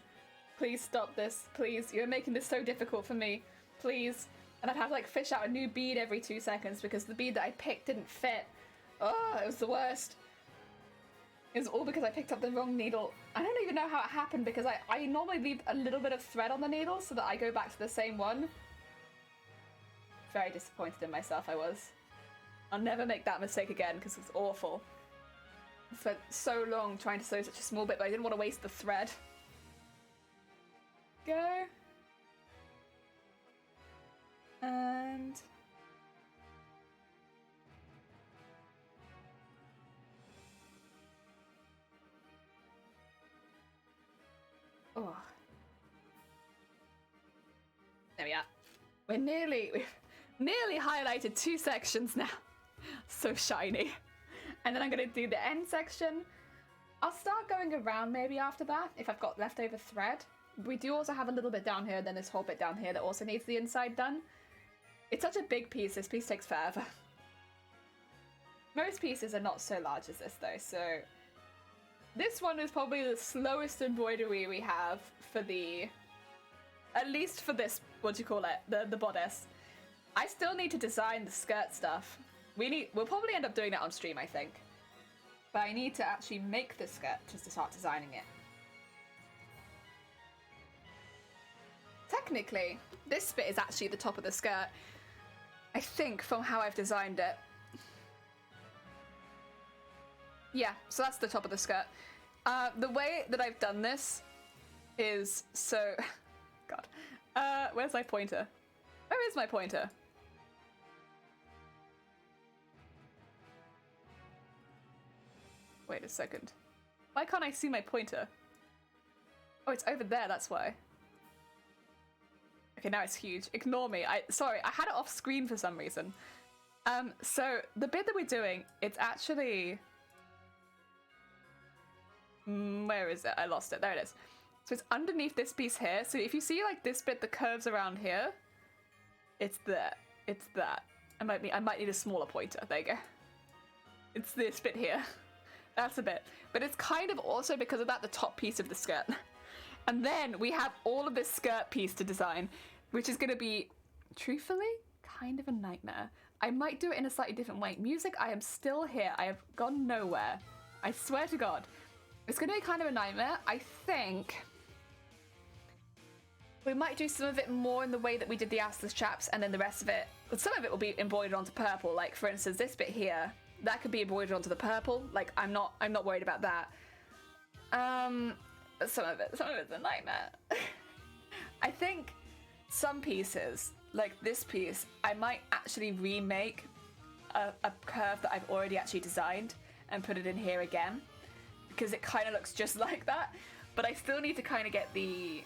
stop this, please. You're making this so difficult for me, please. And I'd have to like fish out a new bead every 2 seconds because the bead that I picked didn't fit. Oh, it was the worst. It was all because I picked up the wrong needle. I don't even know how it happened because I normally leave a little bit of thread on the needle so that I go back to the same one. Very disappointed in myself I was. I'll never make that mistake again because it's awful. I spent so long trying to sew such a small bit, but I didn't want to waste the thread. Go. And... oh. There we are. We've nearly highlighted 2 sections now. So shiny. And then I'm going to do the end section. I'll start going around maybe after that if I've got leftover thread. We do also have a little bit down here, and then this whole bit down here that also needs the inside done. It's such a big piece, this piece takes forever. Most pieces are not so large as this though, so... this one is probably the slowest embroidery we have for the... at least for this, what do you call it, the bodice. I still need to design the skirt stuff. We'll probably end up doing that on stream, I think. But I need to actually make the skirt just to start designing it. Technically, this bit is actually the top of the skirt. I think from how I've designed it. Yeah, so that's the top of the skirt. The way that I've done this is so... God. Where's my pointer? Where is my pointer? Wait a second. Why can't I see my pointer? Oh, it's over there, that's why. Okay, now it's huge. Ignore me. Sorry, I had it off screen for some reason. So the bit that we're doing, it's actually... Where is it? I lost it. There it is. So it's underneath this piece here. So if you see like this bit that curves around here, it's there. It's that. I might need a smaller pointer. There you go. It's this bit here. That's a bit. But it's kind of also because of that the top piece of the skirt. And then we have all of this skirt piece to design, which is going to be, truthfully, kind of a nightmare. I might do it in a slightly different way. Music, I am still here. I have gone nowhere. I swear to God. It's going to be kind of a nightmare. I think we might do some of it more in the way that we did the assless chaps, and then the rest of it, some of it will be embroidered onto purple. Like, for instance, this bit here, that could be embroidered onto the purple. Like, I'm not worried about that. Some of it's a nightmare. I think some pieces, like this piece, I might actually remake a curve that I've already actually designed and put it in here again, because it kind of looks just like that. But I still need to kind of get the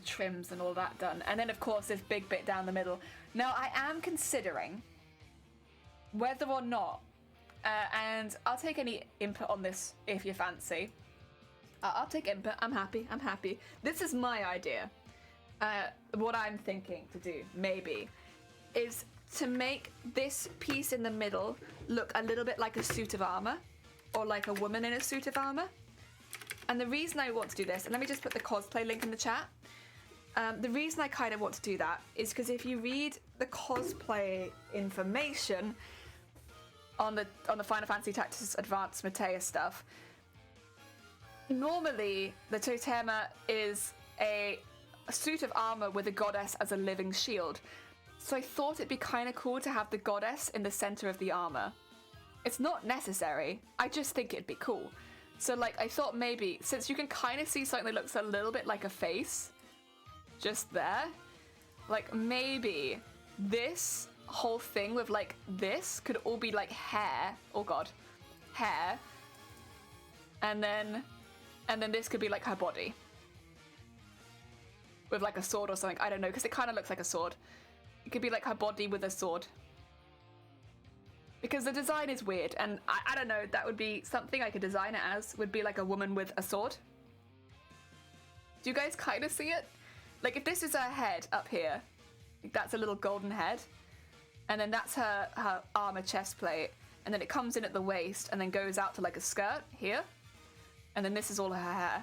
trims and all that done. And then, of course, this big bit down the middle. Now, I am considering whether or not, and I'll take any input on this if you fancy. I'll take input. I'm happy. This is my idea. What I'm thinking to do, maybe, is to make this piece in the middle look a little bit like a suit of armor, or like a woman in a suit of armor. And the reason I want to do this, and let me just put the cosplay link in the chat. The reason I kind of want to do that is because if you read the cosplay information on the Final Fantasy Tactics Advanced Matea stuff, normally the Totema is a suit of armor with a goddess as a living shield. So I thought it'd be kind of cool to have the goddess in the center of the armor. It's not necessary, I just think it'd be cool. So like, I thought maybe, since you can kind of see something that looks a little bit like a face, just there, like maybe this whole thing with like this could all be like hair, oh god, hair, and then this could be like her body. With like a sword or something, I don't know, because it kind of looks like a sword. It could be like her body with a sword. Because the design is weird, and I don't know, that would be something I could design it as, would be like a woman with a sword. Do you guys kind of see it? Like if this is her head up here, like that's a little golden head, and then that's her armor chest plate, and then it comes in at the waist and then goes out to like a skirt here, and then this is all her hair.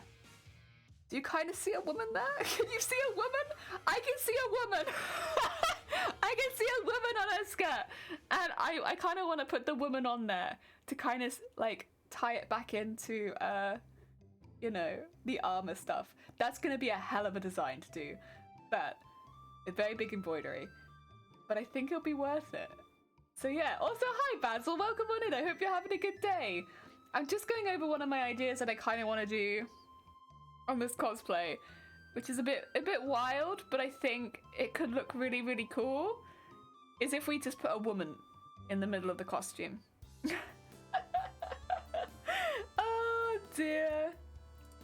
Do you kind of see a woman there? Can you see a woman? I can see a woman. I can see a woman on her skirt. And I kind of want to put the woman on there to kind of like tie it back into, you know, the armor stuff. That's going to be a hell of a design to do. But it's very big embroidery. But I think it'll be worth it. So yeah, also hi Basil, welcome on in. I hope you're having a good day. I'm just going over one of my ideas that I kind of want to do on this cosplay, which is a bit wild, but I think it could look really, really cool, is if we just put a woman in the middle of the costume. Oh dear.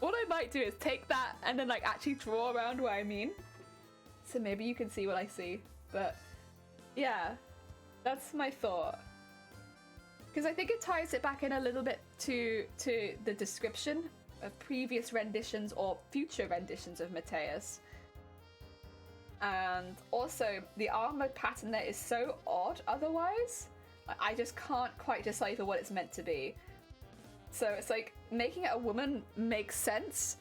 What I might do is take that and then like actually draw around where I mean. So maybe you can see what I see. But yeah, that's my thought. Because I think it ties it back in a little bit to the description of previous renditions or future renditions of Mateus. And also, the armor pattern there is so odd otherwise. I just can't quite decipher what it's meant to be. So it's like, making it a woman makes sense,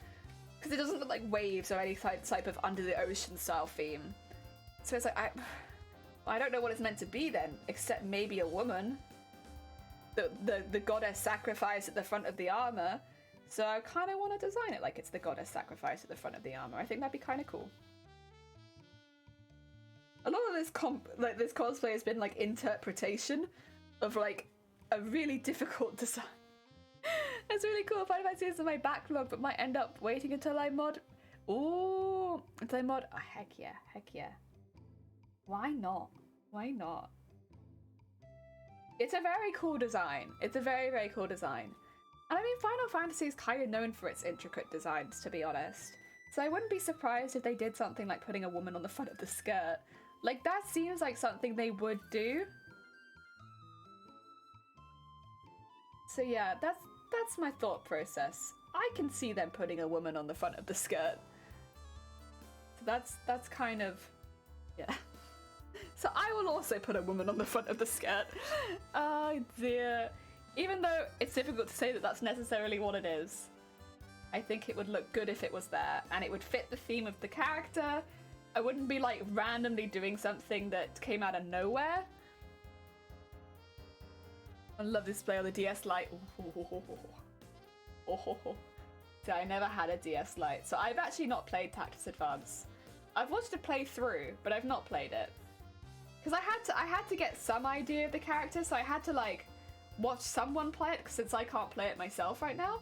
because it doesn't look like waves or any type of under the ocean style theme. So it's like, I don't know what it's meant to be then, except maybe a woman. The goddess sacrifice at the front of the armor. So I kind of want to design it like it's the goddess sacrifice at the front of the armor. I think that'd be kind of cool. A lot of this this cosplay has been like interpretation of like a really difficult design. It's really cool. Final Fantasy is in my backlog, but might end up waiting until I mod. Ooh, until I mod. Oh, heck yeah. Why not? Why not? It's a very cool design. It's a very, very cool design. And I mean, Final Fantasy is kind of known for its intricate designs, to be honest. So I wouldn't be surprised if they did something like putting a woman on the front of the skirt. Like, that seems like something they would do. So yeah, that's my thought process. I can see them putting a woman on the front of the skirt. So that's kind of, yeah. So I will also put a woman on the front of the skirt. Oh dear. Even though it's difficult to say that that's necessarily what it is, I think it would look good if it was there, and it would fit the theme of the character. I wouldn't be like randomly doing something that came out of nowhere. I love this display on the DS Lite. See, I never had a DS Lite, so I've actually not played Tactics Advance. I've watched a playthrough, but I've not played it. Because I had to get some idea of the character, so I had to like watch someone play it, since I can't play it myself right now.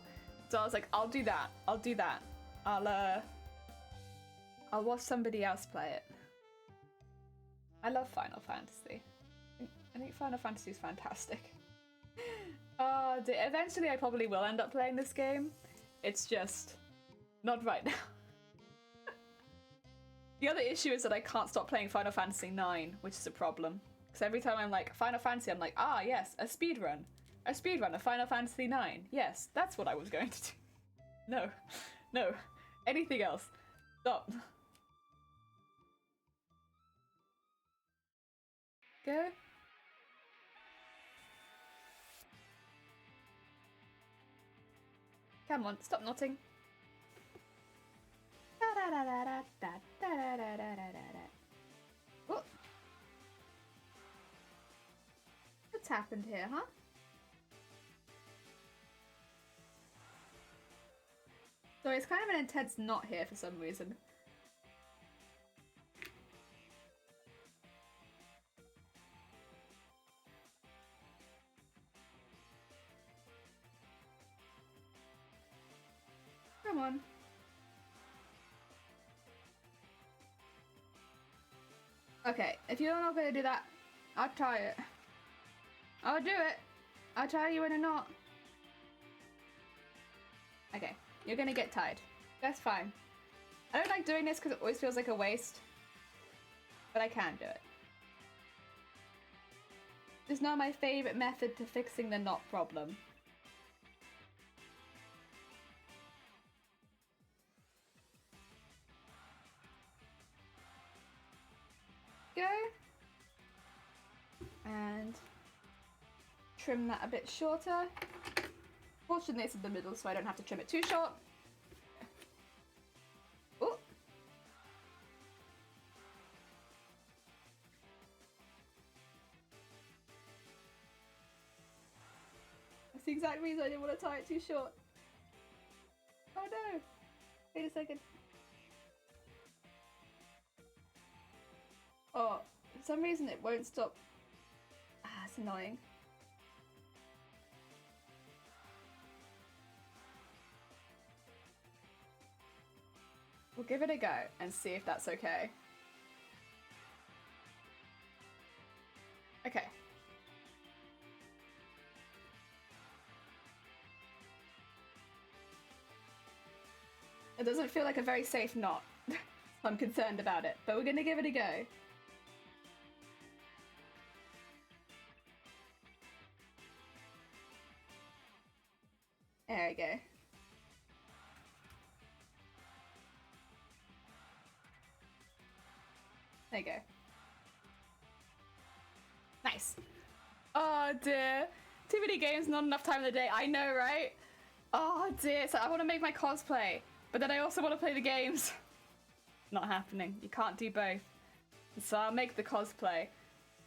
So I was like, I'll do that. I'll watch somebody else play it. I love Final Fantasy. I think Final Fantasy is fantastic. Eventually I probably will end up playing this game. It's just not right now. The other issue is that I can't stop playing Final Fantasy IX, which is a problem. Because every time I'm like, Final Fantasy, I'm like, ah, yes, a speedrun. A speedrun of Final Fantasy IX. Yes, that's what I was going to do. No. No. Anything else. Stop. Go. Come on, stop nodding. Oh. What's happened here, huh? So it's kind of an intense knot here for some reason. Come on. Okay, if you're not gonna do that, I'll try it. I'll do it. I'll tie you in a knot. Okay, you're gonna get tied. That's fine. I don't like doing this because it always feels like a waste. But I can do it. It's not my favorite method to fixing the knot problem. Go. And trim that a bit shorter. Fortunately it's in the middle so I don't have to trim it too short. Oh. That's the exact reason I didn't want to tie it too short. Oh no. Wait a second. Oh, for some reason it won't stop. Ah, it's annoying. We'll give it a go and see if that's okay. Okay. It doesn't feel like a very safe knot. I'm concerned about it, but we're gonna give it a go. There we go. There you go. Nice. Oh dear. Too many games, not enough time in the day. I know, right? Oh dear. So I want to make my cosplay, but then I also want to play the games. Not happening. You can't do both. So I'll make the cosplay.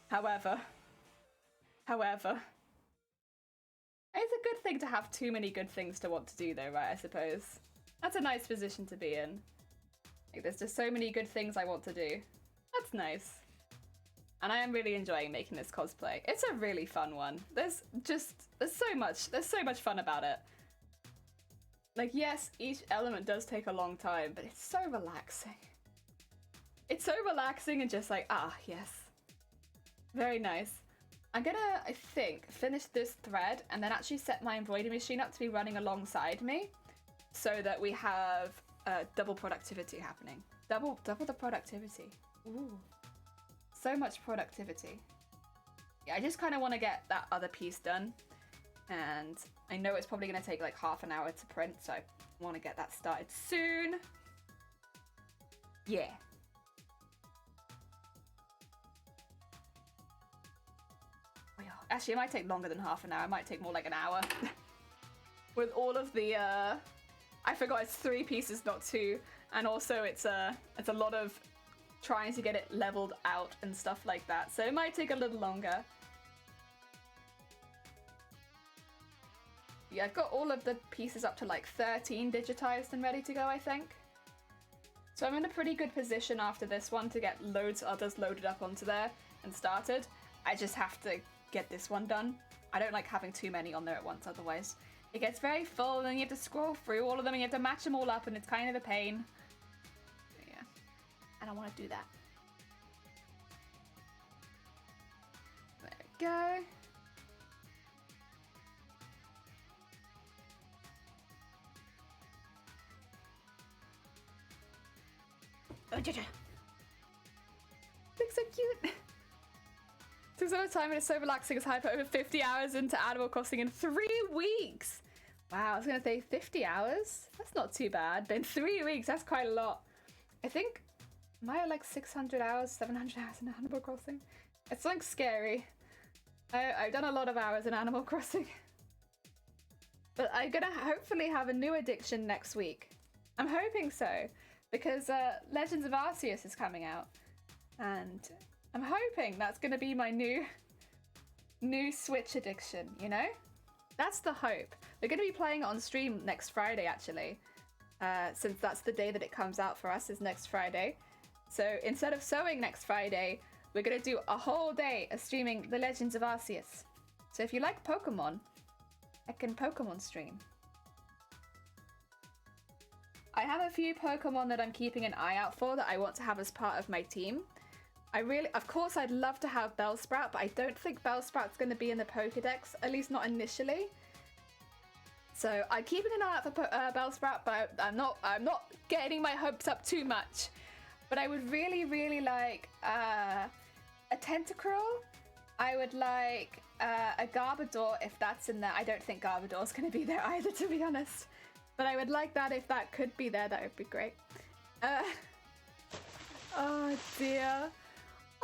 However, it's a good thing to have too many good things to want to do though, right? I suppose. That's a nice position to be in. Like, there's just so many good things I want to do. That's nice. And I am really enjoying making this cosplay. It's a really fun one. There's so much fun about it. Like, yes, each element does take a long time, but it's so relaxing. It's so relaxing and just like, ah, yes. Very nice. I'm gonna, I think, finish this thread and then actually set my embroidery machine up to be running alongside me so that we have double productivity happening. Double the productivity. Ooh. So much productivity. Yeah, I just kind of want to get that other piece done. And I know it's probably going to take like half an hour to print, so I want to get that started soon. Yeah. Oh, yeah. Actually, it might take longer than half an hour. It might take more like an hour. With all of the, I forgot it's 3 pieces, not 2. And also it's a lot of trying to get it leveled out and stuff like that. So it might take a little longer. Yeah, I've got all of the pieces up to like 13 digitized and ready to go, I think. So I'm in a pretty good position after this one to get loads of others loaded up onto there and started. I just have to get this one done. I don't like having too many on there at once, otherwise it gets very full and then you have to scroll through all of them and you have to match them all up and it's kind of a pain. Yeah, I don't want to do that. There we go. Oh, Jaja. Looks so cute. Took so much time and it's so relaxing as I put over 50 hours into Animal Crossing in 3 weeks. Wow, I was going to say 50 hours? That's not too bad. But in 3 weeks, that's quite a lot. I think, am I at like 600 hours, 700 hours in Animal Crossing? It's like scary. I've done a lot of hours in Animal Crossing. But I'm going to hopefully have a new addiction next week. I'm hoping so. Because Legends of Arceus is coming out. And I'm hoping that's going to be my new Switch addiction, you know? That's the hope. We're going to be playing it on stream next Friday, actually. Since that's the day that it comes out for us, is next Friday. So instead of sewing next Friday, we're going to do a whole day of streaming the Legends of Arceus. So if you like Pokemon, I can Pokemon stream. I have a few Pokemon that I'm keeping an eye out for that I want to have as part of my team. Of course, I'd love to have Bellsprout, but I don't think Bellsprout's going to be in the Pokedex, at least not initially. So I'm keeping an eye out for Bellsprout, but I'm not getting my hopes up too much. But I would really, really like a Tentacruel. I would like a Garbodor if that's in there. I don't think Garbodor's going to be there either, to be honest. But I would like that if that could be there. That would be great. Oh dear.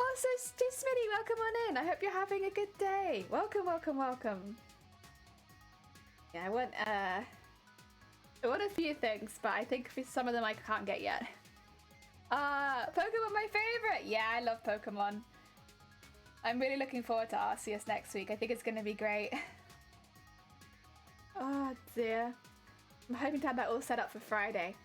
Oh, so Smitty, welcome on in. I hope you're having a good day. Welcome, welcome, welcome. Yeah, I want a few things, but I think for some of them I can't get yet. Pokemon, my favorite. Yeah, I love Pokemon. I'm really looking forward to Arceus next week. I think it's going to be great. Oh dear. I'm hoping to have that all set up for Friday.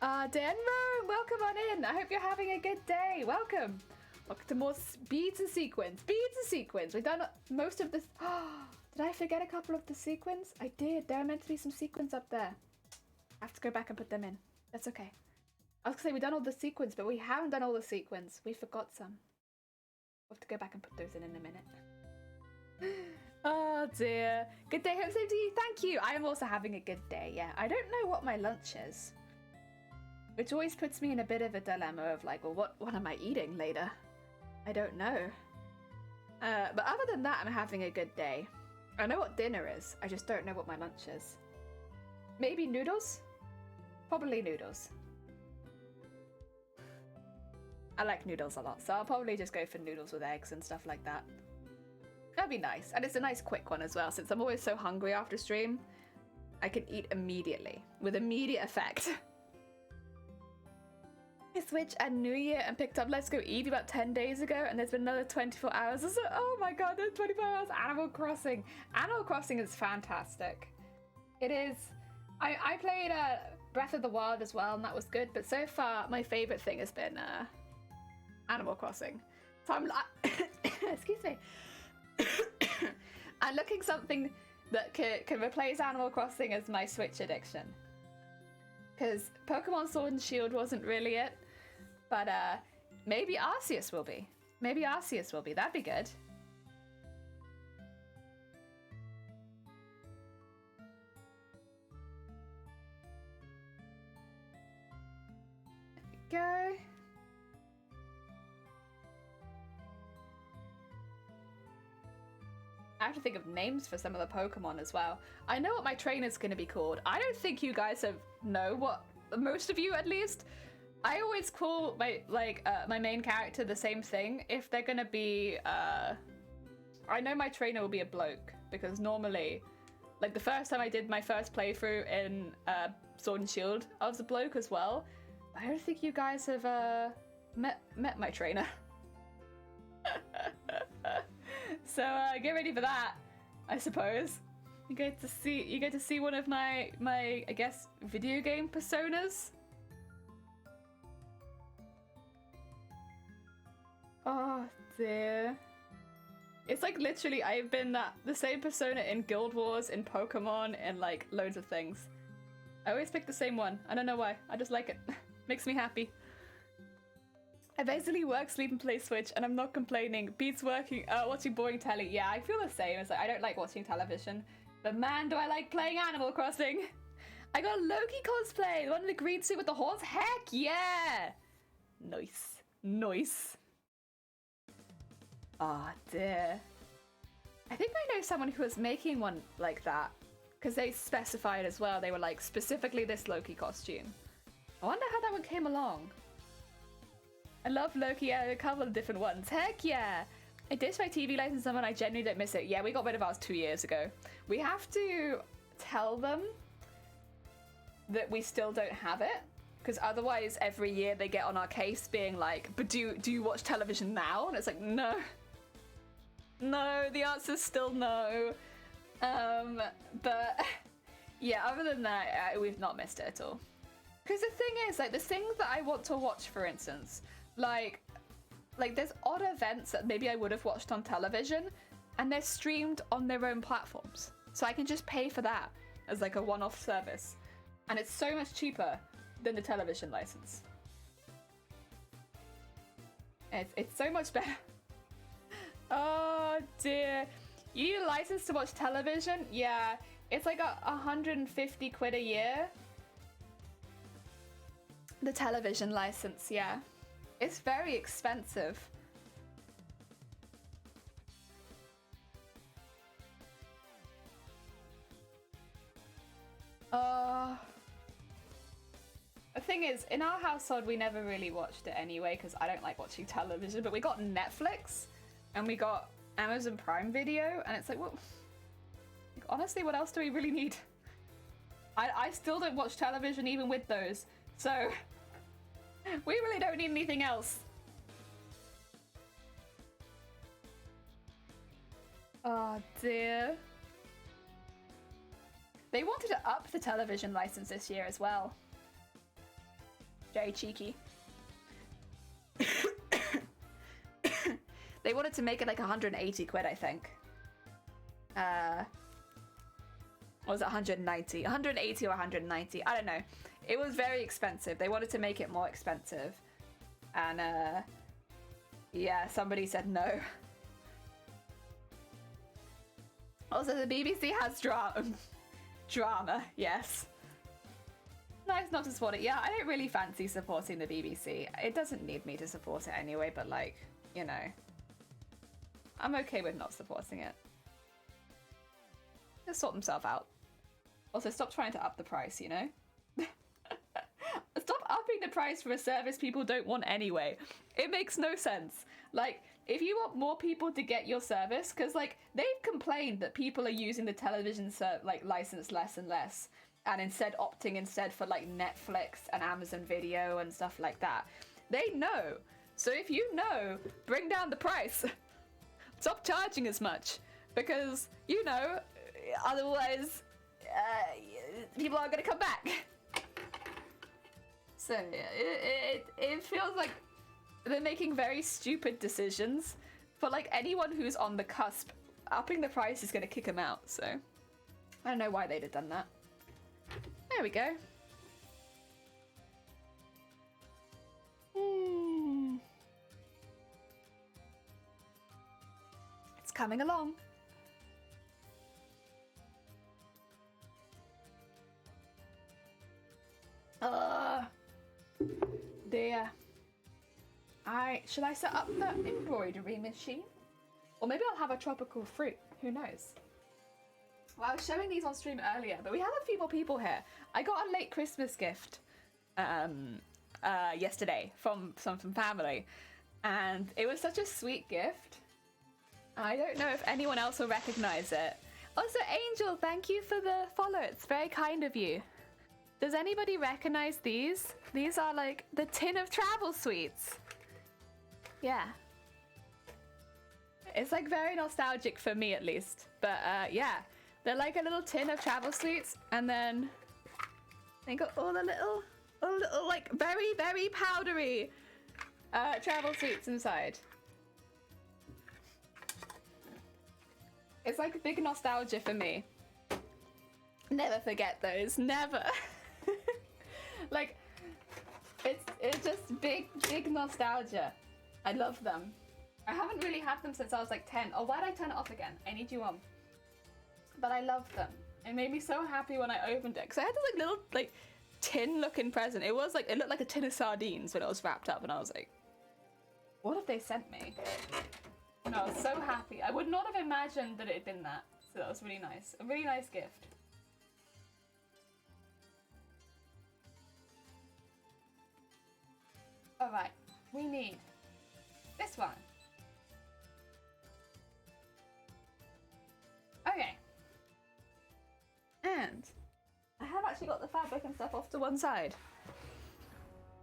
Denmo, welcome on in. I hope you're having a good day. Welcome. Welcome to more beads and sequins. Beads and sequins. We've done most of this. Oh, did I forget a couple of the sequins? I did. There are meant to be some sequins up there. I have to go back and put them in. That's okay. I was going to say we've done all the sequins, but we haven't done all the sequins. We forgot some. We'll have to go back and put those in a minute. Oh dear. Good day, hope same to you. Thank you. I am also having a good day, yeah. I don't know what my lunch is. Which always puts me in a bit of a dilemma of like, well, what am I eating later? I don't know. But other than that, I'm having a good day. I know what dinner is. I just don't know what my lunch is. Maybe noodles? Probably noodles. I like noodles a lot, so I'll probably just go for noodles with eggs and stuff like that. That'd be nice. And it's a nice quick one as well, since I'm always so hungry after stream. I can eat immediately, with immediate effect. I switched at New Year and picked up Let's Go Eevee about 10 days ago, and there's been another 24 hours. So, oh my god, there's 24 hours. Animal Crossing. Animal Crossing is fantastic. It is. I played Breath of the Wild as well, and that was good. But so far, my favorite thing has been Animal Crossing. So I'm excuse me. I'm looking something that can replace Animal Crossing as my Switch addiction. Because Pokemon Sword and Shield wasn't really it. But maybe Arceus will be. Maybe Arceus will be. That'd be good. There we go. I have to think of names for some of the Pokemon as well. I know what my trainer's going to be called. I don't think you guys know what, most of you at least. I always call my main character the same thing if they're going to be... I know my trainer will be a bloke, because normally, like the first time I did my first playthrough in Sword and Shield, I was a bloke as well. I don't think you guys have met my trainer. So get ready for that, I suppose. You get to see one of my I guess video game personas. Oh dear. It's like literally I've been the same persona in Guild Wars, in Pokemon, and like loads of things. I always pick the same one. I don't know why. I just like it. Makes me happy. I basically work, sleep, and play Switch, and I'm not complaining. Beats watching boring telly. Yeah, I feel the same. It's like I don't like watching television, but man, do I like playing Animal Crossing. I got a Loki cosplay, the one in the green suit with the horse. Heck yeah! Nice, nice. Ah, dear. I think I know someone who was making one like that, because they specified as well. They were like specifically this Loki costume. I wonder how that one came along. I love Loki, a couple of different ones. Heck yeah! I ditched my TV license and I genuinely don't miss it. Yeah, we got rid of ours 2 years ago. We have to tell them that we still don't have it, because otherwise every year they get on our case being like, but do you watch television now? And it's like, no. No, the answer's still no. But yeah, other than that, we've not missed it at all. Because the thing is, like, the things that I want to watch, for instance, like there's odd events that maybe I would have watched on television, and they're streamed on their own platforms. So I can just pay for that as like a one-off service. And it's so much cheaper than the television license. It's so much better. Oh dear. You need a license to watch television? Yeah, it's like 150 quid a year. The television license, yeah. It's very expensive. The thing is, in our household, we never really watched it anyway, because I don't like watching television, but we got Netflix, and we got Amazon Prime Video, and it's like, well, honestly, what else do we really need? I still don't watch television even with those, so we really don't need anything else. Oh dear. They wanted to up the television license this year as well. Very cheeky. They wanted to make it like 180 quid, I think. Or was it 190? 180 or 190, I don't know. It was very expensive. They wanted to make it more expensive. And yeah, somebody said no. Also, the BBC has drama, yes. Nice not to support it. Yeah, I don't really fancy supporting the BBC. It doesn't need me to support it anyway, but like, you know, I'm okay with not supporting it. Just sort themselves out. Also, stop trying to up the price, you know? Stop upping the price for a service people don't want anyway. It makes no sense. Like, if you want more people to get your service, because like they've complained that people are using the television license less and less, and opting for like Netflix and Amazon Video and stuff like that. They know. So if you know, bring down the price. Stop charging as much, because you know, otherwise people aren't going to come back. So yeah, it feels like they're making very stupid decisions, but like anyone who's on the cusp, upping the price is going to kick them out. So I don't know why they'd have done that. There we go. It's coming along. Dear. Should I set up the embroidery machine? Or maybe I'll have a tropical fruit. Who knows? Well, I was showing these on stream earlier, but we have a few more people here. I got a late Christmas gift yesterday from some family, and it was such a sweet gift. I don't know if anyone else will recognize it. Also, Angel, thank you for the follow. It's very kind of you. Does anybody recognize these? These are like the tin of travel sweets. Yeah. It's like very nostalgic for me at least. But yeah, they're like a little tin of travel sweets, and then they got all the little like very, very powdery travel sweets inside. It's like a big nostalgia for me. Never forget those, never. Like, it's just big nostalgia. I love them. I haven't really had them since I was like 10. Oh, why did I turn it off again? I need you on. But I love them. It made me so happy when I opened it, because I had this like little like tin looking present. It looked like a tin of sardines when it was wrapped up, and I was like, what have they sent me? And I was so happy. I would not have imagined that it had been that. So that was really nice. A really nice gift. Alright, we need this one. Okay. And I have actually got the fabric and stuff off to one side.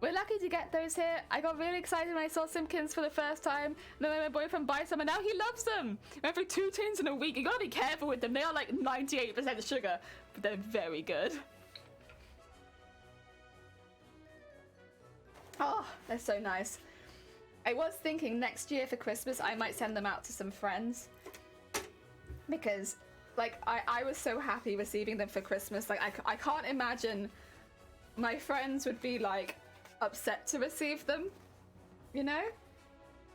We're lucky to get those here. I got really excited when I saw Simpkins for the first time. And then my boyfriend buys some, and now he loves them. I went through 2 tins in a week. You gotta be careful with them. They are like 98% sugar, but they're very good. Oh, they're so nice. I was thinking next year for Christmas I might send them out to some friends, because like I was so happy receiving them for Christmas. Like I can't imagine my friends would be like upset to receive them, you know?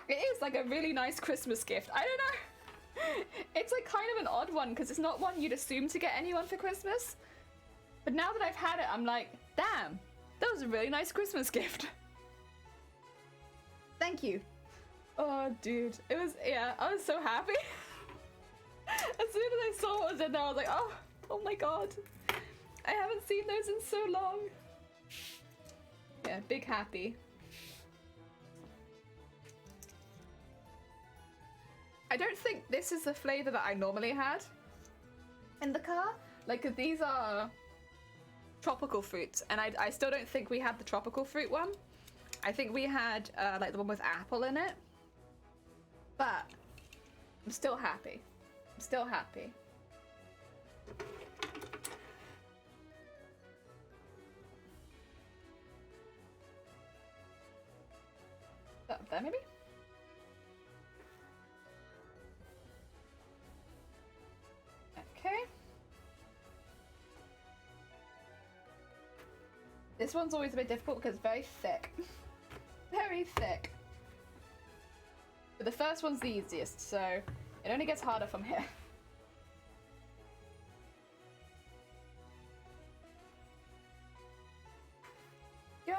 It is like a really nice Christmas gift. I don't know. It's like kind of an odd one because it's not one you'd assume to get anyone for Christmas. But now that I've had it, I'm like, damn, that was a really nice Christmas gift. Thank you. Oh, dude. It was, yeah, I was so happy. As soon as I saw what was in there, I was like, oh my god. I haven't seen those in so long. Yeah, big happy. I don't think this is the flavor that I normally had in the car. Like, 'cause these are tropical fruits, and I still don't think we had the tropical fruit one. I think we had like the one with apple in it. But I'm still happy. I'm still happy. Up there, maybe? Okay. This one's always a bit difficult because it's very thick. Very thick. But the first one's the easiest, so it only gets harder from here. Go.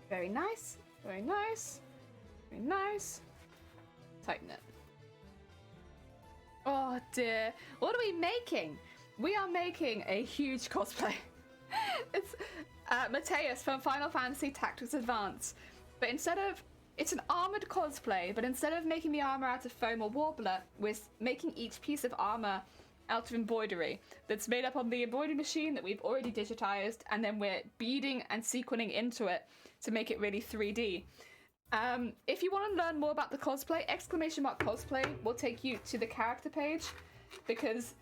Very nice, very nice, very nice. Tighten it. Oh dear, what are we making? We are making a huge cosplay. It's Mateus from Final Fantasy Tactics Advance, but it's an armored cosplay, but instead of making the armor out of foam or warbler, we're making each piece of armor out of embroidery that's made up on the embroidery machine that we've already digitized, and then we're beading and sequining into it to make it really 3D. If you want to learn more about the cosplay, !cosplay will take you to the character page, because,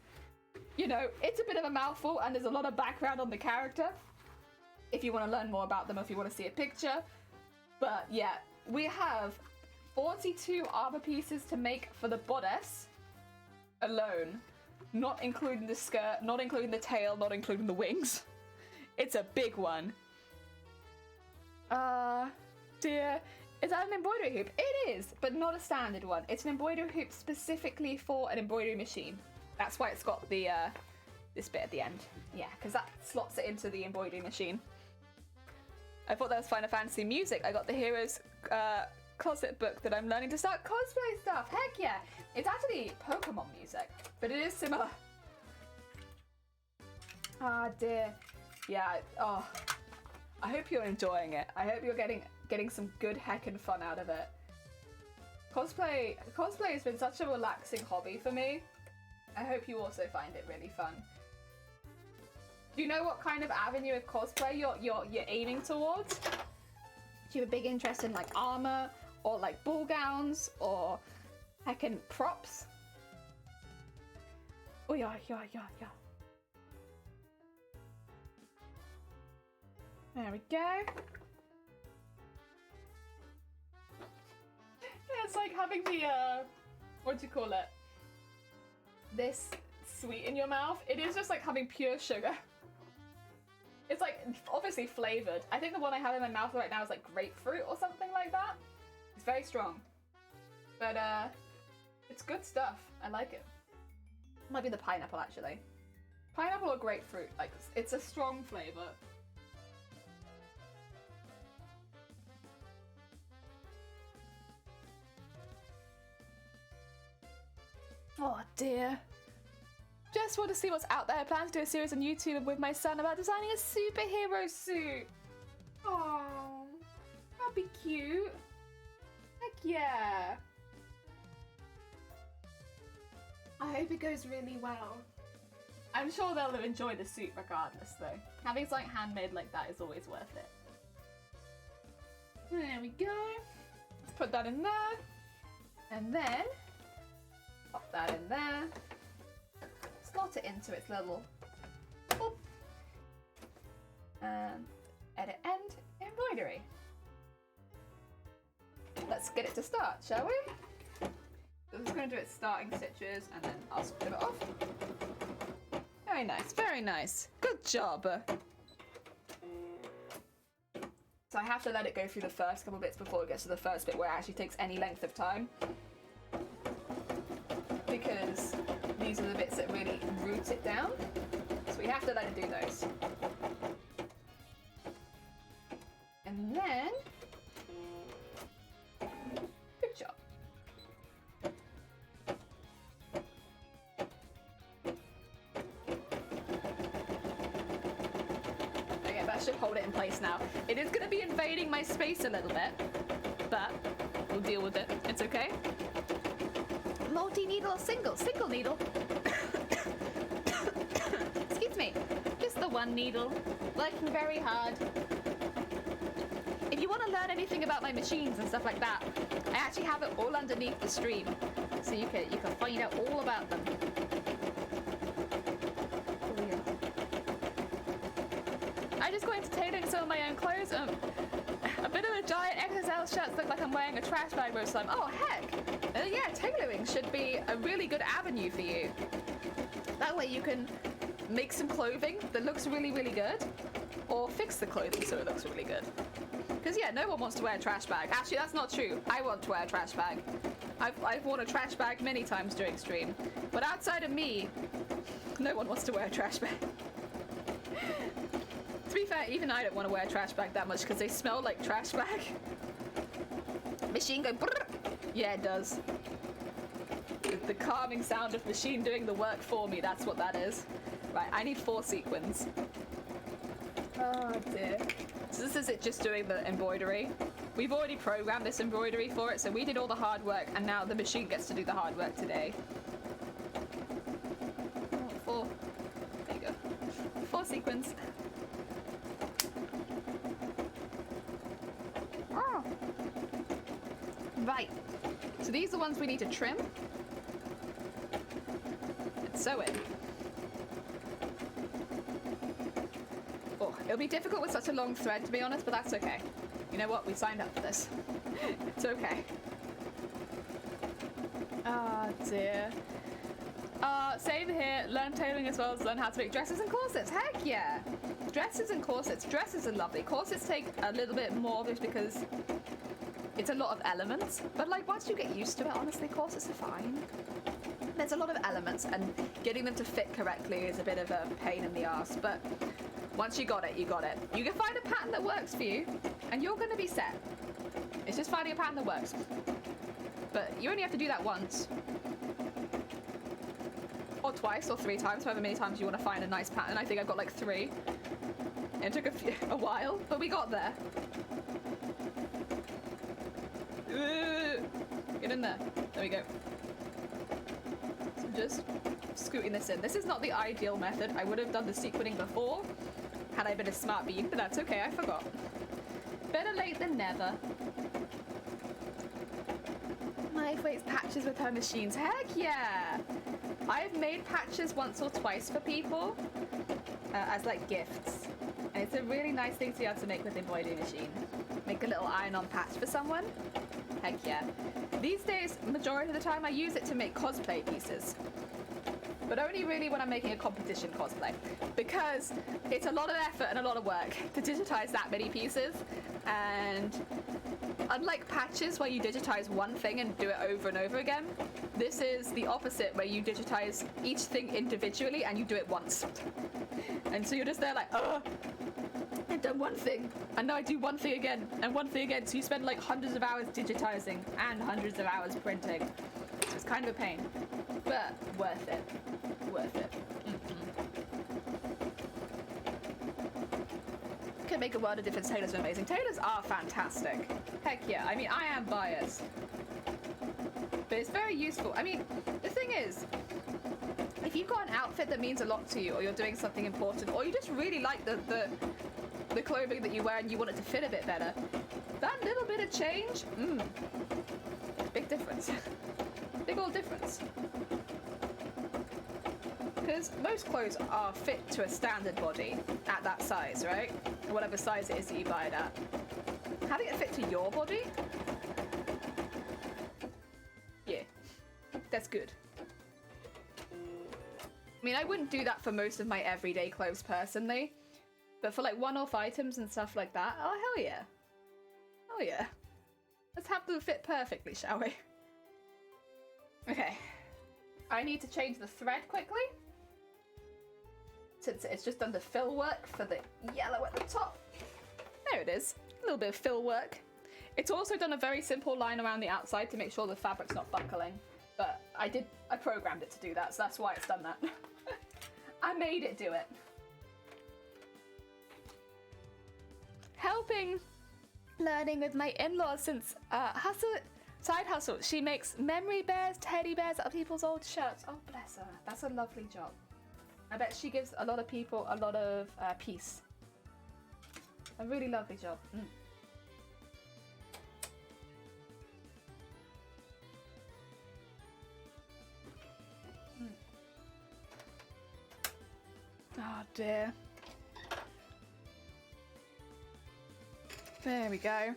you know, it's a bit of a mouthful and there's a lot of background on the character if you want to learn more about them, if you want to see a picture. But yeah, we have 42 armor pieces to make for the bodice alone, not including the skirt, not including the tail, not including the wings. It's a big one. Dear. Is that an embroidery hoop? It is, but not a standard one. It's an embroidery hoop specifically for an embroidery machine. That's why it's got the this bit at the end. Yeah, because that slots it into the embroidery machine. I thought that was Final Fantasy music. I got the Heroes Closet book that I'm learning to start cosplay stuff. Heck yeah! It's actually Pokemon music, but it is similar. Ah dear. Yeah, oh. I hope you're enjoying it. I hope you're getting some good heckin' fun out of it. Cosplay has been such a relaxing hobby for me. I hope you also find it really fun. Do you know what kind of avenue of cosplay you're aiming towards? Do you have a big interest in like armor or like ball gowns or heckin' props? Oh yeah. There we go. Yeah, it's like having the what do you call it? This sweet in your mouth. It is just like having pure sugar. It's like obviously flavored. I think the one I have in my mouth right now is like grapefruit or something like that. It's very strong. But it's good stuff. I like it. Might be the pineapple actually. Pineapple or grapefruit. Like it's a strong flavor. Oh dear. Just want to see what's out there. I plan to do a series on YouTube with my son about designing a superhero suit. Oh, that'd be cute. Heck yeah. I hope it goes really well. I'm sure they'll enjoy the suit regardless though. Having something handmade like that is always worth it. There we go. Let's put that in there. And then pop that in there. Slot it into its little boop. And edit end embroidery. Let's get it to start, shall we? So I'm just going to do its starting stitches and then I'll flip it off. Very nice, very nice. Good job. So I have to let it go through the first couple bits before it gets to the first bit where it actually takes any length of time. Because these are the bits that really root it down. So we have to let it do those. And then, good job. Okay, that should hold it in place now. It is going to be invading my space a little bit, but we'll deal with it. It's okay. Multi-needle or single needle. Excuse me, just the one needle, working very hard. If you want to learn anything about my machines and stuff like that, I actually have it all underneath the stream, so you can find out all about them. Oh, yeah. I just got into tailoring some of my own clothes. A bit of a giant XXL shirt look like I'm wearing a trash bag most of the time. Oh heck! Yeah, tailoring should be a really good avenue for you. That way you can make some clothing that looks really, really good, or fix the clothing so it looks really good. Because yeah, no one wants to wear a trash bag. Actually, that's not true. I want to wear a trash bag. I've worn a trash bag many times during stream, but outside of me, no one wants to wear a trash bag. To be fair, even I don't want to wear a trash bag that much because they smell like trash bag. Machine go brrr. Yeah, it does. The calming sound of machine doing the work for me, that's what that is. Right, I need 4 sequins. Oh dear. So this is it just doing the embroidery. We've already programmed this embroidery for it, so we did all the hard work and now the machine gets to do the hard work today. Oh, 4. There you go. 4 sequins. Oh. Right. So these are the ones we need to trim and sew in. Oh, it'll be difficult with such a long thread, to be honest, but that's okay. You know what? We signed up for this. It's okay. Ah, dear. Same here. Learn tailoring as well as learn how to make dresses and corsets. Heck yeah! Dresses and corsets. Dresses are lovely. Corsets take a little bit more just because it's a lot of elements. But like once you get used to it, honestly, corsets are fine. there's a lot of elements, and getting them to fit correctly is a bit of a pain in the ass, but once you got it, you got it. You can find a pattern that works for you, and you're going to be set. It's just finding a pattern that works. But you only have to do that once. Or twice, or 3 times, however many times you want to find a nice pattern. I think I've got like 3. It took a while, but we got there. Get in there. There we go. So just scooting this in. This is not the ideal method. I would have done the sequencing before, had I been a smart being, but that's okay, I forgot. Better late than never. Knife weights patches with her machines. Heck yeah! I've made patches once or twice for people as like gifts. And it's a really nice thing to be able to make with the embroidery machine. Make a little iron-on patch for someone. Heck yeah. These days, majority of the time, I use it to make cosplay pieces. But only really when I'm making a competition cosplay. Because it's a lot of effort and a lot of work to digitize that many pieces. And unlike patches where you digitize one thing and do it over and over again, this is the opposite, where you digitize each thing individually and you do it once. And so you're just there like, oh, I've done one thing, and now I do one thing again, and one thing again. So you spend like hundreds of hours digitizing and hundreds of hours printing. So it's kind of a pain, but worth it. Worth it. Can make a world of difference. Tailors are amazing. Tailors are fantastic. Heck yeah. I mean, I am biased, but it's very useful. I mean, the thing is, if you've got an outfit that means a lot to you, or you're doing something important, or you just really like the clothing that you wear and you want it to fit a bit better, that little bit of change, big difference. Big old difference. Because most clothes are fit to a standard body at that size, right? Whatever size it is that you buy it at. Having it fit to your body? Yeah, that's good. I mean, I wouldn't do that for most of my everyday clothes personally, but for like one-off items and stuff like that, oh hell yeah. Oh yeah. Let's have them fit perfectly, shall we? Okay. I need to change the thread quickly, since it's just done the fill work for the yellow at the top. There it is. A little bit of fill work. It's also done a very simple line around the outside to make sure the fabric's not buckling. But I programmed it to do that, so that's why it's done that. I made it do it. Helping learning with my in-laws since side hustle. She makes memory bears, teddy bears out of people's old shirts. Oh, bless her. That's a lovely job. I bet she gives a lot of people a lot of peace. A really lovely job. Oh dear. There we go.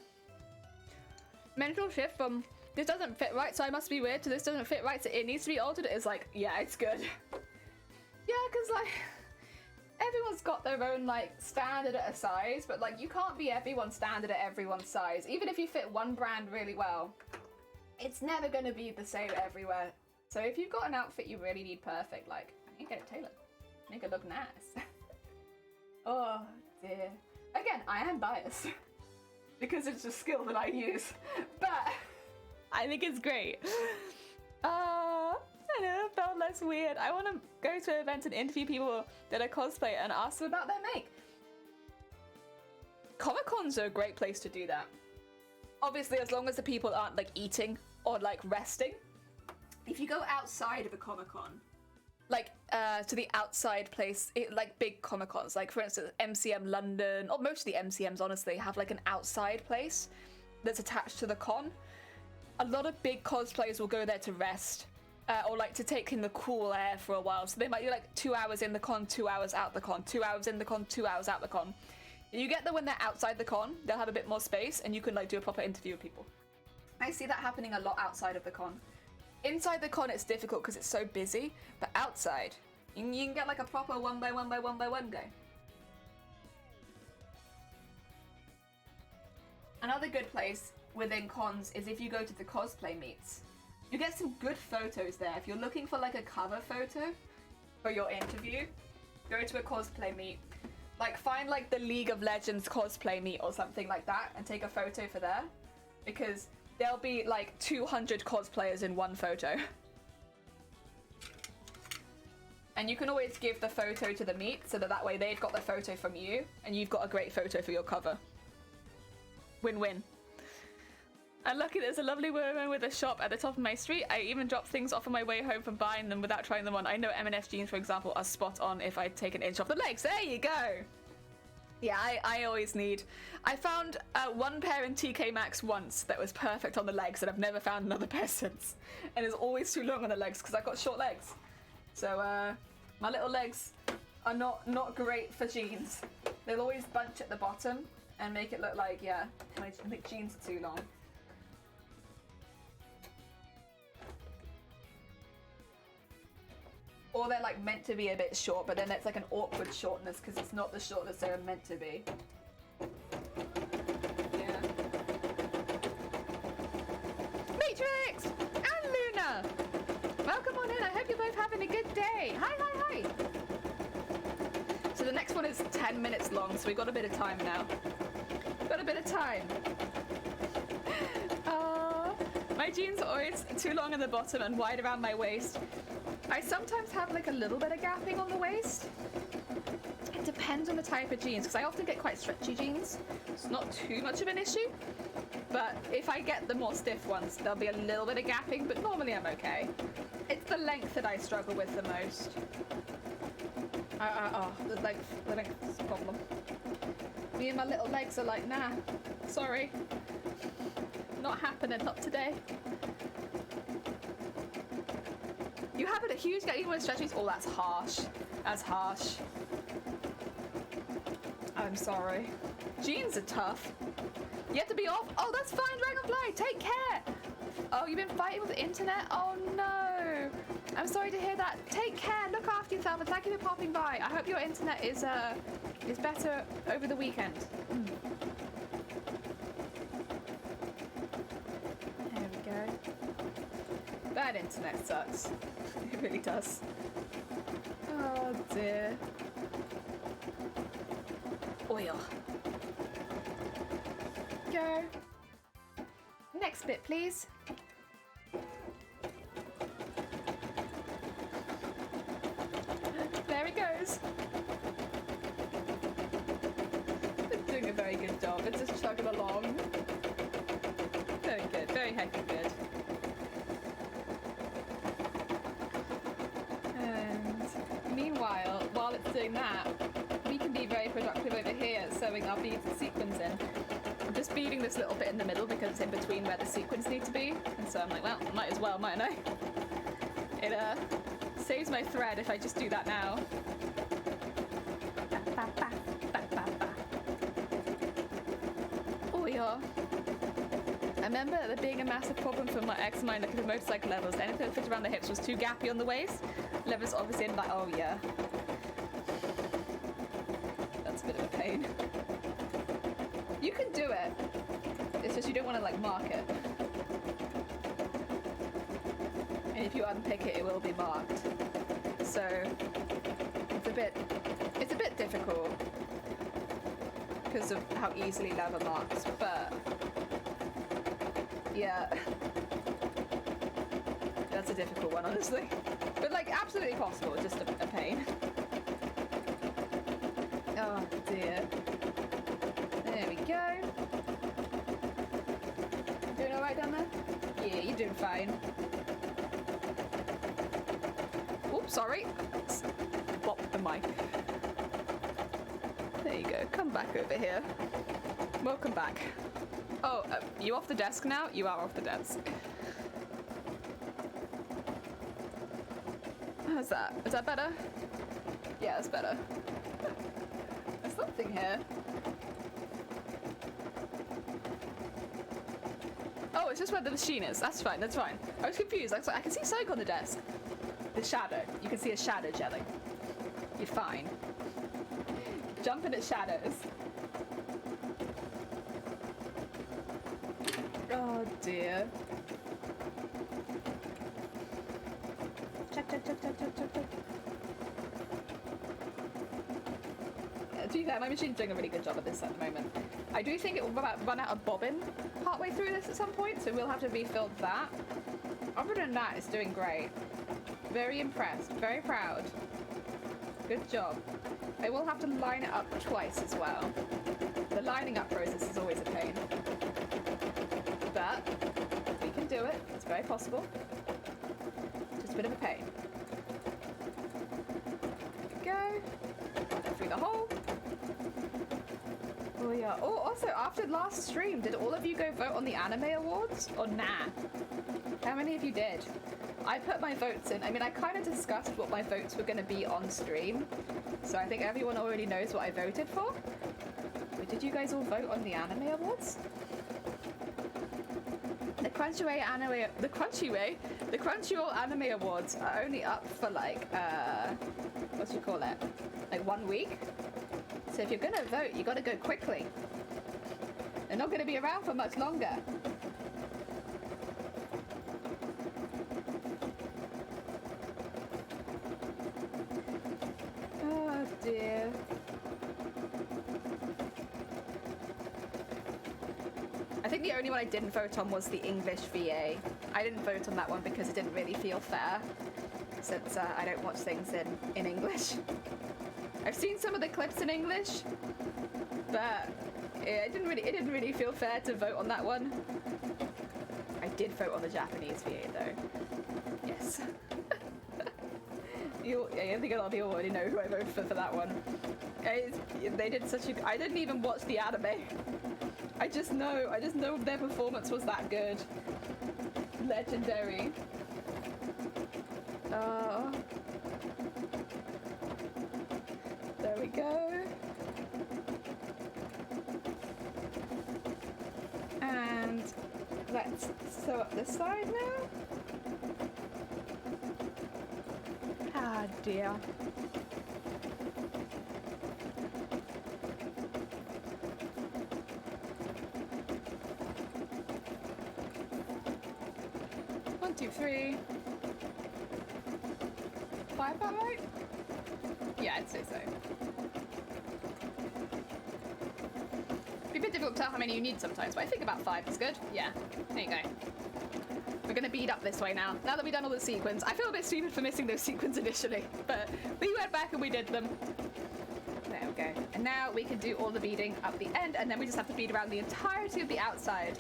Mental shift from this doesn't fit right, so I must be weird, to this doesn't fit right, so it needs to be altered. It's like, yeah, it's good. Yeah, because like everyone's got their own like standard at a size, but like you can't be everyone's standard at everyone's size. Even if you fit one brand really well, it's never going to be the same everywhere. So if you've got an outfit you really need perfect, like, you get it tailored. Make it look nice. Oh dear. Again, I am biased because it's a skill that I use, but I think it's great. I don't know, it felt less weird. I want to go to events and interview people that are cosplay and ask them about their make. Comic-Cons are a great place to do that. Obviously, as long as the people aren't like eating or like resting. If you go outside of a Comic-Con, like to the outside place, like big Comic-Cons, like for instance MCM London, or most of the MCMs honestly have like an outside place that's attached to the con. A lot of big cosplayers will go there to rest, or like to take in the cool air for a while. So they might do like 2 hours in the con, 2 hours out the con, 2 hours in the con, 2 hours out the con. You get there when they're outside the con, they'll have a bit more space and you can like do a proper interview with people. I see that happening a lot outside of the con. Inside the con it's difficult because it's so busy, but outside you can get like a proper one by one go. Another good place within cons is if you go to the cosplay meets. You get some good photos there. If you're looking for like a cover photo for your interview, go to a cosplay meet. Like find like the League of Legends cosplay meet or something like that and take a photo for there. Because there'll be like 200 cosplayers in one photo. And you can always give the photo to the meet so that way they've got the photo from you and you've got a great photo for your cover. Win-win. And lucky there's a lovely woman with a shop at the top of my street. I even drop things off on my way home from buying them without trying them on. I know M&S jeans, for example, are spot on if I take an inch off the legs. There you go. Yeah, I always need... I found one pair in TK Maxx once that was perfect on the legs, and I've never found another pair since. And it's always too long on the legs because I've got short legs. So my little legs are not great for jeans. They'll always bunch at the bottom and make it look like, yeah, my jeans are too long. Or they're like meant to be a bit short, but then it's like an awkward shortness because it's not the shortness they're meant to be. Yeah. Matrix! And Luna! Welcome on in, I hope you're both having a good day. Hi, hi, hi! So the next one is 10 minutes long, so we've got a bit of time now. Got a bit of time. My jeans are always too long in the bottom and wide around my waist. I sometimes have like a little bit of gapping on the waist. It depends on the type of jeans, because I often get quite stretchy jeans. It's not too much of an issue. But if I get the more stiff ones, there'll be a little bit of gapping, but normally I'm okay. It's the length that I struggle with the most. The length is a problem. Me and my little legs are like, nah, sorry. Not happening, not today. You have a huge gap even with stretchies? Oh, that's harsh. That's harsh. I'm sorry. Jeans are tough. You have to be off. Oh, that's fine, Dragonfly. Take care. Oh, you've been fighting with the internet? Oh, no. I'm sorry to hear that. Take care. Look after yourself, and thank you for popping by. I hope your internet is better over the weekend. There we go. Bad internet sucks. It really does. Oh dear. Oil. Go. Next bit, please. There it goes. It's doing a very good job. It's just chugging along. Very good. Very heckin' good. Meanwhile, while it's doing that, we can be very productive over here sewing our beads and sequins in. I'm just beading this little bit in the middle because it's in between where the sequins need to be, and so I'm like, well, might as well, mightn't I? It saves my thread if I just do that now. Oh yeah. I remember there being a massive problem for my ex and mine looking at motorcycle levels. Anything that fit around the hips was too gappy on the waist. Levels obviously in like, oh yeah. That's a bit of a pain. You can do it. It's just you don't want to like mark it. And if you unpick it, it will be marked. So it's a bit difficult because of how easily leather marks, but yeah. That's a difficult one, honestly. But like, absolutely possible, just a pain. Oh dear. There we go. Doing alright down there? Yeah, you're doing fine. Oops, sorry. Bop the mic. There you go, come back over here. Welcome back. Oh, you off the desk now? You are off the desk. How's that? Is that better? Yeah, it's better. There's something here. Oh, it's just where the machine is. That's fine, that's fine. I was confused. I can see something on the desk. The shadow. You can see a shadow gelling. You're fine. Jumping at shadows. Oh dear. To be fair, my machine's doing a really good job at this at the moment. I do think it will run out of bobbin partway through this at some point, so we'll have to refill that. Other than that, it's doing great. Very impressed, very proud. Good job. I will have to line it up twice as well. The lining up process is always a pain. But we can do it. It's very possible. Just a bit of a pain. There we go. Through the hole. Oh yeah. Oh, also, after last stream, did all of you go vote on the anime awards? Or nah? How many of you did? I put my votes in. I mean, I kind of discussed what my votes were going to be on stream. So I think everyone already knows what I voted for. But did you guys all vote on the anime awards? The Crunchyroll Anime Awards are only up for like, what do you call it? Like 1 week? So if you're gonna vote, you gotta go quickly. They're not gonna be around for much longer. Oh dear. I think the only one I didn't vote on was the English VA. I didn't vote on that one because it didn't really feel fair, since I don't watch things in English. I've seen some of the clips in English, but it didn't really feel fair to vote on that one. I did vote on the Japanese VA though. Yes. I think a lot of people already know who I voted for that one. They did such a. I didn't even watch the anime. I just know their performance was that good. Legendary. There we go. And let's sew up this side now. Ah dear. One, two, three. 5, that right? Yeah, I'd say so. Be a bit difficult to tell how many you need sometimes, but I think about 5 is good. Yeah, there you go. We're gonna bead up this way now. Now that we've done all the sequins, I feel a bit stupid for missing those sequins initially, but we went back and we did them. There we go. And now we can do all the beading up the end, and then we just have to bead around the entirety of the outside,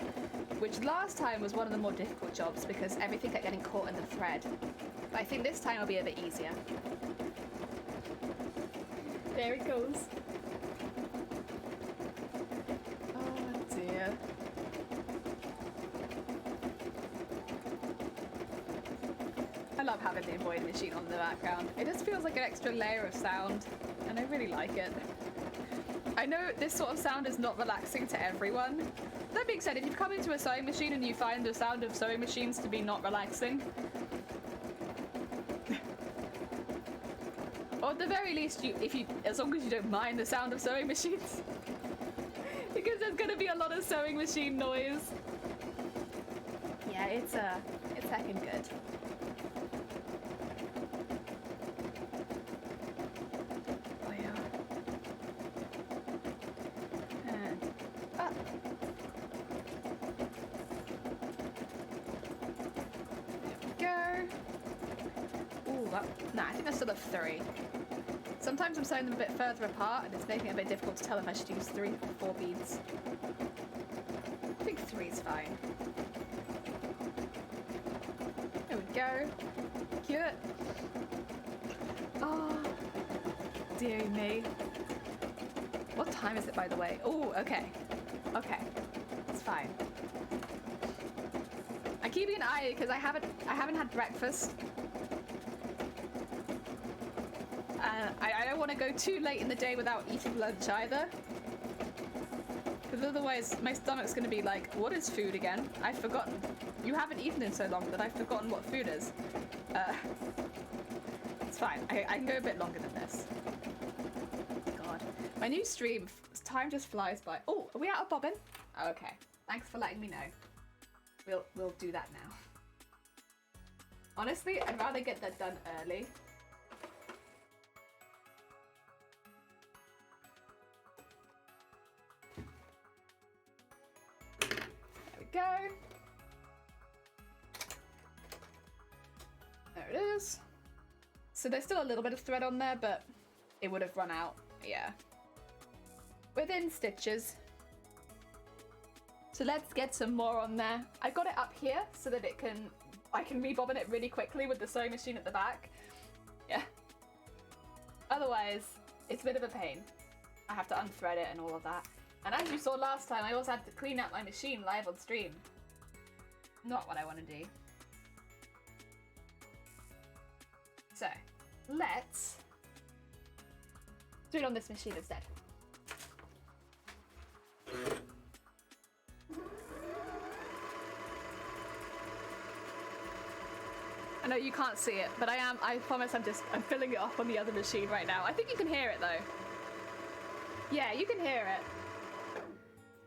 which last time was one of the more difficult jobs because everything kept getting caught in the thread. But I think this time will be a bit easier. There it goes. Oh dear. I love having the embroidery machine on in the background. It just feels like an extra layer of sound, and I really like it. I know this sort of sound is not relaxing to everyone. That being said, if you've come into a sewing machine and you find the sound of sewing machines to be not relaxing, or at the very least, as long as you don't mind the sound of sewing machines, because there's gonna be a lot of sewing machine noise. Yeah, it's heckin' good. Oh yeah. And up. There we go. Ooh, nah, I think that's still a 3. Sometimes I'm sewing them a bit further apart, and it's making it a bit difficult to tell if I should use 3 or 4 beads. I think 3 is fine. There we go. Cute. Oh, dear me. What time is it, by the way? Oh, okay. Okay, it's fine. I'm keeping an eye because I haven't had breakfast. I don't want to go too late in the day without eating lunch either. Because otherwise my stomach's going to be like, what is food again? I've forgotten. You haven't eaten in so long that I've forgotten what food is. It's fine. I can go a bit longer than this. God. My new stream, time just flies by. Oh, are we out of bobbin? Oh, okay. Thanks for letting me know. We'll do that now. Honestly, I'd rather get that done early. go. There it is. So there's still a little bit of thread on there, but it would have run out. Yeah. Within stitches. So let's get some more on there. I got it up here so that I can rebobbin it really quickly with the sewing machine at the back. Yeah. Otherwise, it's a bit of a pain. I have to unthread it and all of that. And as you saw last time, I also had to clean out my machine live on stream. Not what I want to do. So, let's do it on this machine instead. I know you can't see it, but I promise I'm filling it up on the other machine right now. I think you can hear it though. Yeah, you can hear it.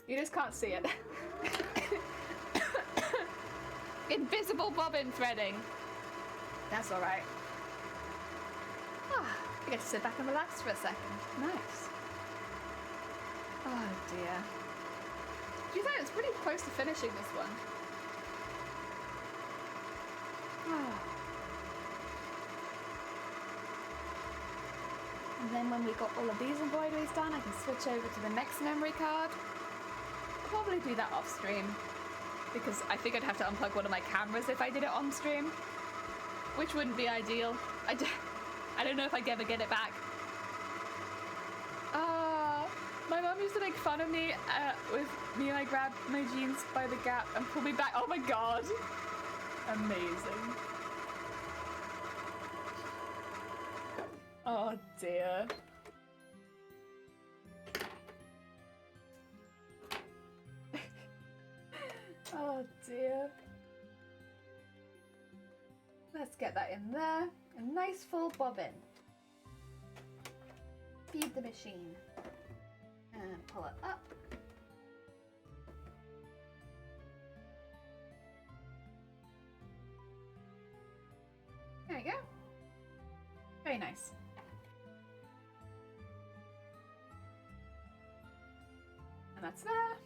You just can't see it. Invisible bobbin threading. That's alright. I get to sit back and relax for a second. Nice. Oh dear. Do you think it's pretty close to finishing this one? And then when we got all of these embroideries done, I can switch over to the next memory card. I'll probably do that off stream, because I think I'd have to unplug one of my cameras if I did it on stream, which wouldn't be ideal. I don't know if I'd ever get it back. My mum used to make fun of me with me and I grabbed my jeans by the gap and pulled me back. Oh my god! Amazing. Oh dear. Oh dear. Let's get that in there. A nice full bobbin. Feed the machine. And pull it up. There we go. Very nice. And that's there.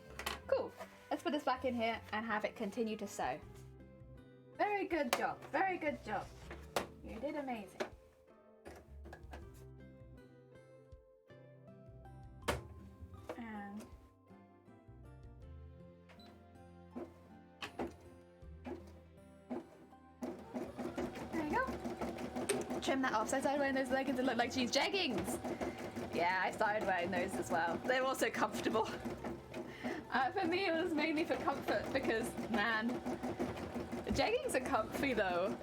Cool. Let's put this back in here and have it continue to sew. Very good job. Very good job. You did amazing. And there you go. Trim that off. So I started wearing those leggings that look like jeans. Jeggings! Yeah, I started wearing those as well. They're also comfortable. For me, it was mainly for comfort because, man, the jeggings are comfy though.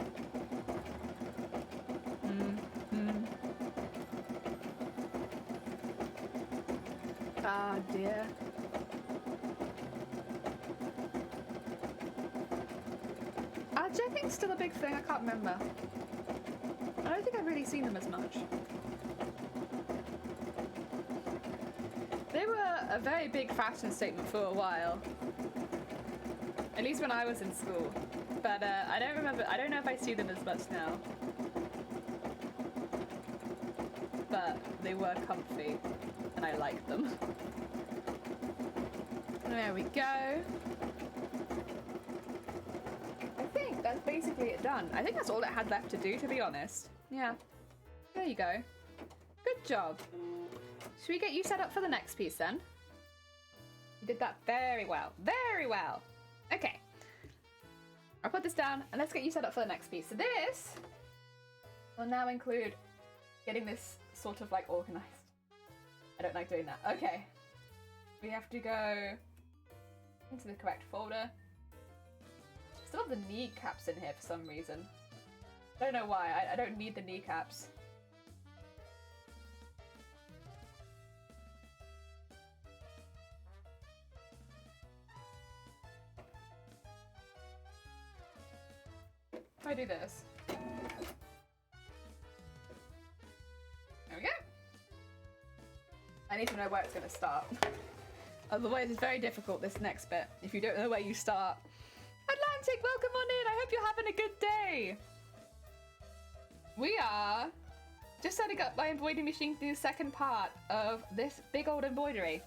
Oh dear. Are jeggings still a big thing? I can't remember. I don't think I've really seen them as much. They were a very big fashion statement for a while. At least when I was in school. But I don't remember, I don't know if I see them as much now. But they were comfy and I liked them. There we go. I think that's basically it done. I think that's all it had left to do, to be honest. Yeah. There you go. Good job. Should we get you set up for the next piece then? You did that very well. Very well. Okay. I'll put this down and let's get you set up for the next piece. So this will now include getting this sort of like organized. I don't like doing that. Okay. We have to go into the correct folder. Still have the kneecaps in here for some reason. I don't know why. I don't need the kneecaps. If I do this. There we go. I need to know where it's going to start. Otherwise it's very difficult, this next bit, if you don't know where you start. Atlantic, welcome on in! I hope you're having a good day! We are just setting up my embroidery machine to do the second part of this big old embroidery.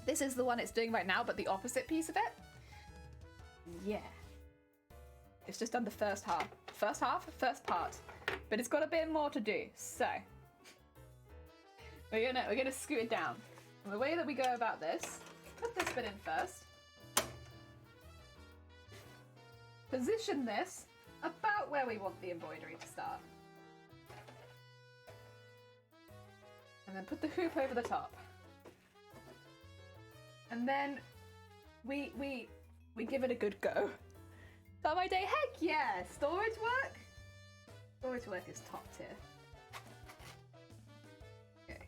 This is the one it's doing right now, but the opposite piece of it. Yeah. It's just done the first half. First part. But it's got a bit more to do, so we're gonna scoot it down. And the way that we go about this, put this bit in first. Position this about where we want the embroidery to start. And then put the hoop over the top. And then we give it a good go. Start my day, heck yeah! Storage work? Storage work is top tier. Okay.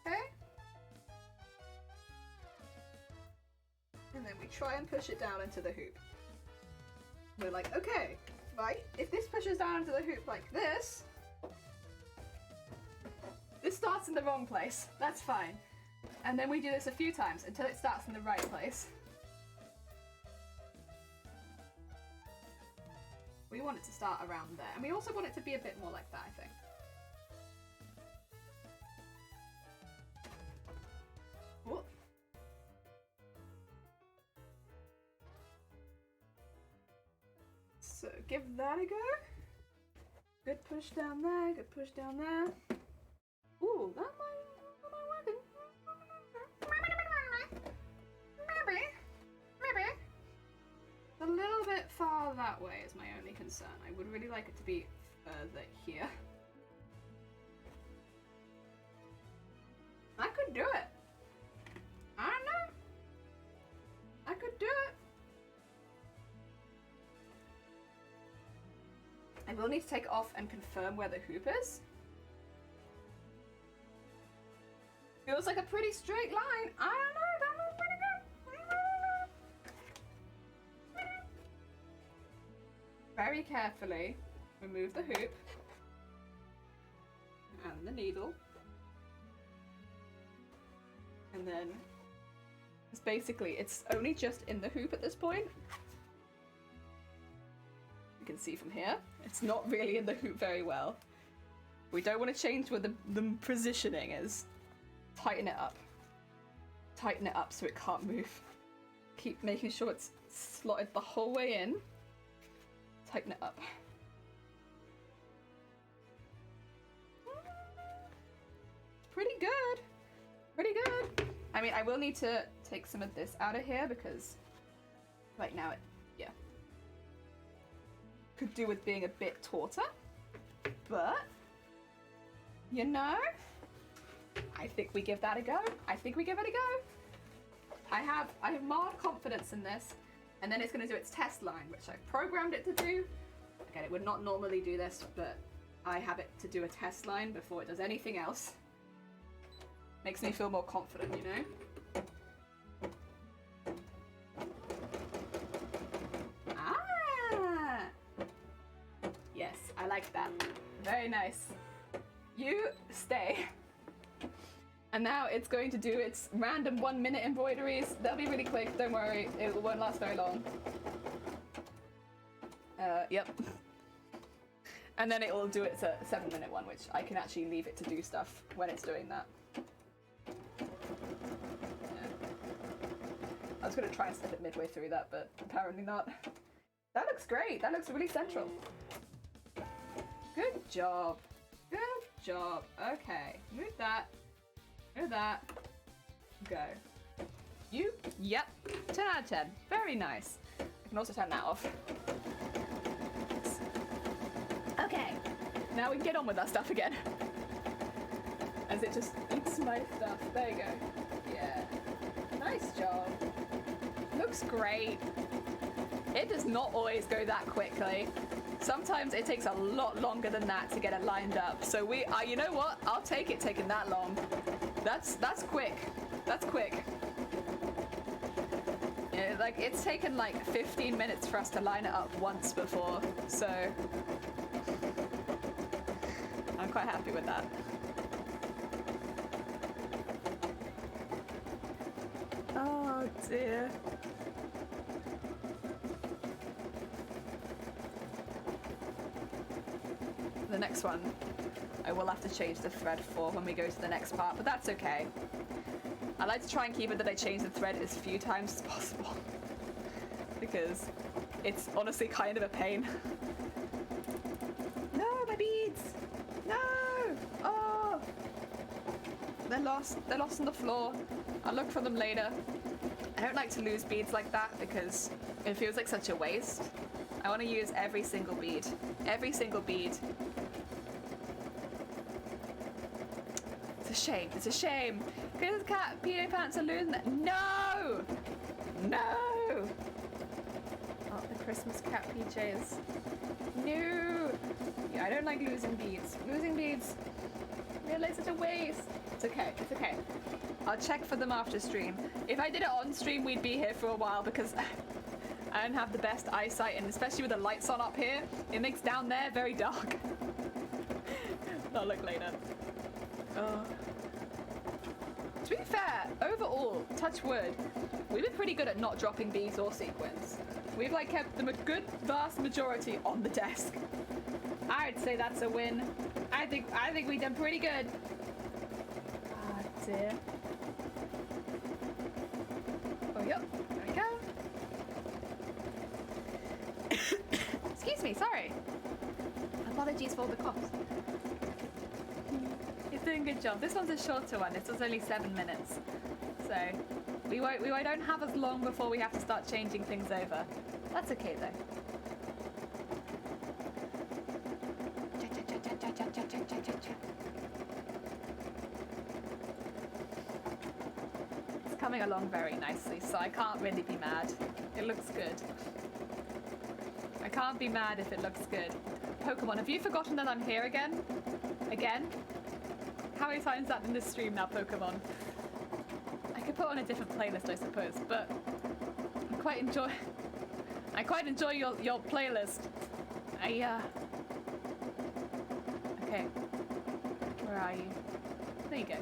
Okay. And then we try and push it down into the hoop. We're like, okay, right, if this pushes down into the hoop like this, this starts in the wrong place. That's fine. And then we do this a few times until it starts in the right place. We want it to start around there. And we also want it to be a bit more like that, I think. Whoop. So give that a go. Good push down there, good push down there. Ooh, that might work. Maybe. A little bit far that way is my only concern. I would really like it to be further here. I could do it. I don't know. I could do it. I will need to take it off and confirm where the hoop is. Feels like a pretty straight line. I don't know, that looks pretty good. Very carefully remove the hoop and the needle. And then it's basically, it's only just in the hoop at this point. You can see from here, it's not really in the hoop very well. We don't want to change where the positioning is. Tighten it up. Tighten it up so it can't move. Keep making sure it's slotted the whole way in. Tighten it up. It's pretty good. Pretty good. I mean, I will need to take some of this out of here because right now it, yeah. Could do with being a bit tauter. But, you know, I think we give that a go. I think we give it a go. I have mild confidence in this, and then it's going to do its test line, which I've programmed it to do. Again, it would not normally do this, but I have it to do a test line before it does anything else. Makes me feel more confident, you know? Ah! Yes, I like that. Very nice. You stay. And now it's going to do its random 1-minute embroideries. They'll be really quick, don't worry, it won't last very long. Yep. And then it will do its 7-minute one, which I can actually leave it to do stuff when it's doing that. Yeah. I was going to try and step it midway through that, but apparently not. That looks great, that looks really central. Good job. Good job. Okay, move that. Move that. Go. You? Yep. 10 out of 10. Very nice. I can also turn that off. Okay. Now we can get on with our stuff again. As it just eats my stuff. There you go. Yeah. Nice job. Looks great. It does not always go that quickly. Sometimes it takes a lot longer than that to get it lined up. So we, you know what? I'll take it taking that long. That's quick. That's quick. Yeah, like it's taken like 15 minutes for us to line it up once before, so I'm quite happy with that. Oh dear. the next one I will have to change the thread for when we go to the next part, but that's okay. I like to try and keep it that I change the thread as few times as possible because it's honestly kind of a pain. No, my beads! No! Oh! They're lost. They're lost on the floor. I'll look for them later. I don't like to lose beads like that because it feels like such a waste. I want to use every single bead. Every single bead. It's a shame. It's a shame. Because cat Peter Pants are losing that. No! No! Oh, the Christmas cat PJs. No! Yeah, I don't like losing beads. Losing beads. Really, such a waste. It's okay. It's okay. I'll check for them after stream. If I did it on stream, we'd be here for a while because I don't have the best eyesight, and especially with the lights on up here, it makes down there very dark. I'll look later. Oh. To be fair, overall, touch wood, we've been pretty good at not dropping beads or sequins. We've like kept them a good vast majority on the desk. I'd say that's a win. I think we've done pretty good. Ah, dear. Oh, yep. There we go. Excuse me, sorry. Apologies for the coughs. You're doing a good job. This one's a shorter one. This was only 7 minutes. So we don't have as long before we have to start changing things over. That's okay though. It's coming along very nicely, so I can't really be mad. It looks good. I can't be mad if it looks good. Pokemon, have you forgotten that I'm here again? Again? How many times that in this stream now, Pokemon? I could put on a different playlist, I suppose, but I quite enjoy your playlist. Okay. Where are you? There you go.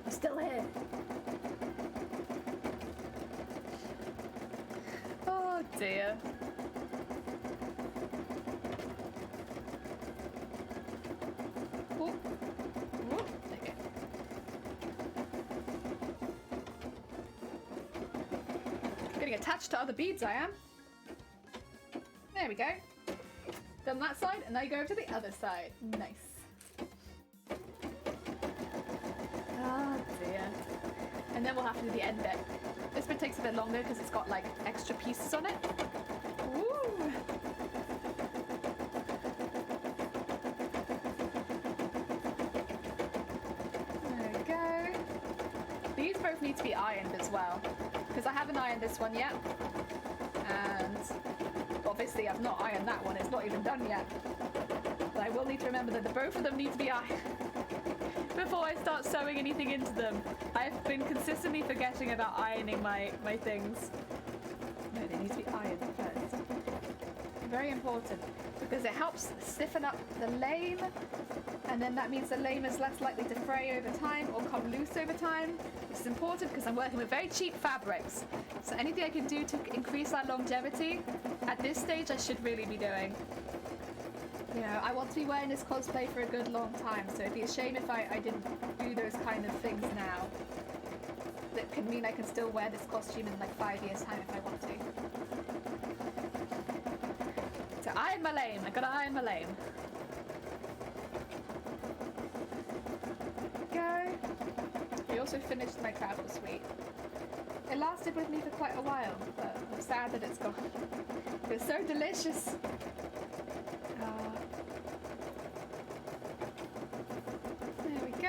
I'm still here. Oh dear. Oh. Oh. There you go. Getting attached to other beads, I am. There we go. Done that side, and now you go over to the other side. Nice. Oh dear. And then we'll have to do the end bit. This bit takes a bit longer because it's got like extra pieces on it. Woo! There we go. These both need to be ironed as well because I haven't ironed this one yet. And obviously I've not ironed that one, it's not even done yet. But I will need to remember that both of them need to be ironed before I start sewing anything into them. I've been consistently forgetting about ironing my things. No, they need to be ironed first. Very important, because it helps stiffen up the lame, and then that means the lame is less likely to fray over time or come loose over time, which is important because I'm working with very cheap fabrics. So anything I can do to increase our longevity, at this stage I should really be doing. You know, I want to be wearing this cosplay for a good long time, so it'd be a shame if I didn't do those kind of things now. That could mean I can still wear this costume in like 5 years' time if I want to. So iron my lame, I gotta iron my lame. Go. We also finished my travel suite. It lasted with me for quite a while, but I'm sad that it's gone. It was so delicious. There we go.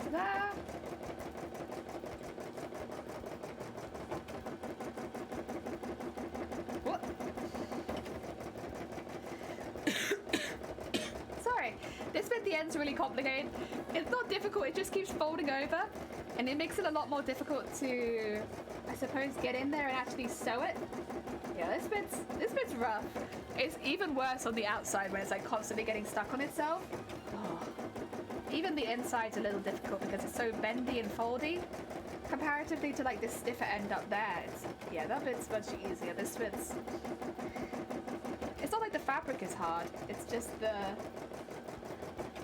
And there. What? Sorry, this bit at the end's really complicated. It's not difficult, it just keeps folding over, and it makes it a lot more difficult to I suppose, get in there and actually sew it. Yeah, this bit's rough. It's even worse on the outside when it's like constantly getting stuck on itself. Oh. Even the inside's a little difficult because it's so bendy and foldy. Comparatively to like this stiffer end up there, yeah, that bit's much easier. This bit's... It's not like the fabric is hard, it's just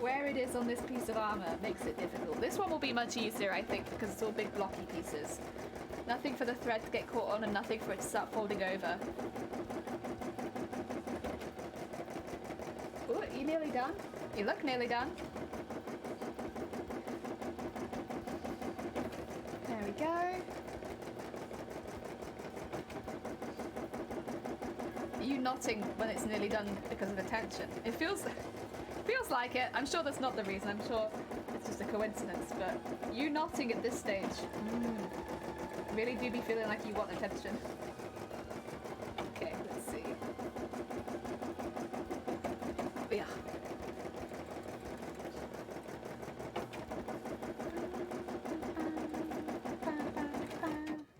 where it is on this piece of armor makes it difficult. This one will be much easier, I think, because it's all big blocky pieces. Nothing for the thread to get caught on and nothing for it to start folding over. Ooh, you nearly done? You look nearly done. There we go. You knotting when it's nearly done because of the tension. It feels like it. I'm sure that's not the reason. I'm sure it's just a coincidence. But you knotting at this stage, really do be feeling like you want attention. Okay, let's see. Yeah.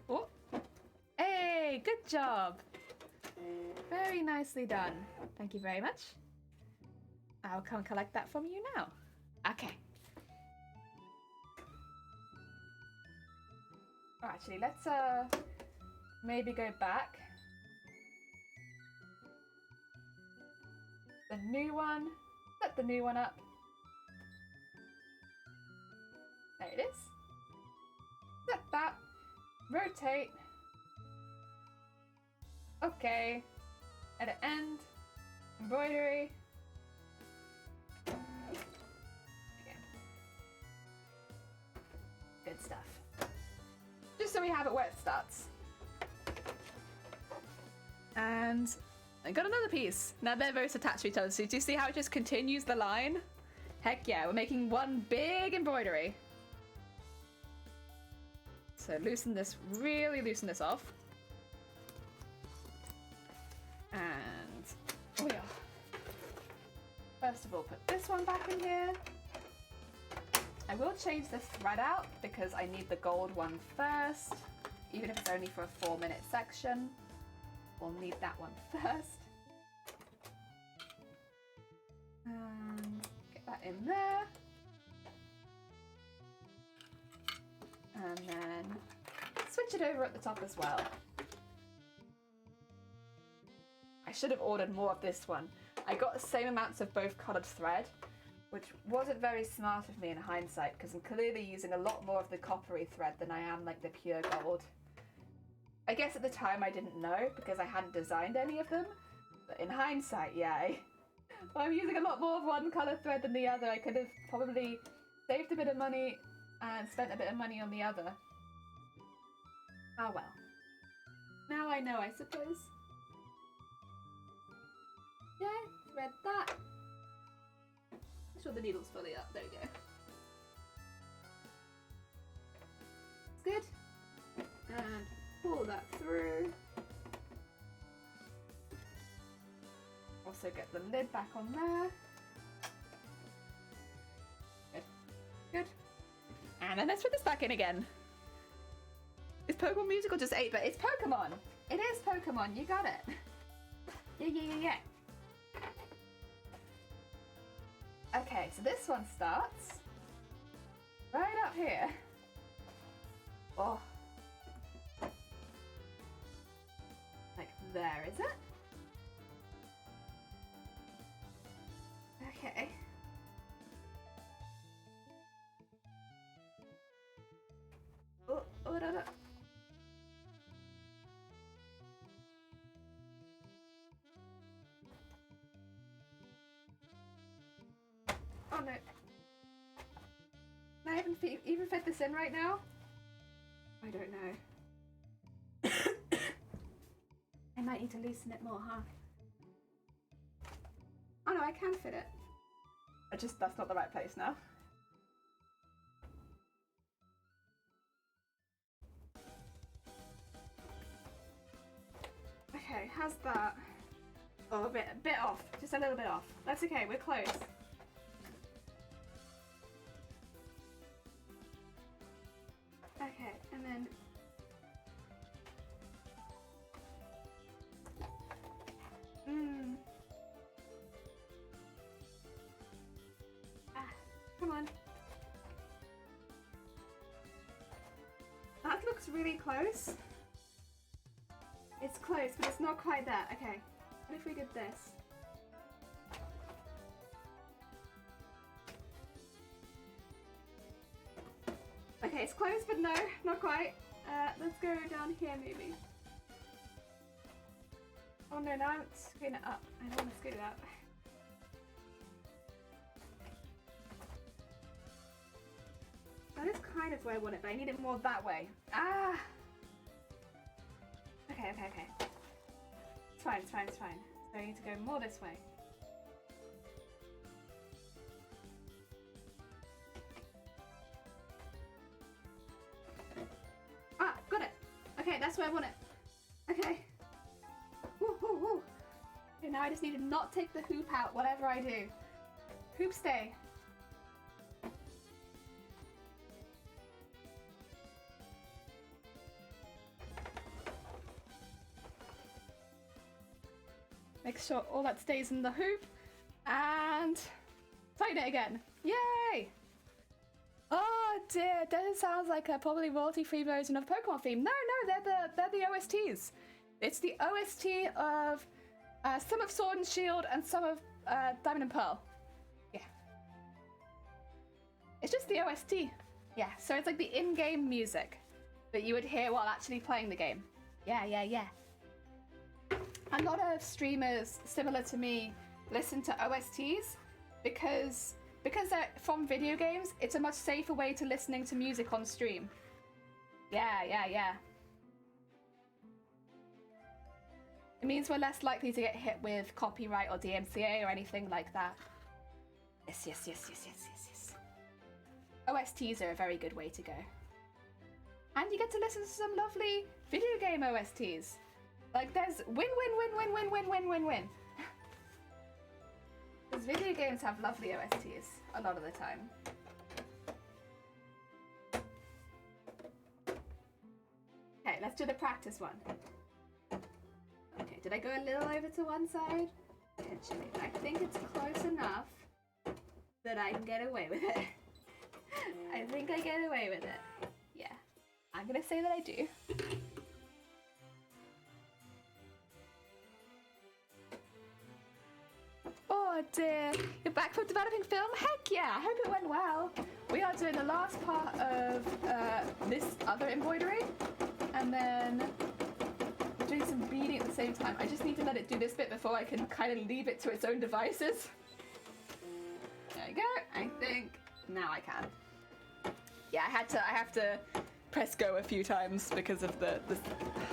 Oh. Hey, good job. Very nicely done. Thank you very much. I'll come collect that from you now. Okay. Oh, actually, let's maybe go back. The new one. Set the new one up. There it is. Set that. Rotate. Okay. At the end. Embroidery. Okay. Good stuff. Just so we have it where it starts. And I got another piece. Now they're both attached to each other. So do you see how it just continues the line? Heck yeah, we're making one big embroidery. So really loosen this off. And oh yeah. First of all, put this one back in here. I will change the thread out because I need the gold one first, even if it's only for a 4-minute section. We'll need that one first. And get that in there. And then switch it over at the top as well. I should have ordered more of this one. I got the same amounts of both coloured thread, which wasn't very smart of me in hindsight because I'm clearly using a lot more of the coppery thread than I am like the pure gold. I guess at the time I didn't know because I hadn't designed any of them, but in hindsight, yeah, I'm using a lot more of one colour thread than the other. I could have probably saved a bit of money and spent a bit of money on the other. Oh well. Now I know, I suppose. Yeah, thread that. Make sure the needle's fully up. There we go. It's good. And pull that through. Also get the lid back on there. Good. Good. And then let's put this back in again. Is Pokemon musical just 8-bit? It's Pokemon! It is Pokemon, you got it. Yeah. Okay, so this one starts right up here. Oh. Like there, is it? Okay. Oh, no. Oh no. Can I even fit this in right now? I don't know. I might need to loosen it more, huh? Oh no, I can fit it. That's not the right place now. Okay, how's that? Oh, a bit off. Just a little bit off. That's okay, we're close. Okay, and then Mm. Ah, come on. That looks really close. It's close, but it's not quite there. Okay, what if we did this? Okay, it's close, but no, not quite. Let's go down here, maybe. Oh no, now I'm screwing it up. I don't want to screw it up. That is kind of where I want it, but I need it more that way. Ah! Okay. It's fine. So I need to go more this way. Ah, got it. Okay, that's where I want it. Okay. Woo. Okay, now I just need to not take the hoop out, whatever I do. Hoop stay. Make sure all that stays in the hoop. And tighten it again. Yay! Oh dear, that sounds like a probably royalty-free version of Pokemon theme. No, they're the OSTs. It's the OST of some of Sword and Shield and some of Diamond and Pearl. Yeah. It's just the OST. Yeah, so it's like the in-game music that you would hear while actually playing the game. Yeah. A lot of streamers similar to me listen to OSTs because they're from video games. It's a much safer way to listening to music on stream. Yeah. It means we're less likely to get hit with copyright or DMCA or anything like that. Yes. OSTs are a very good way to go. And you get to listen to some lovely video game OSTs. Like there's win. Because video games have lovely OSTs a lot of the time. Okay, let's do the practice one. Okay, did I go a little over to one side? Potentially, but I think it's close enough that I can get away with it. I think I get away with it. Yeah, I'm gonna say that I do. Oh dear, you're back from developing film? Heck yeah, I hope it went well. We are doing the last part of this other embroidery, and then doing some beading at the same time. I just need to let it do this bit before I can kind of leave it to its own devices. There we go, I think now I can. Yeah, I have to press go a few times because of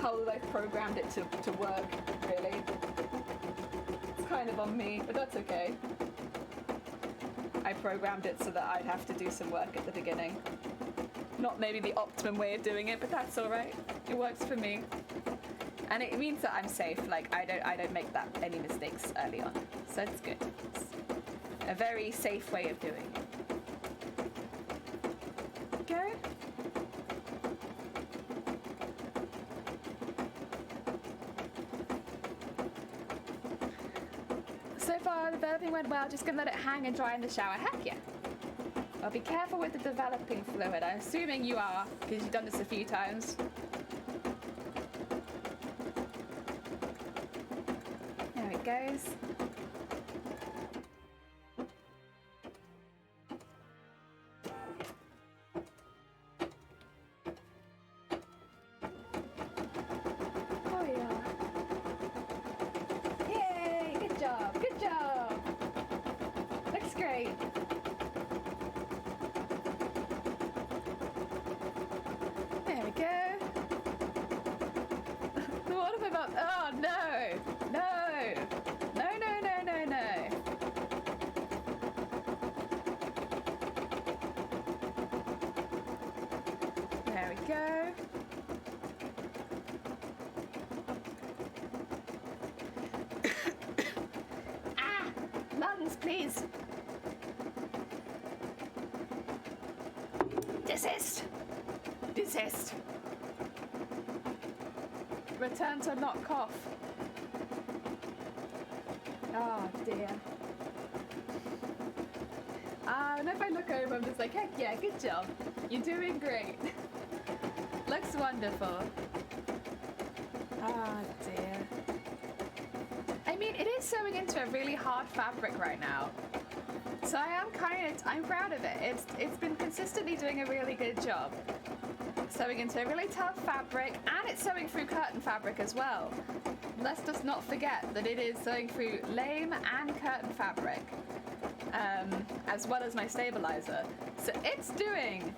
how I programmed it to work, really. Kind of on me, but that's okay. I programmed it so that I'd have to do some work at the beginning. Not maybe the optimum way of doing it, but that's all right. It works for me, and it means that I'm safe. Like I don't make any mistakes early on, so it's good. It's a very safe way of doing it. Go. So far, the developing went well. Just gonna let it hang and dry in the shower. Heck yeah. Well, be careful with the developing fluid. I'm assuming you are, because you've done this a few times. There it goes. Please. Desist. Return to not cough. Oh dear. And if I look over, I'm just like, heck yeah, good job. You're doing great. Looks wonderful. Oh dear. I mean, it is sewing into a really hard fabric right now. So I'm proud of it. It's been consistently doing a really good job. Sewing into a really tough fabric, and it's sewing through curtain fabric as well. Let's just not forget that it is sewing through lame and curtain fabric, as well as my stabilizer. So it's doing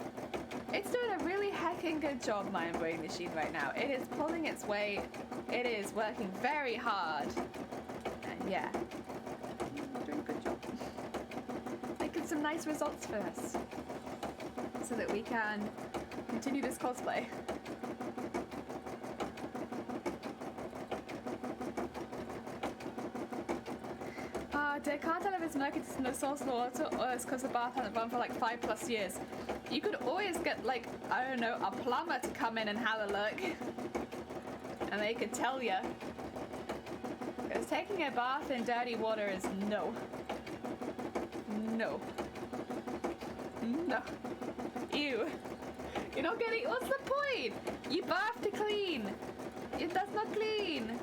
a really heckin' good job, my embroidery machine right now. It is pulling its weight. It is working very hard. And yeah, doing a good job. Making some nice results for us, so that we can continue this cosplay. I can't tell if it's murky in the source water or it's because the bath hasn't run for like 5+ years. You could always get, like, I don't know, a plumber to come in and have a look. And they could tell you. Because taking a bath in dirty water is no. No. No. Ew. You're not getting, what's the point? You bath to clean. That's not clean.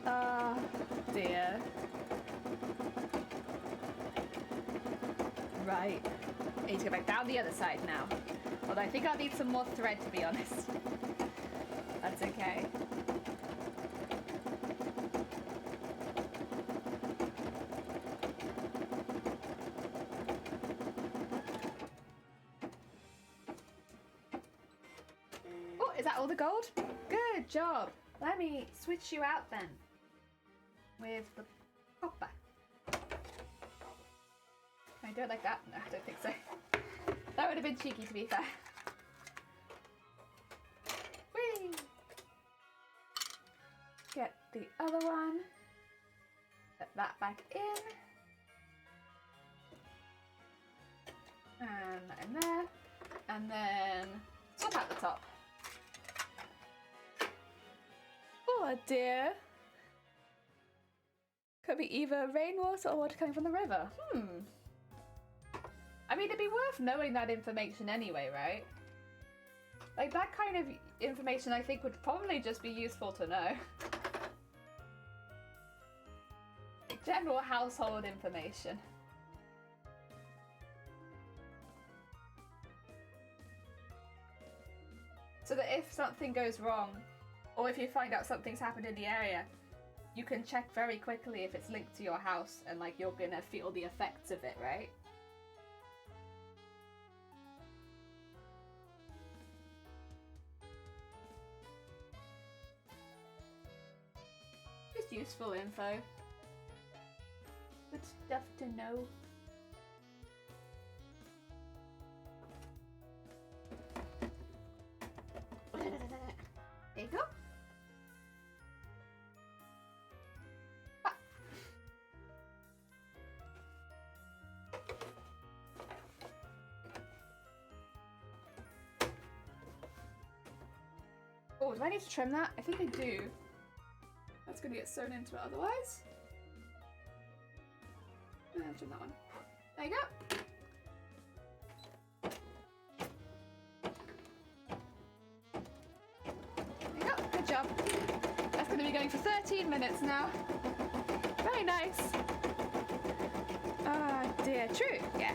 Oh dear. Right. I need to go back down the other side now. Although I think I'll need some more thread, to be honest. That's okay. Oh, is that all the gold? Good job. Let me switch you out then with the copper. Can I do it like that? No, I don't think so. That would have been cheeky, to be fair. Whee! Get the other one. Put that back in. And there. And then swap out the top. Oh dear. Could be either rainwater or water coming from the river. I mean, it'd be worth knowing that information anyway, right? Like, that kind of information I think would probably just be useful to know. Like, general household information. So that if something goes wrong, or if you find out something's happened in the area, you can check very quickly if it's linked to your house and, like, you're gonna feel the effects of it, right? Just useful info. Good stuff to know. There you go. Oh, do I need to trim that? I think I do. That's going to get sewn into it otherwise. Trim that one. There you go. There you go. Good job. That's going to be going for 13 minutes now. Very nice. Ah, dear. True. Yeah.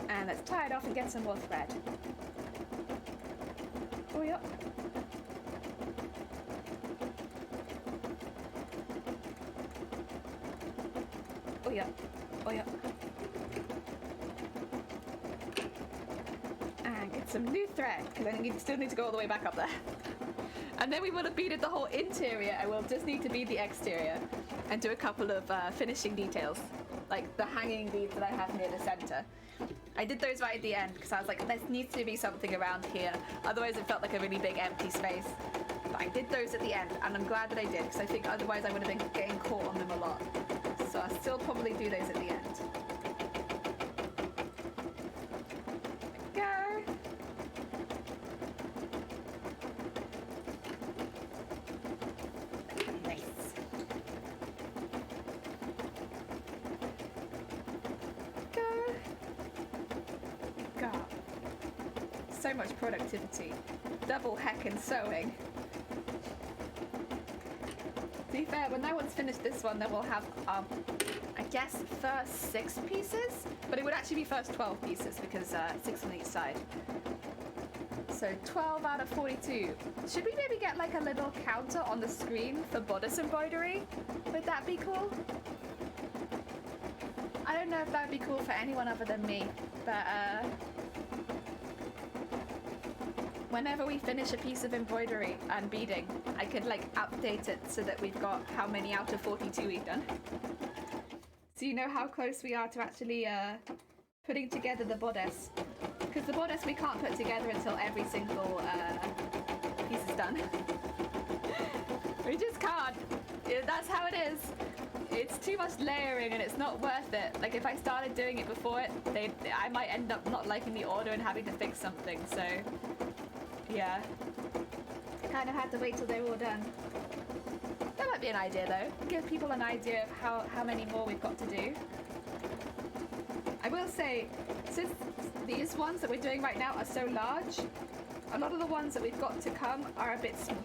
And let's tie it off and get some more thread. Oh, yeah. Oh, yeah. Oh, yeah. And get some new thread, because I think you still need to go all the way back up there. And then we will have beaded the whole interior, and we'll just need to bead the exterior and do a couple of finishing details. like the hanging beads that I have near the center. I did those right at the end because I was like, there needs to be something around here. Otherwise it felt like a really big empty space. But I did those at the end, and I'm glad that I did because I think otherwise I would have been getting caught on them a lot. So I'll still probably do those at the end. Go! Nice. Go! God. So much productivity. Double heckin' sewing. To be fair, when no one's finished this one, then we'll have, I guess, first 6 pieces? But it would actually be first 12 pieces because 6 on each side. So 12 out of 42. Should we maybe get like a little counter on the screen for bodice embroidery? Would that be cool? I don't know if that would be cool for anyone other than me, but whenever we finish a piece of embroidery and beading, I could like update it so that we've got how many out of 42 we've done. So you know how close we are to actually putting together the bodice. Because the bodice we can't put together until every single piece is done. We just can't. That's how it is. It's too much layering and it's not worth it. Like if I started doing it before it, I might end up not liking the order and having to fix something, so yeah. Kind of had to wait till they were all done. That might be an idea though. Give people an idea of how many more we've got to do. I will say, since these ones that we're doing right now are so large, a lot of the ones that we've got to come are a bit small.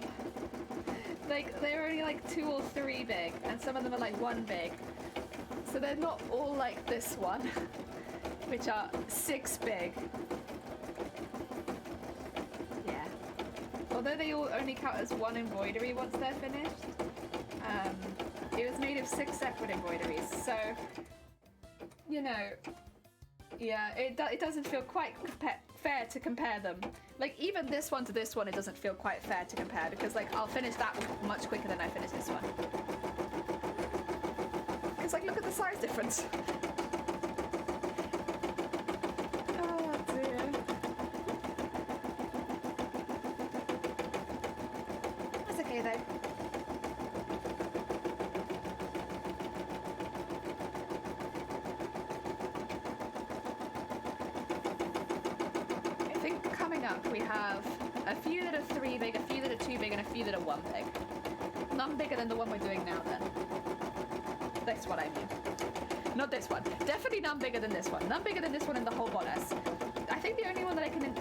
Like, they're only like 2 or 3 big, and some of them are like 1 big. So they're not all like this one, which are 6 big. Yeah. Although they all only count as 1 embroidery once they're finished, it was made of 6 separate embroideries, so, you know, yeah, it doesn't feel quite fair to compare them. Like, even this one to this one, it doesn't feel quite fair to compare because, like, I'll finish that much quicker than I finish this one. Because, like, look at the size difference. Oh, dear. That's okay, though. We have a few that are 3 big, a few that are 2 big, and a few that are 1 big. None bigger than the one we're doing now, then. That's what I mean. Not this one. Definitely none bigger than this one. None bigger than this one in the whole bodice. I think the only one that I can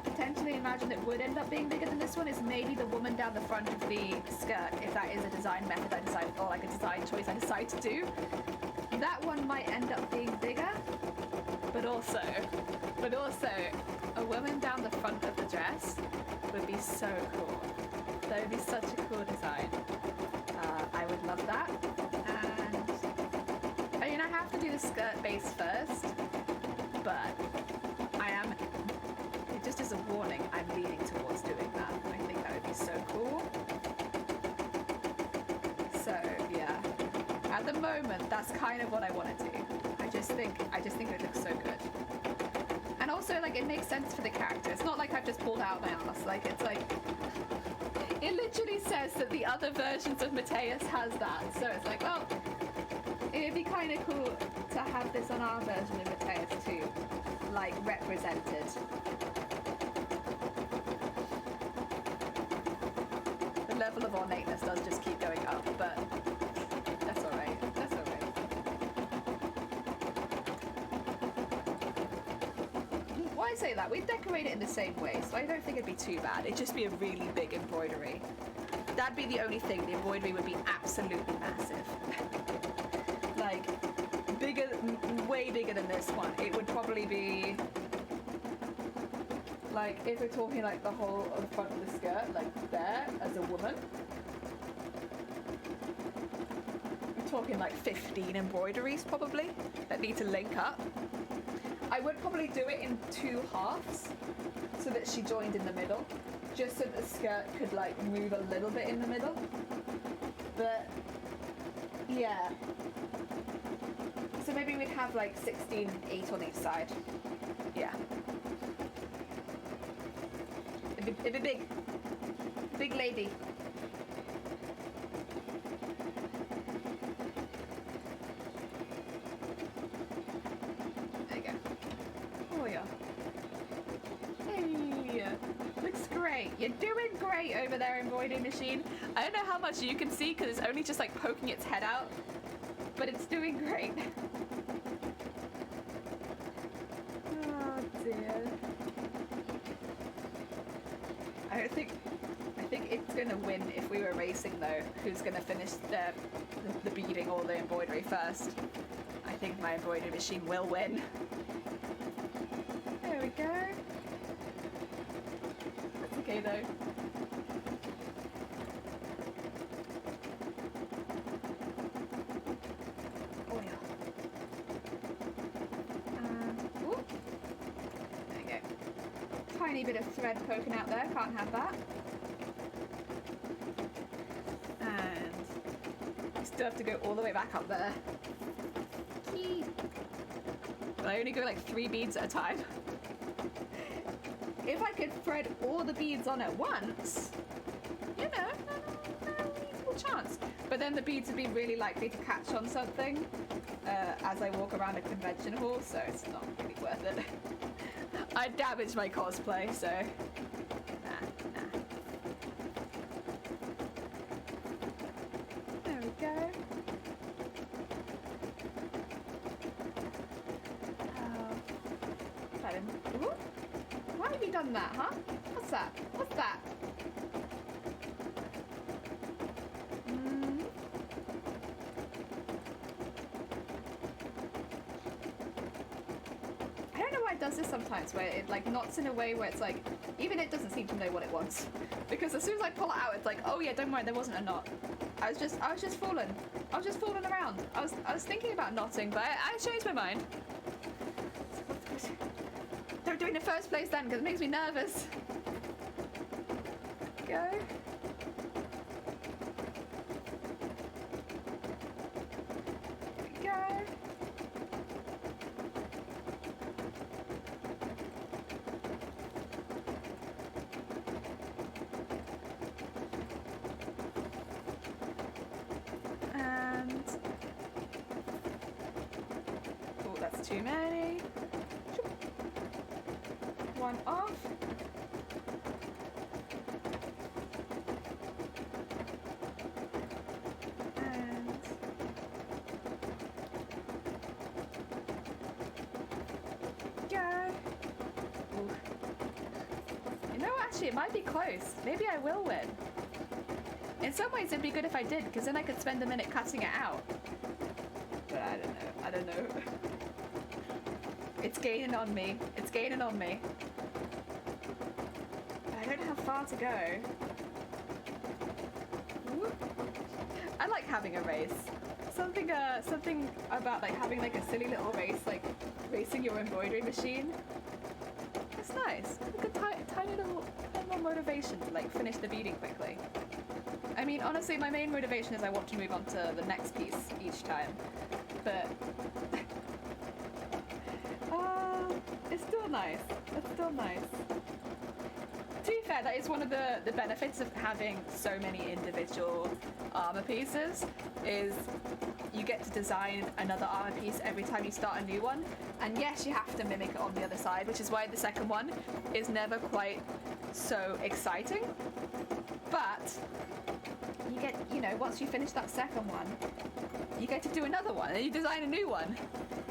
potentially imagine that would end up being bigger than this one is maybe the woman down the front of the skirt, if that is a design method I decide, or like a design choice I decide to do. That one might end up being bigger, but also, a woman down the front of the dress would be so cool. That would be such a cool design. I would love that. And I mean, I have to do the skirt base first, but just as a warning, I'm leaning towards doing that. I think that would be so cool. So yeah, at the moment, that's kind of what I want to do. I just think it looks so good. And also, like, it makes sense for the character. It's not like I've just pulled out my ass. Like, it's like, it literally says that the other versions of Mateus has that. So it's like, well, it'd be kind of cool to have this on our version of Mateus too, like, represented. The level of ornateness does just keep going up, but that's all right. That's all right. Why I say that? We'd decorate it in the same way, so I don't think it'd be too bad. It'd just be a really big embroidery. That'd be the only thing. The embroidery would be absolutely massive. Like, bigger, way bigger than this one. It would probably be, like, if we're talking like the whole of the front of the skirt, like there, as a woman. We're talking like 15 embroideries probably that need to link up. I would probably do it in 2 halves so that she joined in the middle, just so the skirt could like move a little bit in the middle. But yeah, So maybe we'd have like 16, 8 on each side. Yeah. It'd be big. Big lady. There you go. Oh yeah. Hey. Looks great. You're doing great over there, embroidery machine. I don't know how much you can see because it's only just like poking its head out, but it's doing great. Oh dear. I think it's gonna win if we were racing though. Who's gonna finish the beading or the embroidery first? I think my embroidery machine will win. There we go. That's okay though. Oh yeah. Ooh. There we go. Tiny bit of thread poking out there. Can't have that. And we still have to go all the way back up there. Key. But I only go like 3 beads at a time. If I could thread all the beads on at once, you know, no reasonable chance. But then the beads would be really likely to catch on something as I walk around a convention hall, so it's not really worth it. I'd damage my cosplay, so nah. There we go. Ooh. Why have you done that, huh? What's that? What's that? I don't know why it does this sometimes, where it like knots in a way where it's like, even it doesn't seem to know what it wants. Because as soon as I pull it out, it's like, oh yeah, don't worry, there wasn't a knot. I was just fooling. I was just fooling around. I was thinking about knotting, but I changed my mind. Don't do it in the first place then, because it makes me nervous. Go. Go. And oh, that's too many. One off. And go. Ooh. You know, actually, it might be close. Maybe I will win. In some ways, it'd be good if I did, because then I could spend a minute cutting it out. But I don't know. I don't know. It's gaining on me. It's gaining on me. I don't have far to go. Whoop. I like having a race. Something about like having like a silly little race, like racing your embroidery machine. It's nice. Like a tiny little motivation to like finish the beading quickly. I mean, honestly, my main motivation is I want to move on to the next piece each time. But it's still nice. It's still nice. To be fair, that is one of the benefits of having so many individual armor pieces, is you get to design another armor piece every time you start a new one. And yes, you have to mimic it on the other side, which is why the second one is never quite so exciting. But you get, you know, once you finish that second one, you get to do another one and you design a new one.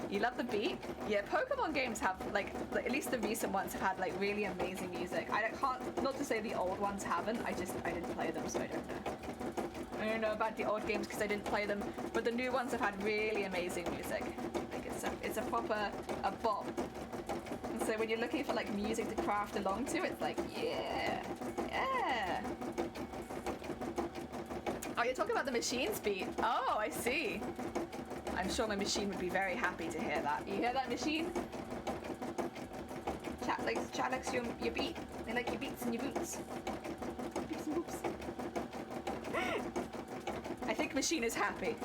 You love the beat. Yeah, Pokemon games have like at least the recent ones have had like really amazing music. Can't, not to say the old ones haven't. I didn't play them, so I don't know. I don't know about the old games because I didn't play them, but the new ones have had really amazing music. Like it's a proper bop. And so when you're looking for like music to craft along to, it's like yeah. Oh, you're talking about the machine's beat. Oh, I see. I'm sure my machine would be very happy to hear that. You hear that, machine? Chat likes your beat. They like your beats and your boots. Beats and boots. I think machine is happy.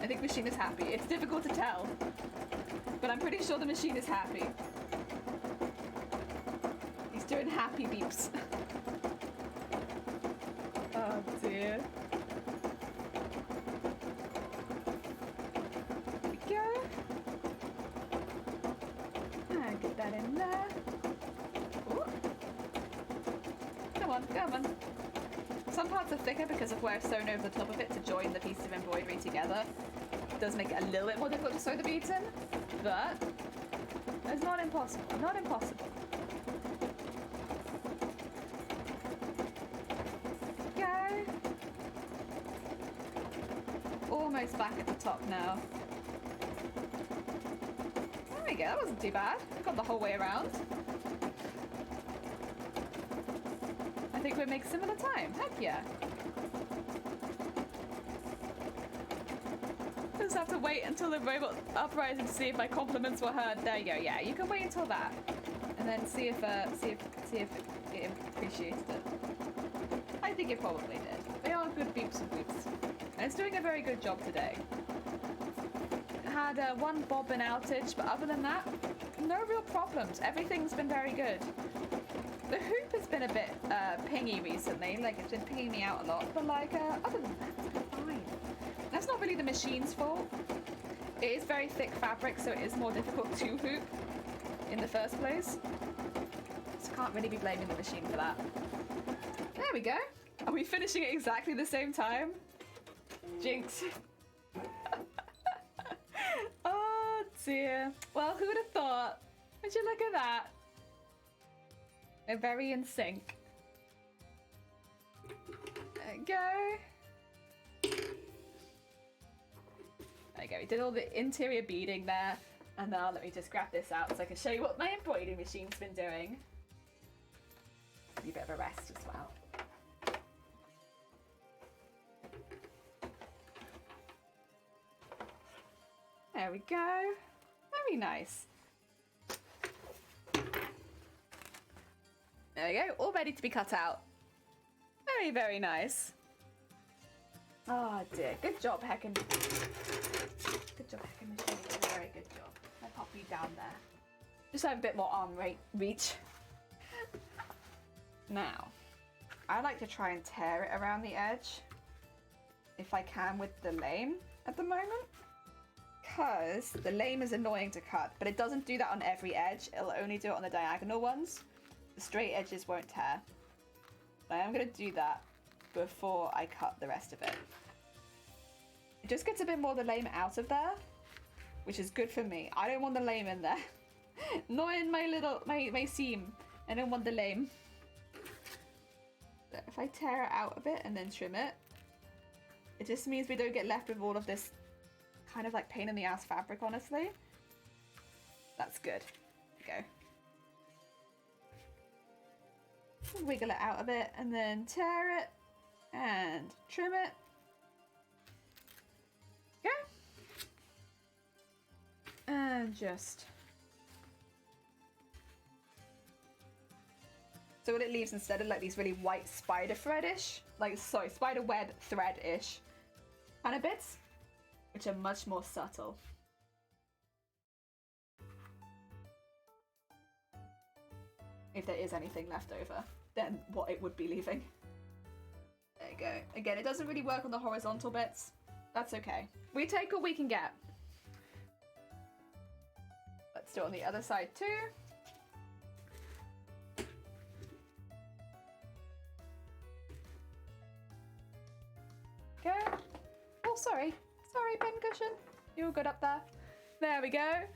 I think machine is happy. It's difficult to tell, but I'm pretty sure the machine is happy. He's doing happy beeps. Oh dear. There we go. And get that in there. Ooh. Come on, come on. Some parts are thicker because of where I've sewn over the top of it to join the pieces of embroidery together. It does make it a little bit more difficult to sew the beads in, but it's not impossible. Not impossible. Go. Almost back at the top now. There we go. That wasn't too bad. We got the whole way around. I think we make similar time. Heck yeah. Just have to wait until the robot uprising to see if my compliments were heard. There you go. Yeah, you can wait until that, and then see if it appreciated it. I think it probably did. They are good beeps and boops, and it's doing a very good job today. It had one bobbin outage, but other than that, no real problems. Everything's been very good. The hoop has been a bit pingy recently, like it's been pinging me out a lot, but like other than that, it's been fine. That's not really the machine's fault. It is very thick fabric, so it is more difficult to hoop in the first place. So can't really be blaming the machine for that. There we go. Are we finishing at exactly the same time? Jinx. Oh dear. Well, who would have thought? Would you look at that? They're very in sync. There we go. There we go. We did all the interior beading there. And now let me just grab this out so I can show you what my embroidery machine's been doing. Give you a bit of a rest as well. There we go. Very nice. There we go, all ready to be cut out. Very, very nice. Oh dear, good job, Heckin. Good job, Heckin machine. Very good job. I'll pop you down there. Just have a bit more arm reach. Now, I like to try and tear it around the edge, if I can with the lame at the moment. Because the lame is annoying to cut, but it doesn't do that on every edge. It'll only do it on the diagonal ones. The straight edges won't tear. But I am going to do that before I cut the rest of it. It just gets a bit more of the lame out of there, which is good for me. I don't want the lame in there. Not in my seam. I don't want the lame. But if I tear it out a bit and then trim it, it just means we don't get left with all of this kind of like pain in the ass fabric, honestly. That's good. There we go. Wiggle it out a bit and then tear it and trim it. Yeah. And just. So what it leaves instead of like these really white spider thread-ish, spider web thread-ish kind of bits, which are much more subtle. If there is anything left over, then what it would be leaving. There you go. Again, it doesn't really work on the horizontal bits. That's okay. We take what we can get. Let's do it on the other side too. Go. Oh, sorry. Sorry, pincushion. You were good up there. There we go.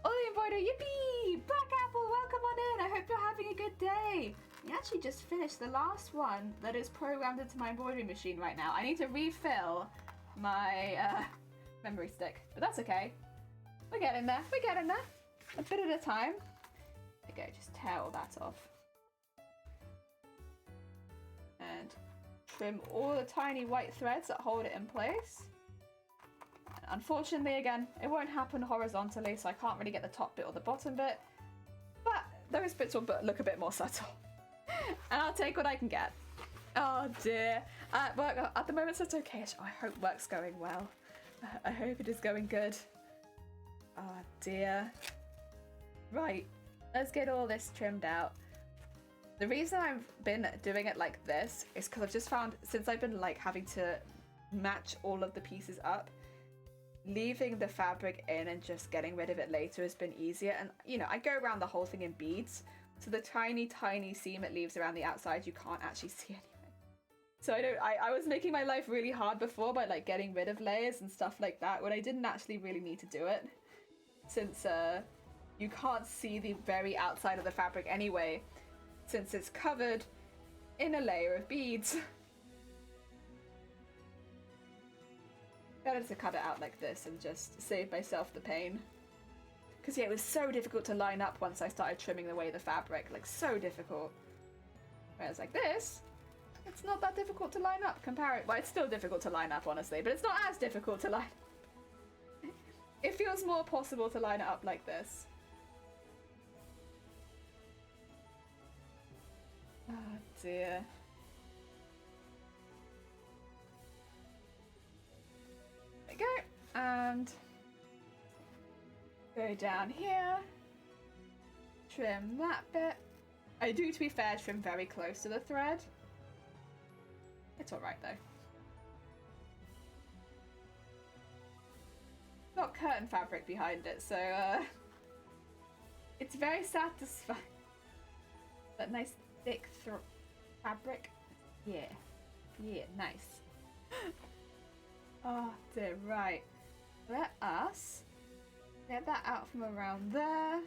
Oh, the embroidery. Yippee! Black Apple, welcome on in. I hope you're having a good day. We actually just finished the last one that is programmed into my embroidery machine right now. I need to refill my memory stick, but that's okay. We're getting there. We're getting there. A bit at a time. There you go. Just tear all that off. And trim all the tiny white threads that hold it in place. And unfortunately, again, it won't happen horizontally, so I can't really get the top bit or the bottom bit. But those bits will look a bit more subtle. And I'll take what I can get. Oh dear. Work at the moment, so it's okay. I hope work's going well. I hope it is going good. Oh dear. Right, let's get all this trimmed out. The reason I've been doing it like this is because I've just found, since I've been like having to match all of the pieces up, leaving the fabric in and just getting rid of it later has been easier. And you know, I go around the whole thing in beads, so the tiny seam it leaves around the outside you can't actually see anyway. So I was making my life really hard before by like getting rid of layers and stuff like that when I didn't actually really need to do it, since you can't see the very outside of the fabric anyway, since it's covered in a layer of beads. Better to cut it out like this and just save myself the pain. Because yeah, it was so difficult to line up once I started trimming away the fabric, like so difficult. Whereas like this, it's not that difficult to line up. Well, it's still difficult to line up, honestly, but it's not as difficult to line up. It feels more possible to line it up like this. Oh dear. There we go. And go down here. Trim that bit. I do, to be fair, trim very close to the thread. It's alright though. Got curtain fabric behind it, so it's very satisfying. That nice thick fabric. Yeah. Yeah, nice. Oh dear, right. Let us get that out from around there.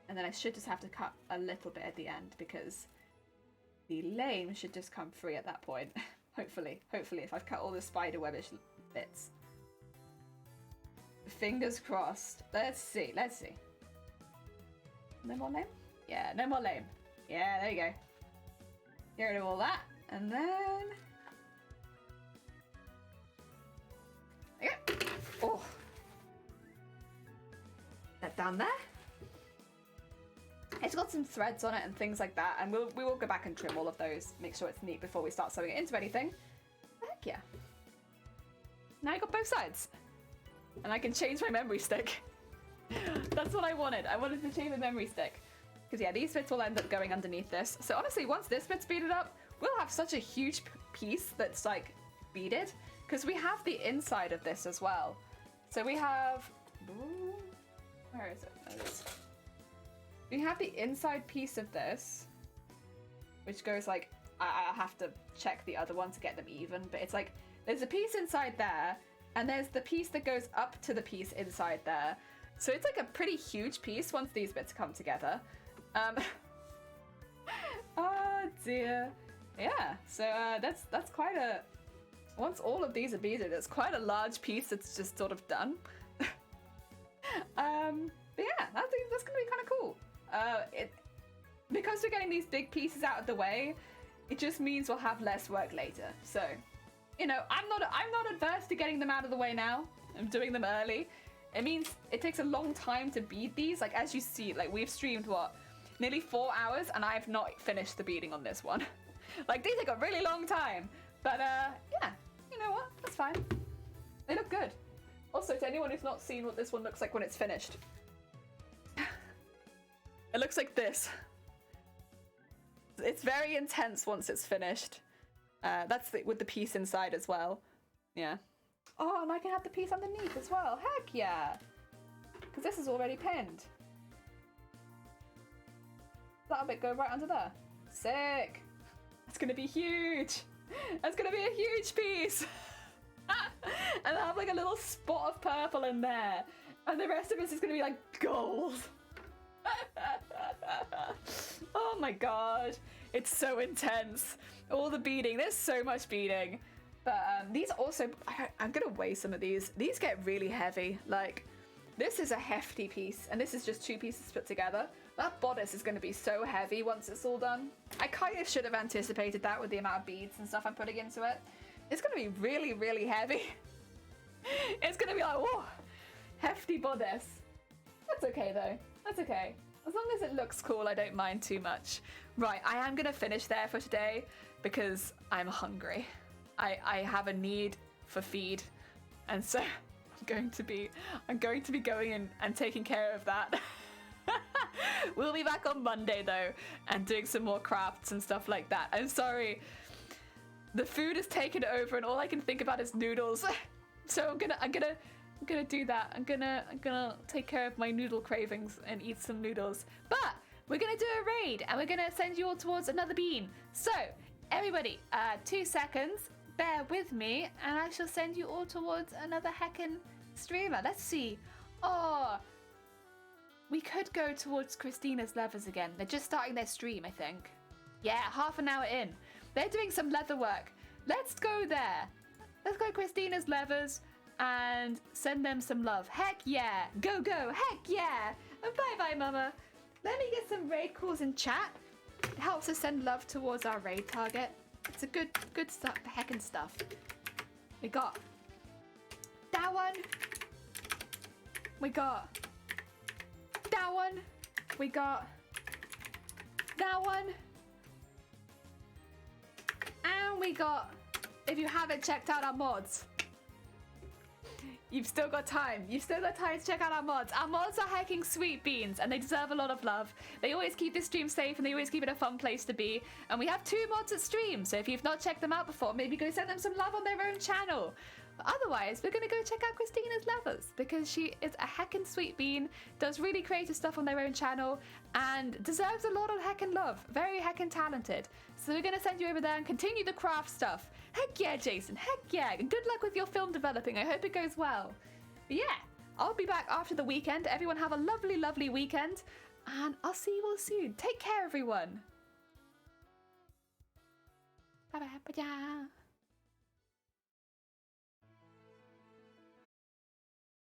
And then I should just have to cut a little bit at the end because the lane should just come free at that point. Hopefully, if I've cut all the spider webbish bits. Fingers crossed. Let's see. No more lame? Yeah, no more lame. Yeah, there you go. Get rid of all that. And then... there you go. Oh. That down there. It's got some threads on it and things like that, and we will go back and trim all of those, make sure it's neat before we start sewing it into anything. Heck yeah. Now I got both sides. And I can change my memory stick. That's what I wanted. I wanted to change the memory stick. Because yeah, these bits will end up going underneath this. So honestly, once this bit's beaded up, we'll have such a huge piece that's like beaded. Because we have the inside of this as well. So we have... ooh, where is it? There it is. We have the inside piece of this, which goes like, I'll have to check the other one to get them even, but it's like, there's a piece inside there, and there's the piece that goes up to the piece inside there. So it's like a pretty huge piece once these bits come together. Oh dear. Yeah, so that's quite a, once all of these are beaded, it's quite a large piece that's just sort of done. But yeah, I think that's gonna be kind of cool. Because we're getting these big pieces out of the way, it just means we'll have less work later. So, you know, I'm not adverse to getting them out of the way now. I'm doing them early. It means it takes a long time to bead these. Like, as you see, like we've streamed what, nearly 4 hours, and I've not finished the beading on this one. Like, these take a really long time. But yeah, you know what? That's fine. They look good. Also, to anyone who's not seen what this one looks like when it's finished. It looks like this. It's very intense once it's finished. That's with the piece inside as well. Yeah. Oh, and I can have the piece underneath as well. Heck yeah. Because this is already pinned. That'll bit go right under there. Sick. That's going to be huge. That's going to be a huge piece. And I'll have like a little spot of purple in there. And the rest of it is going to be like gold. Oh my god, it's so intense. All the beading, there's so much beading. But these also, I'm gonna weigh some of these. These get really heavy. Like, this is a hefty piece, and this is just 2 pieces put together. That bodice is gonna be so heavy once it's all done. I kind of should have anticipated that with the amount of beads and stuff I'm putting into it. It's gonna be really, really heavy. It's gonna be like, whoa, hefty bodice. That's okay though. That's okay. As long as it looks cool, I don't mind too much. Right, I am going to finish there for today because I'm hungry. I have a need for feed. And so I'm going to be going in and taking care of that. We'll be back on Monday though, and doing some more crafts and stuff like that. I'm sorry, the food has taken over, and all I can think about is noodles. So I'm gonna do that. I'm gonna take care of my noodle cravings and eat some noodles. But we're gonna do a raid, and we're gonna send you all towards another bean. So everybody, 2 seconds. Bear with me, and I shall send you all towards another heckin' streamer. Let's see. Oh, we could go towards Christina's Levers again. They're just starting their stream, I think. Yeah, half an hour in. They're doing some leather work. Let's go there. Let's go Christina's Levers and send them some love. Heck yeah. Go, go. Heck yeah. And bye-bye, mama. Let me get some raid calls in chat. It helps us send love towards our raid target. It's a good stuff, heckin' stuff. We got that one. We got that one. We got that one. And we got, if you haven't checked out our mods, you've still got time. You've still got time to check out our mods. Our mods are hecking sweet beans, and they deserve a lot of love. They always keep this stream safe, and they always keep it a fun place to be. And we have 2 mods at stream, so if you've not checked them out before, maybe go send them some love on their own channel. But otherwise, we're going to go check out Christina's Levers, because she is a heckin' sweet bean, does really creative stuff on their own channel, and deserves a lot of heckin' love. Very heckin' talented. So we're going to send you over there and continue the craft stuff. Heck yeah, Jason. Heck yeah. And good luck with your film developing. I hope it goes well. But yeah, I'll be back after the weekend. Everyone have a lovely, lovely weekend. And I'll see you all soon. Take care, everyone. Bye-bye.